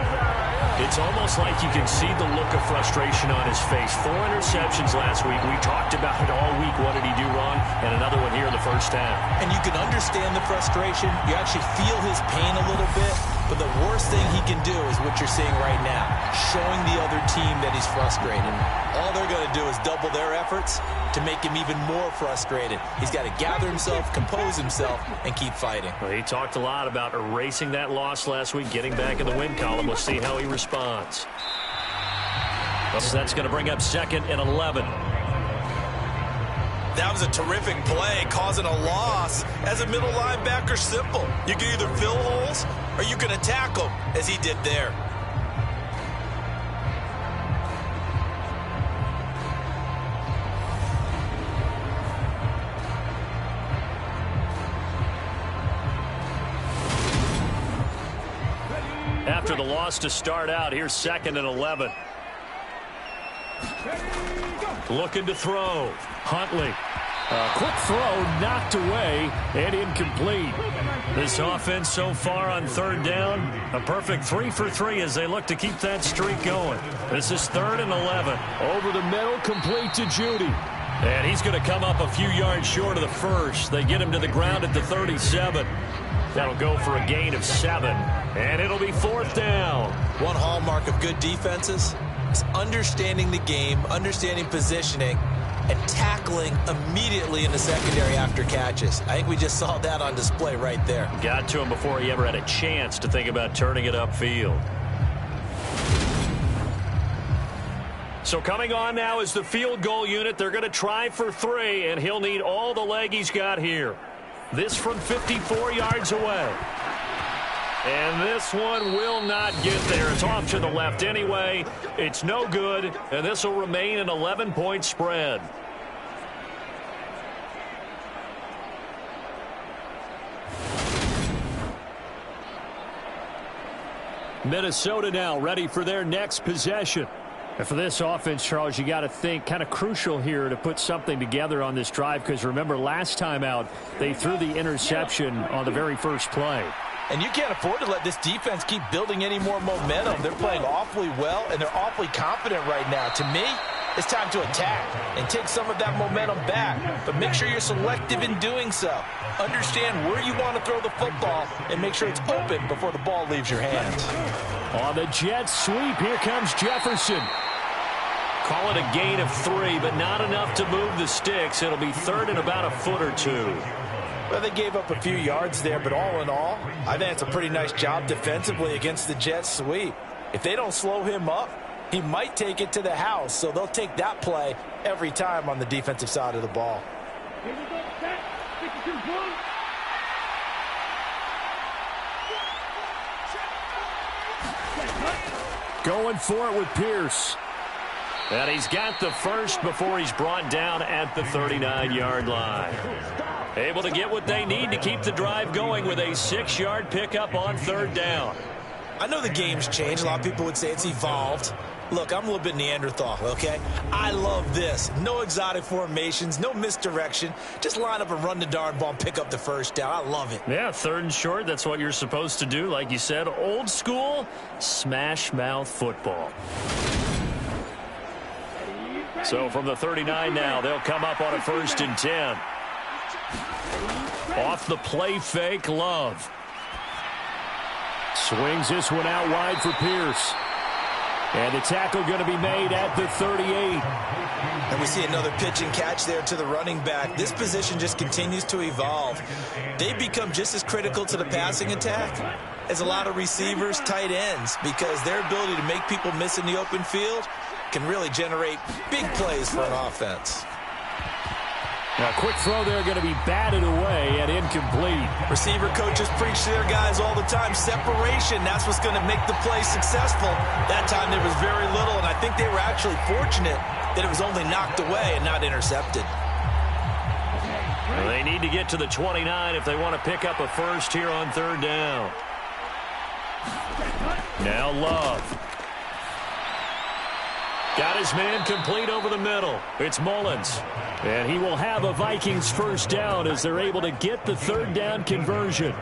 It's almost like you can see the look of frustration on his face. 4 interceptions last week. We talked about it all week. What did he do wrong? And another one here in the first half. And you can understand the frustration. You actually feel his pain a little bit. But the worst thing he can do is what you're seeing right now, showing the other team that he's frustrated. All they're going to do is double their efforts to make him even more frustrated. He's got to gather himself, compose himself, and keep fighting. Well, he talked a lot about erasing that loss last week, getting back in the win column. We'll see how he responds. So that's going to bring up 2nd and 11. That was a terrific play, causing a loss. As a middle linebacker, simple. You can either fill holes or you can attack them, as he did there. After the loss to start out, here's 2nd and 11. Looking to throw. Huntley. A quick throw knocked away and incomplete. This offense so far on 3rd down, a perfect 3 for 3 as they look to keep that streak going. This is 3rd and 11. Over the middle, complete to Judy. And he's going to come up a few yards short of the first. They get him to the ground at the 37. That'll go for a gain of 7. And it'll be 4th down. One hallmark of good defenses is understanding the game, understanding positioning, and tackling immediately in the secondary after catches. I think we just saw that on display right there. Got to him before he ever had a chance to think about turning it upfield. So coming on now is the field goal unit. They're going to try for 3, and he'll need all the leg he's got here. This from 54 yards away. And this one will not get there. It's off to the left anyway. It's no good, and this will remain an 11-point spread. Minnesota now ready for their next possession. And for this offense, Charles, you got to think kind of crucial here to put something together on this drive, because remember last time out they threw the interception on the very first play. And you can't afford to let this defense keep building any more momentum. They're playing awfully well, and they're awfully confident right now. To me, it's time to attack and take some of that momentum back. But make sure you're selective in doing so. Understand where you want to throw the football and make sure it's open before the ball leaves your hands. On the jet sweep, here comes Jefferson. Call it a gain of 3, but not enough to move the sticks. It'll be 3rd and about a foot or 2. Well, they gave up a few yards there, but all in all, I think it's a pretty nice job defensively against the jet sweep. If they don't slow him up, he might take it to the house, so they'll take that play every time on the defensive side of the ball. Here we go. Set. 62-1. Going for it with Pierce. And he's got the first before he's brought down at the 39-yard line. Able to get what they need to keep the drive going with a 6-yard pickup on 3rd down. I know the game's changed. A lot of people would say it's evolved. Look, I'm a little bit Neanderthal, okay? I love this. No exotic formations, no misdirection. Just line up and run the darn ball and pick up the first down. I love it. Yeah, 3rd and short, that's what you're supposed to do. Like you said, old school, smash mouth football. So from the 39 now, they'll come up on a 1st and 10. Off the play fake, Love. Swings this one out wide for Pierce. And the tackle going to be made at the 38. And we see another pitch and catch there to the running back. This position just continues to evolve. They become just as critical to the passing attack as a lot of receivers, tight ends, because their ability to make people miss in the open field can really generate big plays for an offense. Now, quick throw there going to be batted away and incomplete. Receiver coaches preach to their guys all the time. Separation, that's what's going to make the play successful. That time there was very little, and I think they were actually fortunate that it was only knocked away and not intercepted. Well, they need to get to the 29 if they want to pick up a first here on 3rd down. Now Love. Got his man complete over the middle. It's Mullins. And he will have a Vikings first down as they're able to get the 3rd down conversion.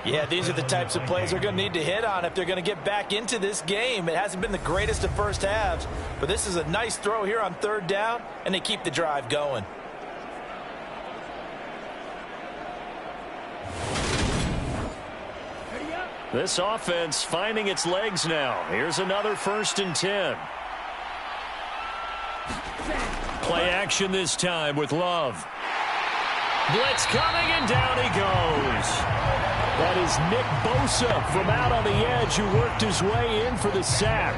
Yeah, these are the types of plays they're going to need to hit on if they're going to get back into this game. It hasn't been the greatest of first halves, but this is a nice throw here on 3rd down, and they keep the drive going. This offense finding its legs now. Here's another 1st and 10. Play action this time with Love. Blitz coming, and down he goes. That is Nick Bosa from out on the edge who worked his way in for the sack.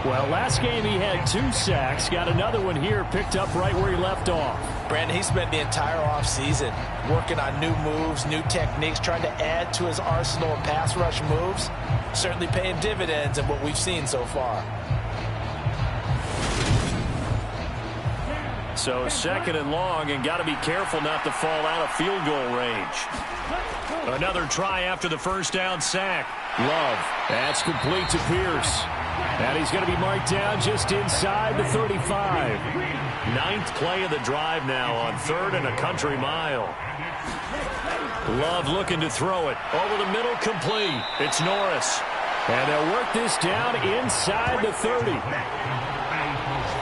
Well, last game he had 2 sacks. Got another one here picked up right where he left off. Brandon, he spent the entire offseason working on new moves, new techniques, trying to add to his arsenal of pass rush moves. Certainly paying dividends in what we've seen so far. So 2nd and long, and got to be careful not to fall out of field goal range. Another try after the first down sack. Love. That's complete to Pierce. And he's going to be marked down just inside the 35. 9th play of the drive now on 3rd and a country mile. Love looking to throw it. Over the middle, complete. It's Norris. And they'll work this down inside the 30.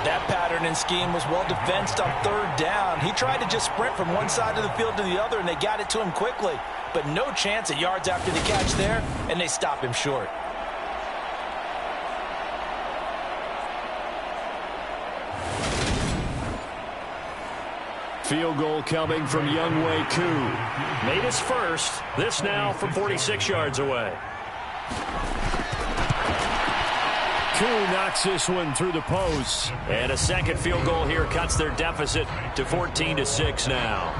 That pattern and scheme was well defensed on 3rd down. He tried to just sprint from one side of the field to the other, and they got it to him quickly. But no chance at yards after the catch there, and they stop him short. Field goal coming from Younghoe Koo. Made his first. This now from 46 yards away. Koo knocks this one through the post. And a second field goal here cuts their deficit to 14-6 now.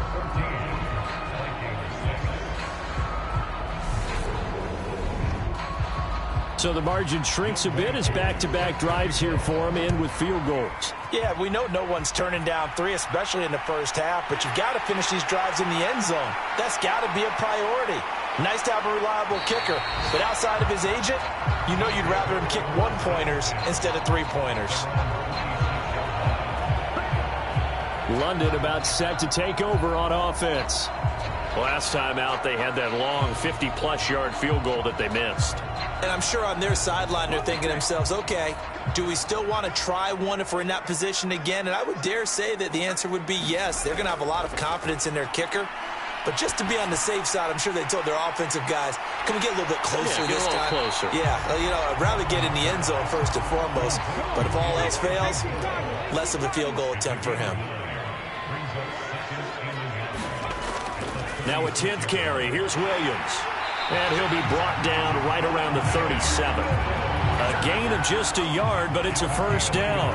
So the margin shrinks a bit as back-to-back drives here for him, in with field goals. Yeah, we know no one's turning down 3, especially in the first half, but you've got to finish these drives in the end zone. That's got to be a priority. Nice to have a reliable kicker, but outside of his agent, you know you'd rather him kick 1-pointers instead of 3-pointers. London about set to take over on offense. Last time out, they had that long 50-plus yard field goal that they missed. And I'm sure on their sideline they're thinking to themselves, okay, do we still want to try one if we're in that position again? And I would dare say that the answer would be yes. They're going to have a lot of confidence in their kicker. But just to be on the safe side, I'm sure they told their offensive guys, can we get a little bit closer this time? Closer. Yeah, you know, I'd rather get in the end zone first and foremost. But if all else fails, less of a field goal attempt for him. Now a 10th carry. Here's Williams. And he'll be brought down right around the 37. A gain of just a yard, but it's a first down.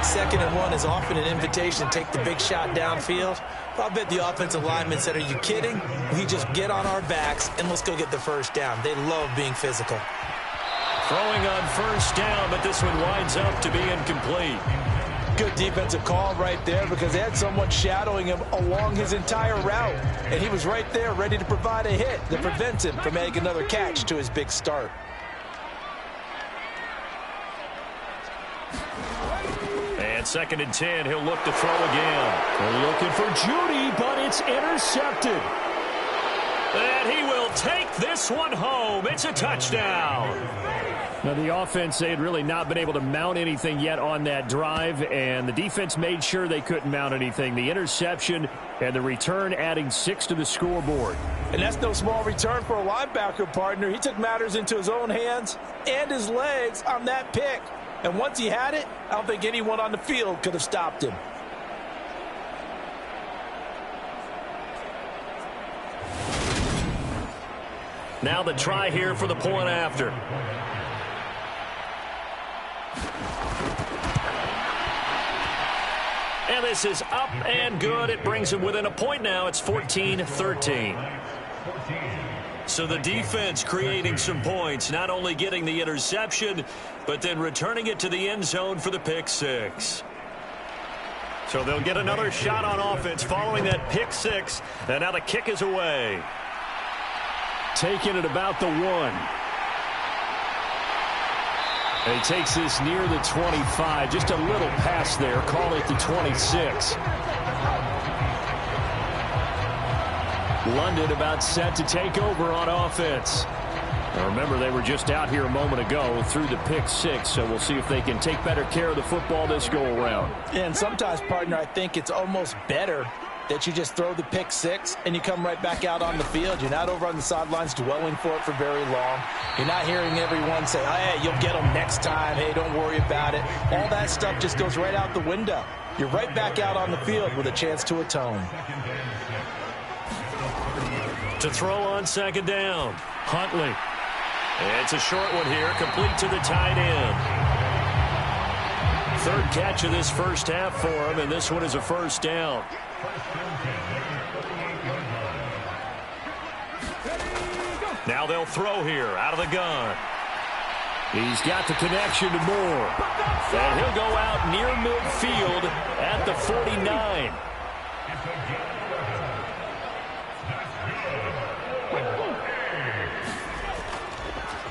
2nd and 1 is often an invitation to take the big shot downfield. I'll bet the offensive lineman said, are you kidding? We just get on our backs and let's go get the first down. They love being physical. Throwing on first down, but this one winds up to be incomplete. Good defensive call right there because they had someone shadowing him along his entire route. And he was right there ready to provide a hit that prevents him from making another catch to his big start. And 2nd and 10, he'll look to throw again. They're looking for Judy, but it's intercepted. And he will take this one home. It's a touchdown. Now, the offense, they had really not been able to mount anything yet on that drive, and the defense made sure they couldn't mount anything. The interception and the return adding 6 to the scoreboard. And that's no small return for a linebacker, partner. He took matters into his own hands and his legs on that pick. And once he had it, I don't think anyone on the field could have stopped him. Now the try here for the point after. And this is up and good. It brings him within a point now. It's 14-13. So the defense creating some points, not only getting the interception, but then returning it to the end zone for the pick six. So they'll get another shot on offense following that pick six. And now the kick is away. Taking it about the 1. And he takes this near the 25. Just a little pass there. Call it the 26. London about set to take over on offense. Now remember, they were just out here a moment ago through the pick six, so we'll see if they can take better care of the football this go-around. And sometimes, partner, I think it's almost better that you just throw the pick six and you come right back out on the field. You're not over on the sidelines dwelling for it for very long. You're not hearing everyone say, hey, you'll get them next time. Hey, don't worry about it. All that stuff just goes right out the window. You're right back out on the field with a chance to atone. To throw on 2nd down, Huntley. It's a short one here, complete to the tight end. 3rd catch of this first half for him, and this one is a 1st down. Now they'll throw here out of the gun. He's got the connection to Moore. And he'll go out near midfield at the 49.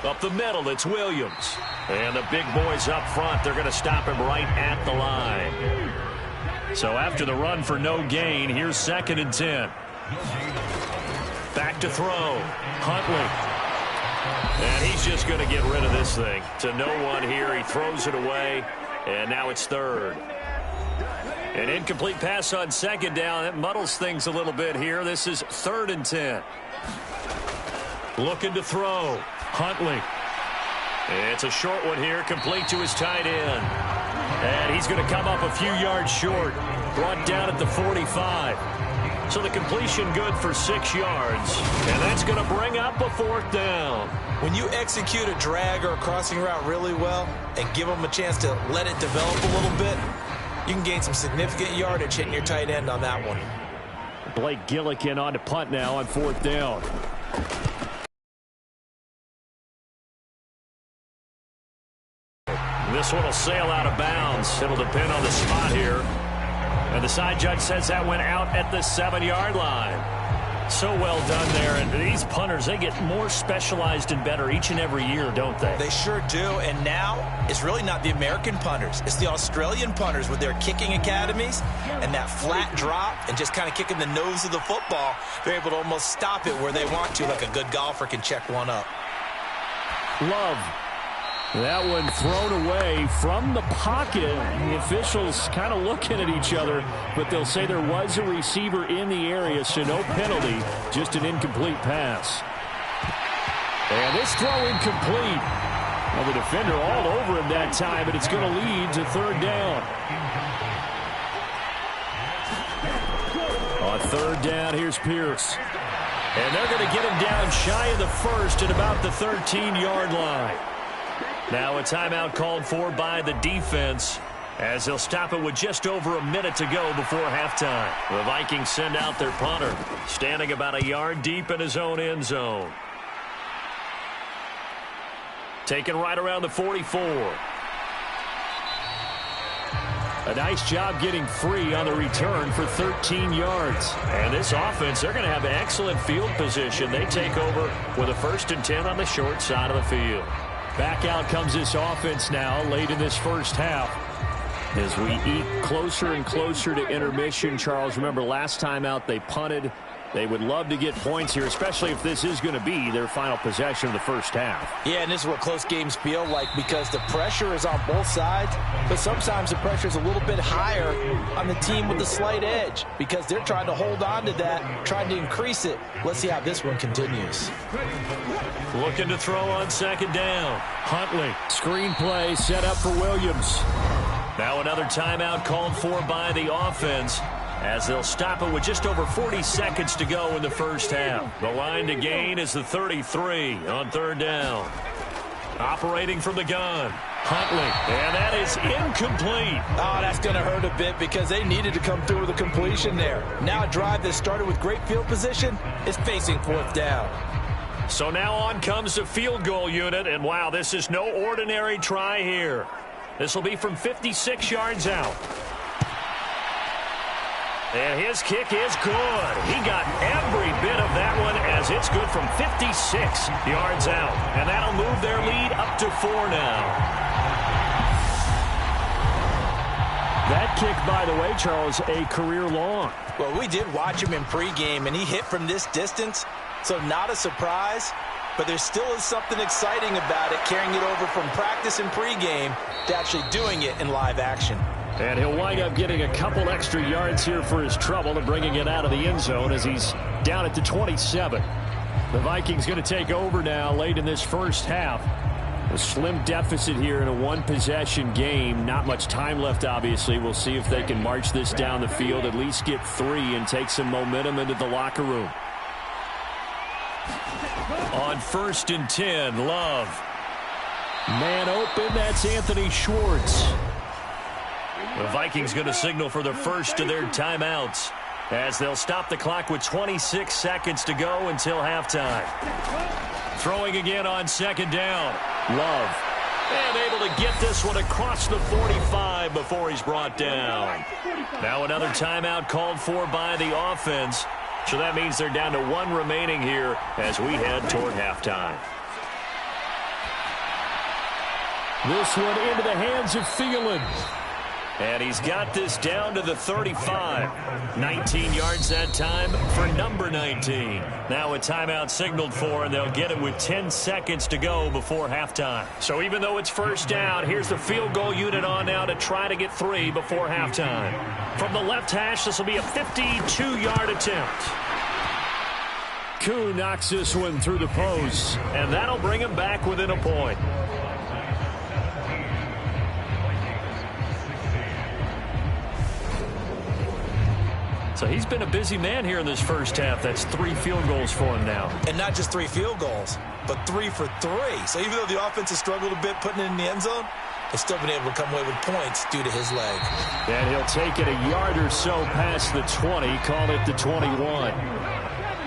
Up the middle, it's Williams. And the big boys up front, they're going to stop him right at the line. So after the run for no gain, here's 2nd and 10. Back to throw. Huntley. And he's just going to get rid of this thing. To no one here. He throws it away. And now it's 3rd. An incomplete pass on 2nd down. That muddles things a little bit here. This is 3rd and 10. Looking to throw. Huntley. It's a short one here, complete to his tight end. And he's going to come up a few yards short. Brought down at the 45. So the completion good for 6 yards. And that's going to bring up a 4th down. When you execute a drag or a crossing route really well and give them a chance to let it develop a little bit, you can gain some significant yardage hitting your tight end on that one. Blake Gillikin on to punt now on 4th down. This one will sail out of bounds. It'll depend on the spot here. And the side judge says that went out at the 7-yard line. So well done there. And these punters, they get more specialized and better each and every year, don't they? They sure do. And now it's really not the American punters. It's the Australian punters with their kicking academies and that flat drop and just kind of kicking the nose of the football. They're able to almost stop it where they want to, like a good golfer can check one up. Love. That one thrown away from the pocket. The officials kind of looking at each other, but they'll say there was a receiver in the area, so no penalty, just an incomplete pass. And this throw incomplete. Well, the defender all over him that time, but it's going to lead to 3rd down. On 3rd down, here's Pierce. And they're going to get him down shy of the 1st at about the 13-yard line. Now a timeout called for by the defense as they'll stop it with just over a minute to go before halftime. The Vikings send out their punter, standing about a yard deep in his own end zone. Taken right around the 44. A nice job getting free on the return for 13 yards. And this offense, they're going to have excellent field position. They take over with a 1st and 10 on the short side of the field. Back out comes this offense now late in this first half. As we eat closer and closer to intermission, Charles, remember last time out they punted. They would love to get points here, especially if this is going to be their final possession of the first half. Yeah, and this is what close games feel like because the pressure is on both sides, but sometimes the pressure is a little bit higher on the team with the slight edge because they're trying to hold on to that, trying to increase it. Let's see how this one continues. Looking to throw on 2nd down. Huntley, screen play set up for Williams. Now another timeout called for by the offense, as they'll stop it with just over 40 seconds to go in the first half. The line to gain is the 33 on 3rd down. Operating from the gun, Huntley, and that is incomplete. Oh, that's going to hurt a bit because they needed to come through with a completion there. Now a drive that started with great field position is facing 4th down. So now on comes the field goal unit, and wow, this is no ordinary try here. This will be from 56 yards out. And his kick is good. He got every bit of that one as it's good from 56 yards out. And that'll move their lead up to 4 now. That kick, by the way, Charles, a career long. Well, we did watch him in pregame, and he hit from this distance, so not a surprise. But there still is something exciting about it, carrying it over from practice and pregame to actually doing it in live action. And he'll wind up getting a couple extra yards here for his trouble and bringing it out of the end zone as he's down at the 27. The Vikings going to take over now late in this first half. A slim deficit here in a one-possession game. Not much time left, obviously. We'll see if they can march this down the field, at least get 3 and take some momentum into the locker room. On 1st and 10, Love. Man open, that's Anthony Schwartz. The Vikings going to signal for the first of their timeouts as they'll stop the clock with 26 seconds to go until halftime. Throwing again on 2nd down. Love. And able to get this one across the 45 before he's brought down. Now another timeout called for by the offense. So that means they're down to 1 remaining here as we head toward halftime. This one into the hands of Thielen. And he's got this down to the 35. 19 yards that time for number 19. Now a timeout signaled for, and they'll get it with 10 seconds to go before halftime. So even though it's 1st down, here's the field goal unit on now to try to get 3 before halftime. From the left hash, this will be a 52-yard attempt. Koo knocks this one through the post, and that'll bring him back within a point. So he's been a busy man here in this first half. That's 3 field goals for him now. And not just 3 field goals, but 3 for 3. So even though the offense has struggled a bit putting it in the end zone, they've still been able to come away with points due to his leg. And he'll take it a yard or so past the 20, call it the 21.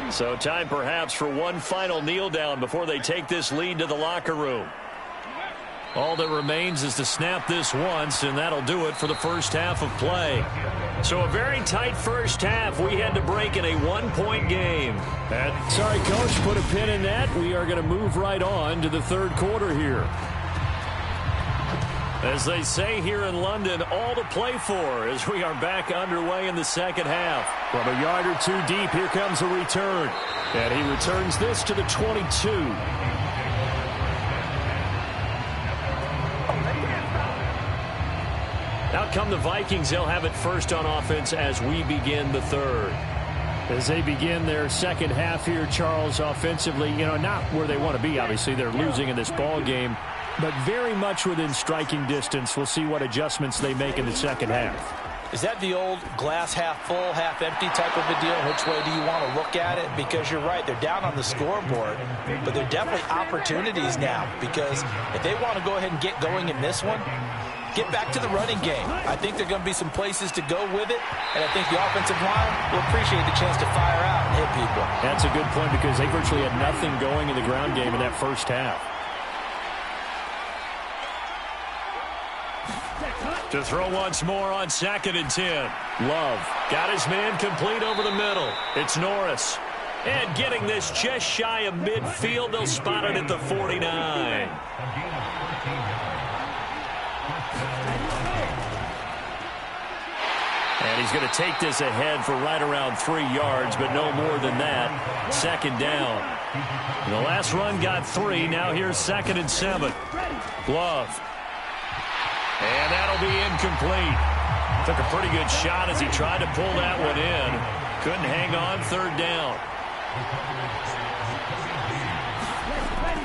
So time perhaps for one final kneel down before they take this lead to the locker room. All that remains is to snap this once, and that'll do it for the first half of play. So a very tight first half. We had to break in a 1-point game. And sorry, Coach, put a pin in that. We are going to move right on to the third quarter here. As they say here in London, all to play for as we are back underway in the second half. From a yard or 2 deep, here comes a return. And he returns this to the 22. Out come the Vikings. They'll have it first on offense as we begin the third. As they begin their second half here, Charles, offensively, not where they want to be, obviously. They're losing in this ball game, but very much within striking distance. We'll see what adjustments they make in the second half. Is that the old glass half full, half empty type of a deal? Which way do you want to look at it? Because you're right, they're down on the scoreboard, but they're definitely opportunities now, because if they want to go ahead and get going in this one, get back to the running game. I think there are going to be some places to go with it, and I think the offensive line will appreciate the chance to fire out and hit people. That's a good point because they virtually had nothing going in the ground game in that first half. To throw once more on 2nd and 10. Love got his man complete over the middle. It's Norris. And getting this just shy of midfield, they'll spot it at the 49. And he's going to take this ahead for right around 3 yards, but no more than that. 2nd down. And the last run got 3. Now here's 2nd and 7. Love. And that'll be incomplete. Took a pretty good shot as he tried to pull that one in. Couldn't hang on. 3rd down.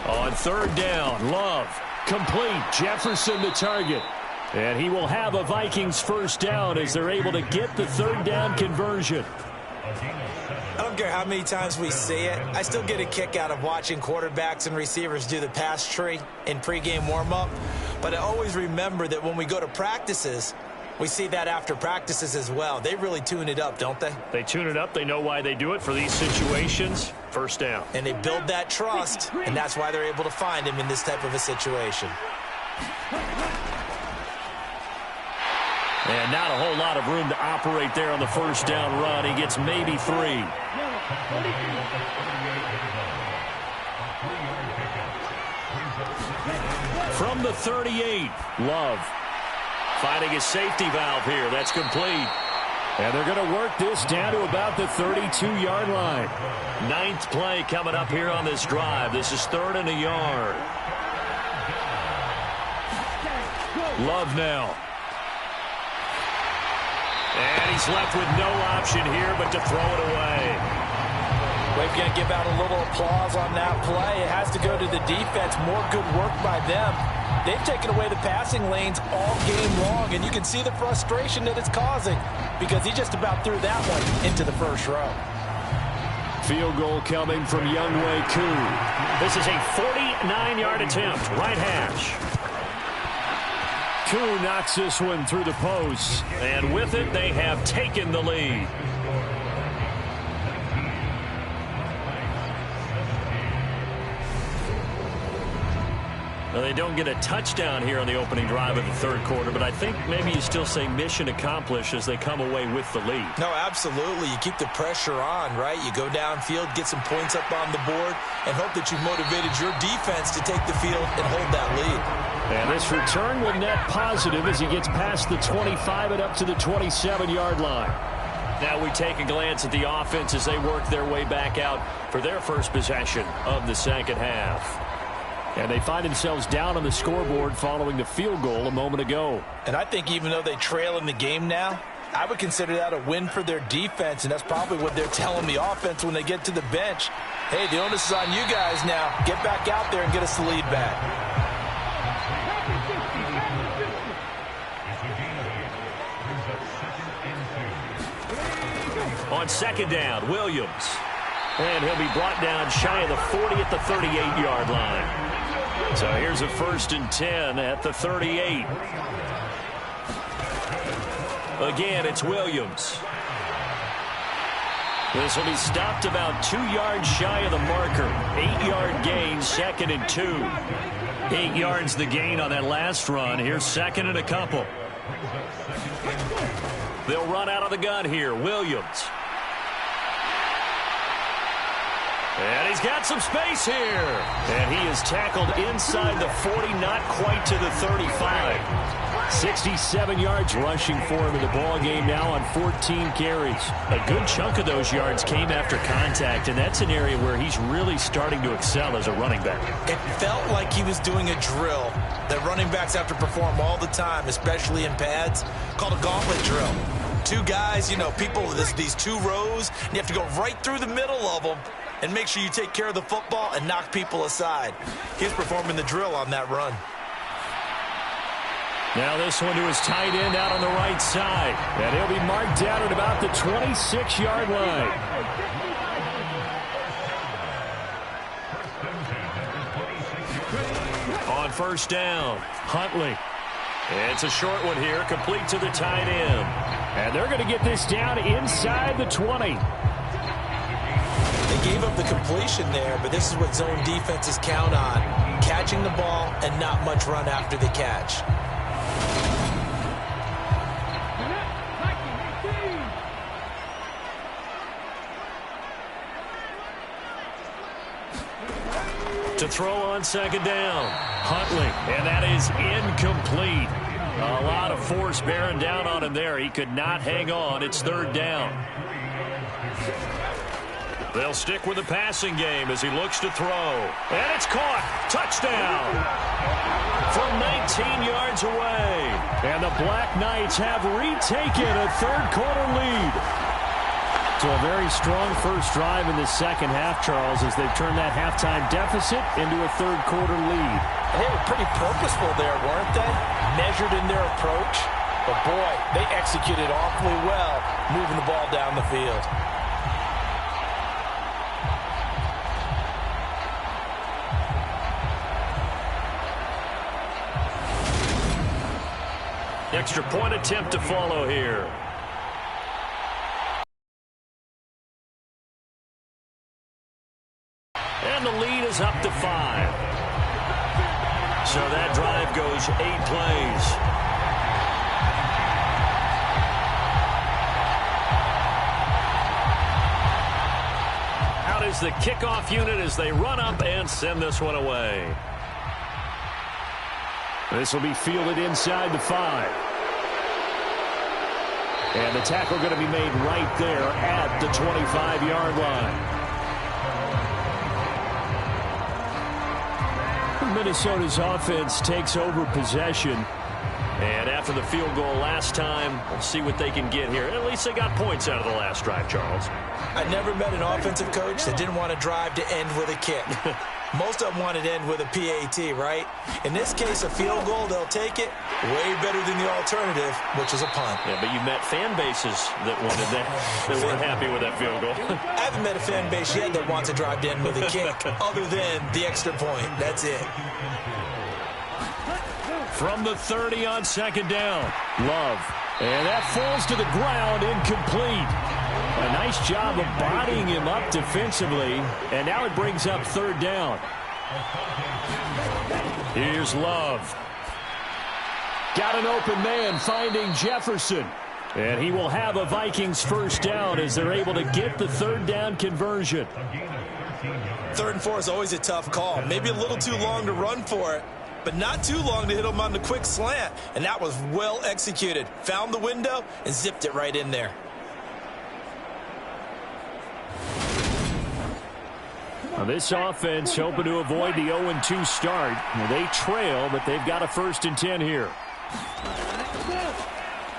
On 3rd down, Love. Complete. Jefferson the target. And he will have a Vikings 1st down as they're able to get the 3rd down conversion. I don't care how many times we see it. I still get a kick out of watching quarterbacks and receivers do the pass tree in pregame warm-up. But I always remember that when we go to practices, we see that after practices as well. They really tune it up, don't they? They tune it up. They know why they do it for these situations. 1st down. And they build that trust, and that's why they're able to find him in this type of a situation. And not a whole lot of room to operate there on the 1st down run. He gets maybe 3. From the 38, Love. Finding his safety valve here. That's complete. And they're going to work this down to about the 32-yard line. 9th play coming up here on this drive. This is 3rd and a yard. Love now. And he's left with no option here but to throw it away. We're going to give out a little applause on that play. It has to go to the defense. More good work by them. They've taken away the passing lanes all game long, and you can see the frustration that it's causing because he just about threw that one into the 1st row. Field goal coming from Younghoe Koo. This is a 49-yard attempt, right hash. Koo knocks this one through the post. And with it, they have taken the lead. Now, they don't get a touchdown here on the opening drive of the 3rd quarter, but I think maybe you still say mission accomplished as they come away with the lead. No, absolutely. You keep the pressure on, right? You go downfield, get some points up on the board, and hope that you've motivated your defense to take the field and hold that lead. And this return will net positive as he gets past the 25 and up to the 27-yard line. Now we take a glance at the offense as they work their way back out for their 1st possession of the 2nd half. And they find themselves down on the scoreboard following the field goal a moment ago. And I think even though they trail in the game now, I would consider that a win for their defense, and that's probably what they're telling the offense when they get to the bench. Hey, the onus is on you guys now. Get back out there and get us the lead back. On 2nd down, Williams. And he'll be brought down shy of the 40 at the 38-yard line. So here's a 1st and 10 at the 38. Again, it's Williams. This will be stopped about 2 yards shy of the marker. 8-yard gain, 2nd and 2. 8 yards the gain on that last run. Here's 2nd and a couple. They'll run out of the gun here. Williams. And he's got some space here. And he is tackled inside the 40, not quite to the 35. 67 yards rushing for him in the ball game now on 14 carries. A good chunk of those yards came after contact, and that's an area where he's really starting to excel as a running back. It felt like he was doing a drill that running backs have to perform all the time, especially in pads, called a gauntlet drill. 2 guys, you know, people, these 2 rows, and you have to go right through the middle of them and make sure you take care of the football and knock people aside. He's performing the drill on that run. Now this one to his tight end out on the right side. And he'll be marked down at about the 26-yard line. On 1st down, Huntley. It's a short one here, complete to the tight end. And they're going to get this down inside the 20. They gave up the completion there, but this is what zone defenses count on. Catching the ball and not much run after the catch. To throw on second down. Huntley, and that is incomplete. A lot of force bearing down on him there. He could not hang on. It's third down. They'll stick with the passing game as he looks to throw. And it's caught. Touchdown. From 19 yards away. And the Black Knights have retaken a third-quarter lead. So a very strong first drive in the second half, Charles, as they've turned that halftime deficit into a third-quarter lead. They were pretty purposeful there, weren't they? Measured in their approach. But, boy, they executed awfully well moving the ball down the field. Extra point attempt to follow here. And the lead is up to 5. So that drive goes 8 plays. Out is the kickoff unit as they run up and send this one away. This will be fielded inside the 5. And the tackle going to be made right there at the 25-yard line. Minnesota's offense takes over possession. And after the field goal last time, we'll see what they can get here. At least they got points out of the last drive, Charles. I never met an offensive coach that didn't want to drive to end with a kick. Most of them wanted to end with a PAT, right? In this case, a field goal, they'll take it. Way better than the alternative, which is a punt. Yeah, but you've met fan bases that wanted that, that weren't happy with that field goal. I haven't met a fan base yet that wants to drive to end with a kick, other than the extra point. That's it. From the 30 on second down, Love. And that falls to the ground, incomplete. A nice job of bodying him up defensively, and now it brings up third down. Here's Love. Got an open man finding Jefferson. And he will have a Vikings first down as they're able to get the third down conversion. 3rd and 4 is always a tough call. Maybe a little too long to run for it, but not too long to hit him on the quick slant. And that was well executed. Found the window and zipped it right in there. Now this offense hoping to avoid the 0-2 start. Well, they trail, but they've got a 1st and 10 here.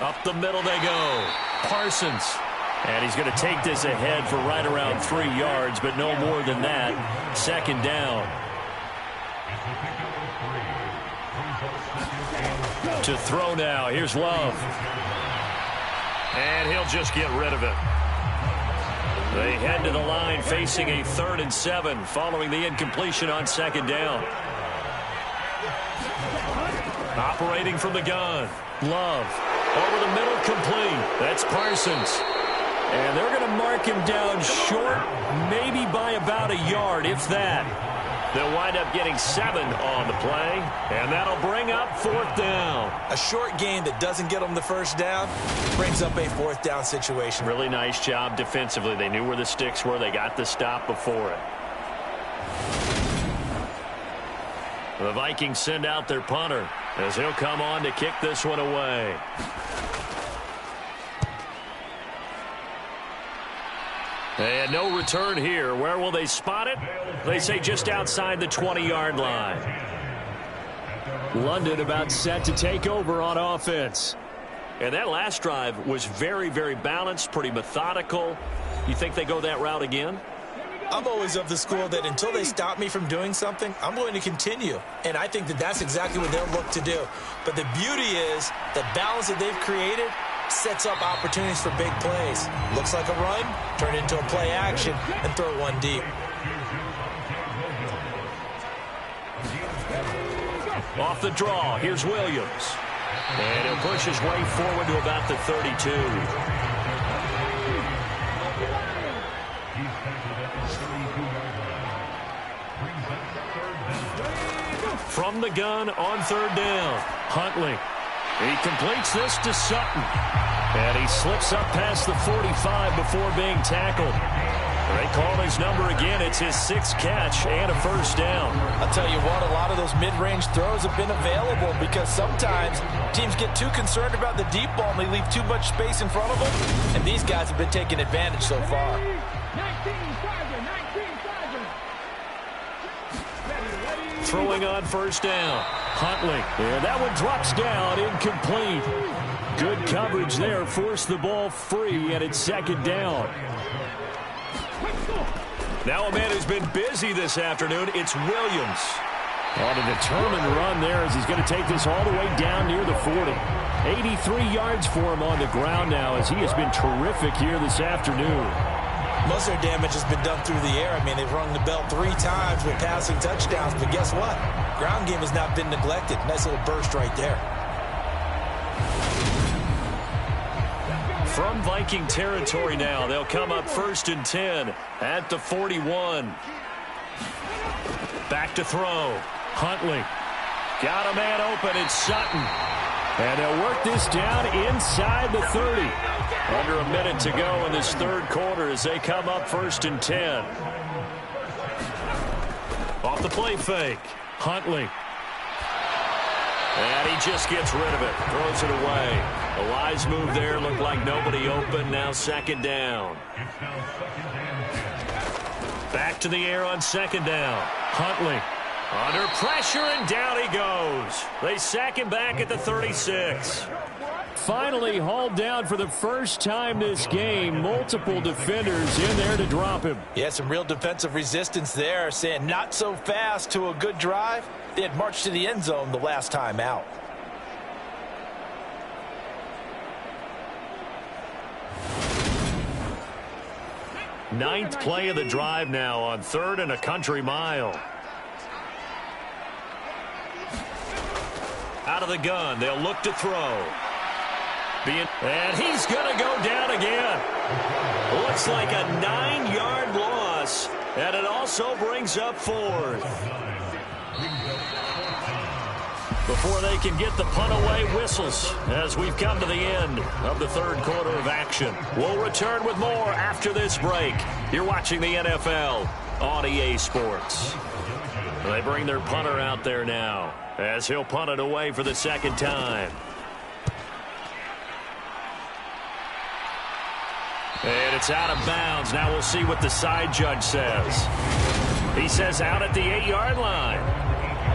Up the middle they go. Parsons. And he's going to take this ahead for right around 3 yards, but no more than that. Second down. To throw now. Here's Love. And he'll just get rid of it. They head to the line facing a 3rd and 7 following the incompletion on second down. Operating from the gun. Love. Over the middle, complete. That's Parsons. And they're going to mark him down short, maybe by about a yard, if that. They'll wind up getting 7 on the play, and that'll bring up 4th down. A short gain that doesn't get them the first down brings up a 4th down situation. Really nice job defensively. They knew where the sticks were. They got the stop before it. The Vikings send out their punter as he'll come on to kick this one away. And no return here. Where will they spot it? They say just outside the 20-yard line. London about set to take over on offense. And that last drive was very, very balanced, pretty methodical. You think they go that route again? I'm always of the school that until they stop me from doing something, I'm going to continue. And I think that that's exactly what they'll look to do. But the beauty is the balance that they've created sets up opportunities for big plays. Looks like a run, turn into a play action, and throw one deep. Off the draw, here's Williams. And he'll push his way forward to about the 32. From the gun on third down, Huntley. He completes this to Sutton. And he slips up past the 45 before being tackled. They call his number again. It's his 6th catch and a first down. I'll tell you what, a lot of those mid-range throws have been available because sometimes teams get too concerned about the deep ball and they leave too much space in front of them, and these guys have been taking advantage so far. 19 Throwing on first down. Huntley. And that one drops down, incomplete. Good coverage there. Forced the ball free, and it's 2nd down. Now a man who's been busy this afternoon, it's Williams. On a determined run there as he's going to take this all the way down near the 40. 83 yards for him on the ground now as he has been terrific here this afternoon. Most of their damage has been done through the air. I mean, they've rung the bell 3 times with passing touchdowns, but guess what? Ground game has not been neglected. Nice little burst right there. From Viking territory now, they'll come up 1st and 10 at the 41. Back to throw. Huntley. Got a man open. It's Sutton. And they'll work this down inside the 30. Under a minute to go in this 3rd quarter as they come up 1st and 10. Off the play fake. Huntley. And he just gets rid of it. Throws it away. A wise move there. Looked like nobody open. Now 2nd down. Back to the air on 2nd down. Huntley. Under pressure, and down he goes. They sack him back at the 36. Finally hauled down for the first time this game. Multiple defenders in there to drop him. Yeah, some real defensive resistance there, saying not so fast to a good drive. They had marched to the end zone the last time out. Ninth play of the drive now on 3rd and a country mile. Out of the gun, they'll look to throw. And he's going to go down again. Looks like a 9-yard loss, and it also brings up 4th. Before they can get the punt away, whistles as we've come to the end of the 3rd quarter of action. We'll return with more after this break. You're watching the NFL on EA Sports. They bring their punter out there now as he'll punt it away for the 2nd time. And it's out of bounds. Now we'll see what the side judge says. He says out at the 8-yard line.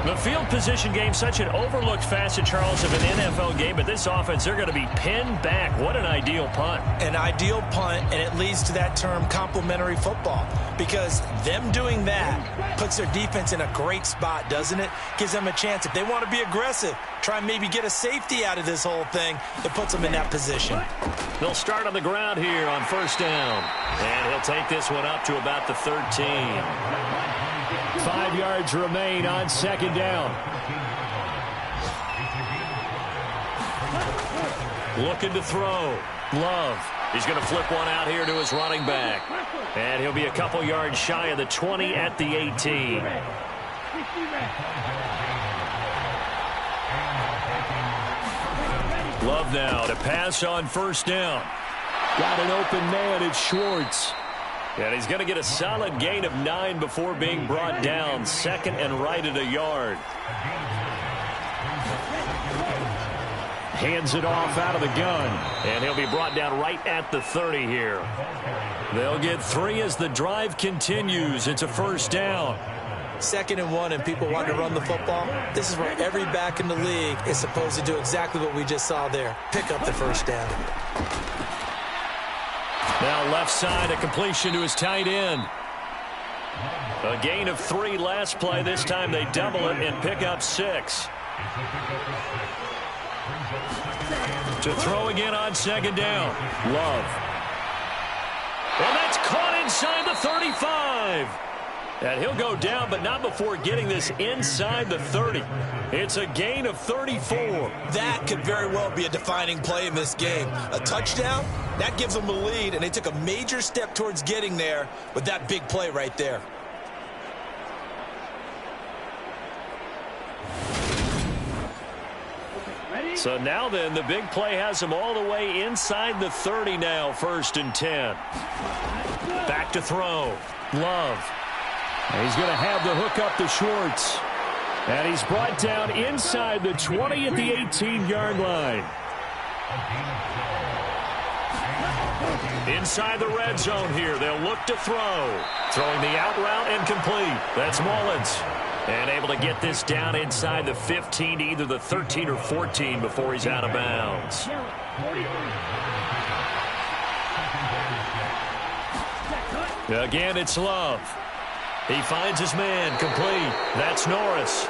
The field position game, such an overlooked facet, Charles, of an NFL game, but this offense, they're going to be pinned back. What an ideal punt. An ideal punt, and it leads to that term complementary football, because them doing that puts their defense in a great spot, doesn't it? Gives them a chance. If they want to be aggressive, try and maybe get a safety out of this whole thing, it puts them in that position. They'll start on the ground here on 1st down, and he'll take this one up to about the 13. 5 yards remain on 2nd down. Looking to throw. Love. He's going to flip one out here to his running back. And he'll be a couple yards shy of the 20 at the 18. Love now to pass on 1st down. Got an open man. It's Schwartz. And he's going to get a solid gain of 9 before being brought down. 2nd and right at a yard. Hands it off out of the gun. And he'll be brought down right at the 30 here. They'll get 3 as the drive continues. It's a 1st down. 2nd and 1, and people want to run the football. This is where every back in the league is supposed to do exactly what we just saw there. Pick up the 1st down. Now left side, a completion to his tight end. A gain of 3 last play. This time they double it and pick up 6. To throw again on 2nd down. Love. And that's caught inside the 35. And he'll go down, but not before getting this inside the 30. It's a gain of 34. That could very well be a defining play in this game. A touchdown, that gives them a lead, and they took a major step towards getting there with that big play right there. So now then, the big play has them all the way inside the 30 now, 1st and 10. Back to throw. Love. And he's going to have the hook up to Schwartz. And he's brought down inside the 20 at the 18-yard line. Inside the red zone here. They'll look to throw. Throwing the out route and complete. That's Mullins. And able to get this down inside the 15 to either the 13 or 14 before he's out of bounds. Again, it's Love. He finds his man, complete. That's Norris.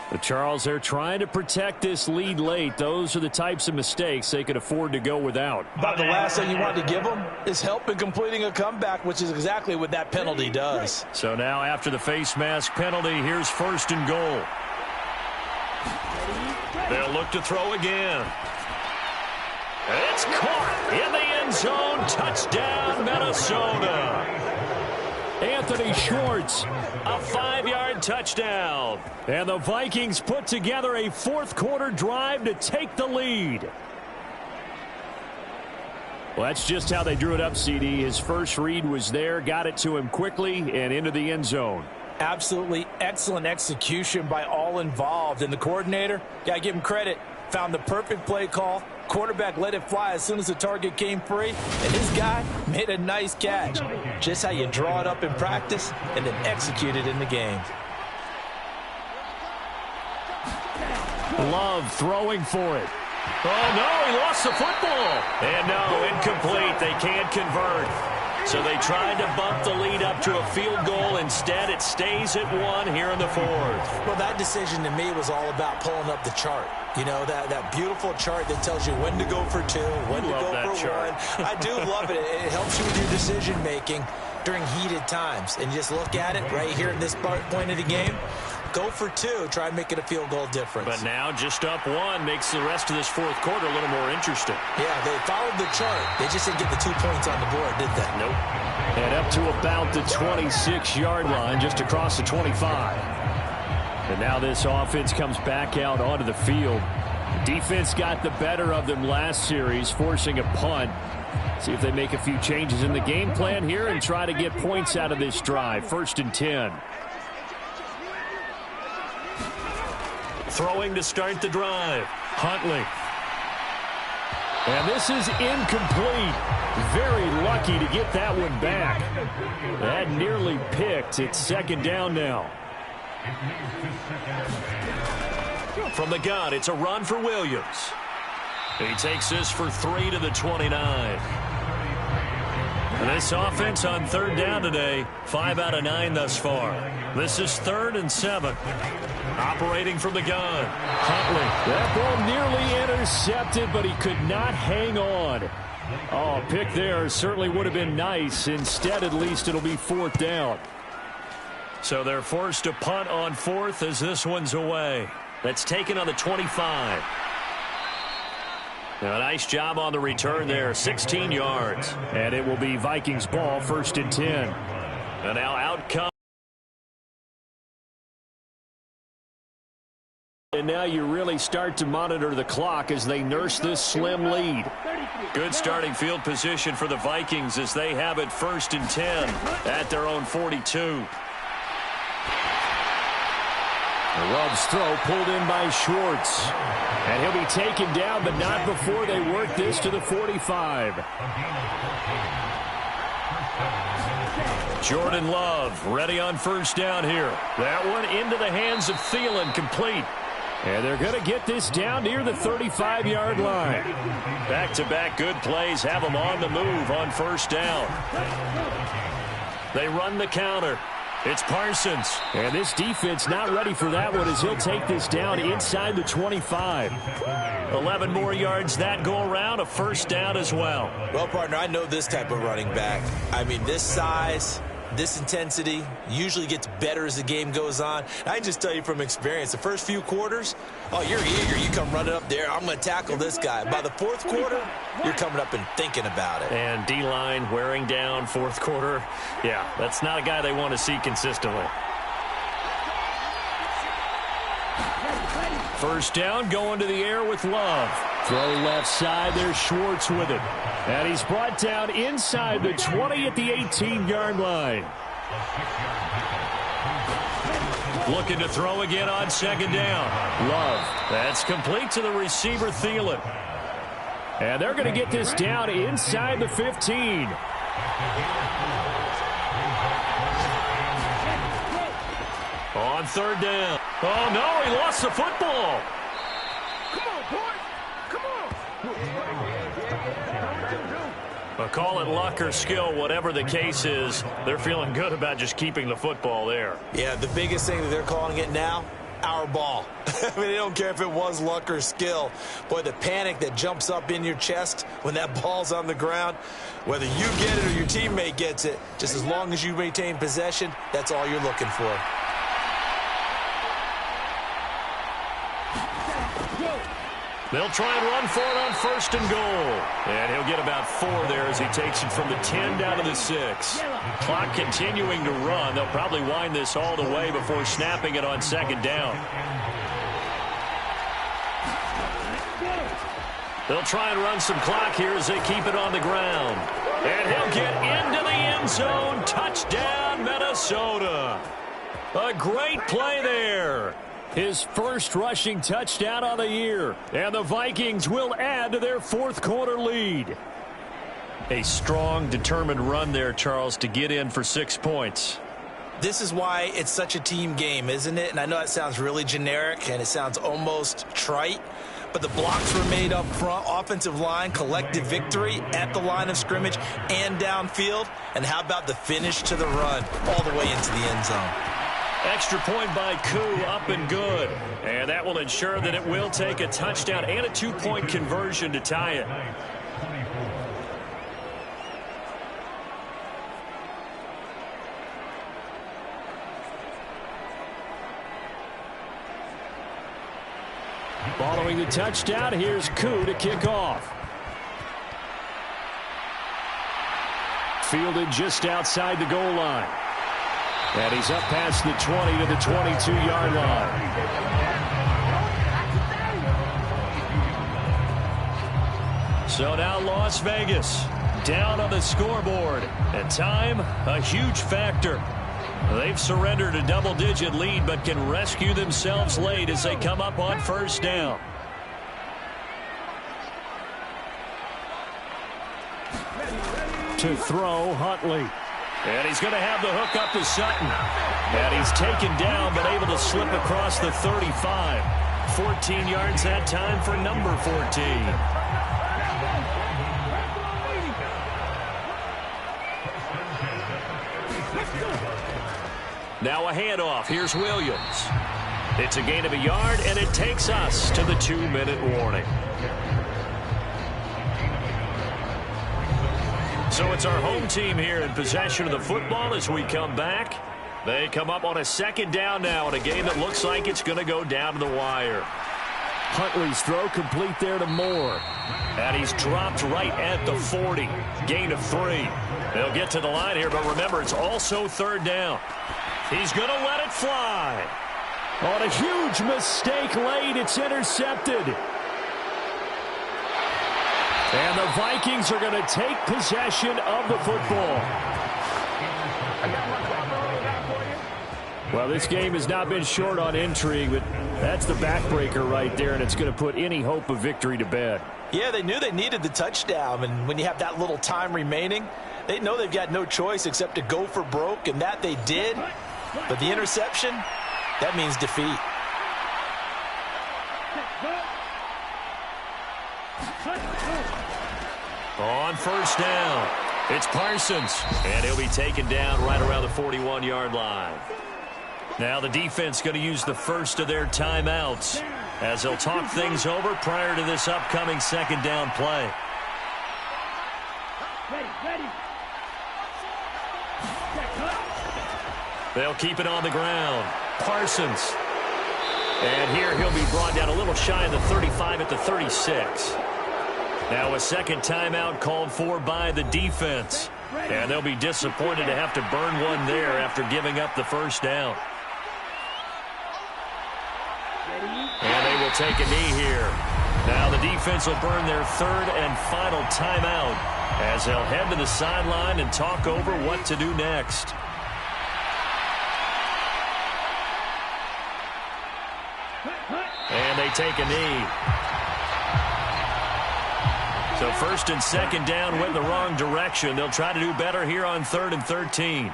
But Charles, they're trying to protect this lead late. Those are the types of mistakes they could afford to go without. About the last thing you want to give them is help in completing a comeback, which is exactly what that penalty does. So now after the face mask penalty, here's 1st and goal. They'll look to throw again. It's caught in the end zone. Touchdown, Minnesota. Anthony Schwartz, a 5-yard touchdown. And the Vikings put together a fourth-quarter drive to take the lead. Well, that's just how they drew it up, CD. His first read was there, got it to him quickly, and into the end zone. Absolutely excellent execution by all involved. And the coordinator, got to give him credit, found the perfect play call. Quarterback let it fly as soon as the target came free. And this guy made a nice catch. Just how you draw it up in practice and then execute it in the game. Love throwing for it. Oh, no, he lost the football. And no, incomplete. They can't convert. So they tried to bump the lead up to a field goal. Instead, it stays at 1 here in the 4th. Well, that decision to me was all about pulling up the chart. You know, that beautiful chart that tells you when to go for 2, when to go for 1. I do love it. It helps you with your decision-making during heated times. And you just look at it right here in this point of the game. Go for 2. Try and make it a field goal difference. But now just up 1 makes the rest of this 4th quarter a little more interesting. Yeah, they followed the chart. They just didn't get the 2 points on the board, did they? Nope. And up to about the 26-yard line, just across the 25. And now this offense comes back out onto the field. Defense got the better of them last series, forcing a punt. See if they make a few changes in the game plan here and try to get points out of this drive. 1st and 10. Throwing to start the drive. Huntley. And this is incomplete. Very lucky to get that one back. That nearly picked. It's 2nd down now. From the gun, it's a run for Williams. He takes this for 3 to the 29. And this offense on 3rd down today, 5 out of 9 thus far. This is 3rd and 7. Operating from the gun. Huntley. That ball nearly intercepted, but he could not hang on. Oh, a pick there certainly would have been nice. Instead, at least it'll be 4th down. So they're forced to punt on 4th as this one's away. That's taken on the 25. Now, a nice job on the return there. 16 yards. And it will be Vikings ball, 1st and 10. And now out comes. And now you really start to monitor the clock as they nurse this slim lead. Good starting field position for the Vikings as they have it 1st and 10 at their own 42. Love's throw pulled in by Schwartz. And he'll be taken down, but not before they work this to the 45. Jordan Love ready on 1st down here. That one into the hands of Thielen, complete. And they're going to get this down near the 35-yard line. Back-to-back good plays have them on the move on 1st down. They run the counter. It's Parsons. And this defense not ready for that one as he'll take this down inside the 25. 11 more yards that go around, a 1st down as well. Well, partner, I know this type of running back. I mean, this size, this intensity usually gets better as the game goes on. I can just tell you from experience, the first few quarters, oh, you're eager. You come running up there. I'm going to tackle this guy. By the 4th quarter, you're coming up and thinking about it. And D-line wearing down 4th quarter. Yeah, that's not a guy they want to see consistently. First down, going to the air with Love. Throw left side, there's Schwartz with it. And he's brought down inside the 20 at the 18-yard line. Looking to throw again on second down. Love. That's complete to the receiver, Thielen. And they're going to get this down inside the 15. On third down. Oh, no, he lost the football. Come on, boys. Come on. But call it luck or skill, whatever the case is, they're feeling good about just keeping the football there. Yeah, the biggest thing that they're calling it now, our ball. I mean, they don't care if it was luck or skill. Boy, the panic that jumps up in your chest when that ball's on the ground, whether you get it or your teammate gets it, just as long as you maintain possession, that's all you're looking for. They'll try and run for it on first and goal. And he'll get about 4 there as he takes it from the 10 down to the 6. Clock continuing to run. They'll probably wind this all the way before snapping it on second down. They'll try and run some clock here as they keep it on the ground. And he'll get into the end zone. Touchdown, Minnesota. A great play there. His first rushing touchdown on the year. And the Vikings will add to their fourth quarter lead. A strong, determined run there, Charles, to get in for 6 points. This is why it's such a team game, isn't it? And I know that sounds really generic and it sounds almost trite, but the blocks were made up front, offensive line, collective victory at the line of scrimmage and downfield. And how about the finish to the run all the way into the end zone? Extra point by Koo, up and good. And that will ensure that it will take a touchdown and a 2-point conversion to tie it. Following the touchdown, here's Koo to kick off. Fielded just outside the goal line. And he's up past the 20 to the 22-yard line. So now Las Vegas down on the scoreboard. And time, a huge factor. They've surrendered a double-digit lead but can rescue themselves late as they come up on first down. To throw, Huntley. And he's going to have the hook up to Sutton. And he's taken down but able to slip across the 35. 14 yards that time for number 14. Now a handoff. Here's Williams. It's a gain of a yard, and it takes us to the 2-minute warning. So it's our home team here in possession of the football as we come back. They come up on a second down now in a game that looks like it's going to go down to the wire. Huntley's throw complete there to Moore. And he's dropped right at the 40. Gain of 3. They'll get to the line here, but remember, it's also third down. He's going to let it fly. On a huge mistake late, it's intercepted. And the Vikings are going to take possession of the football. Well, this game has not been short on intrigue, but that's the backbreaker right there, and it's going to put any hope of victory to bed. Yeah, they knew they needed the touchdown, and when you have that little time remaining, they know they've got no choice except to go for broke, and that they did. But the interception, that means defeat. On first down, it's Parsons, and he'll be taken down right around the 41-yard line. Now the defense going to use the first of their timeouts as they'll talk things over prior to this upcoming second down play. They'll keep it on the ground. Parsons. And here he'll be brought down a little shy of the 35 at the 36. Now a second timeout called for by the defense. And they'll be disappointed to have to burn one there after giving up the first down. And they will take a knee here. Now the defense will burn their third and final timeout as they'll head to the sideline and talk over what to do next. And they take a knee. So first and second down went in the wrong direction. They'll try to do better here on 3rd and 13.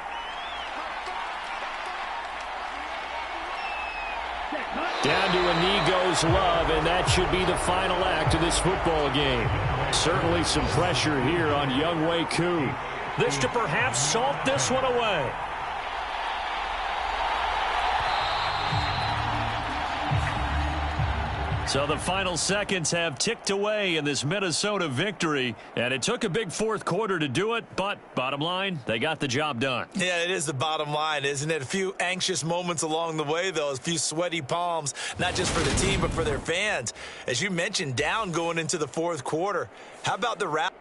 Down to a knee goes Love, and that should be the final act of this football game. Certainly some pressure here on Younghoe Koo. This to perhaps salt this one away. So the final seconds have ticked away in this Minnesota victory, and it took a big fourth quarter to do it, but bottom line, they got the job done. Yeah, it is the bottom line, isn't it? A few anxious moments along the way, though, a few sweaty palms, not just for the team, but for their fans. As you mentioned, down going into the fourth quarter. How about the wrap?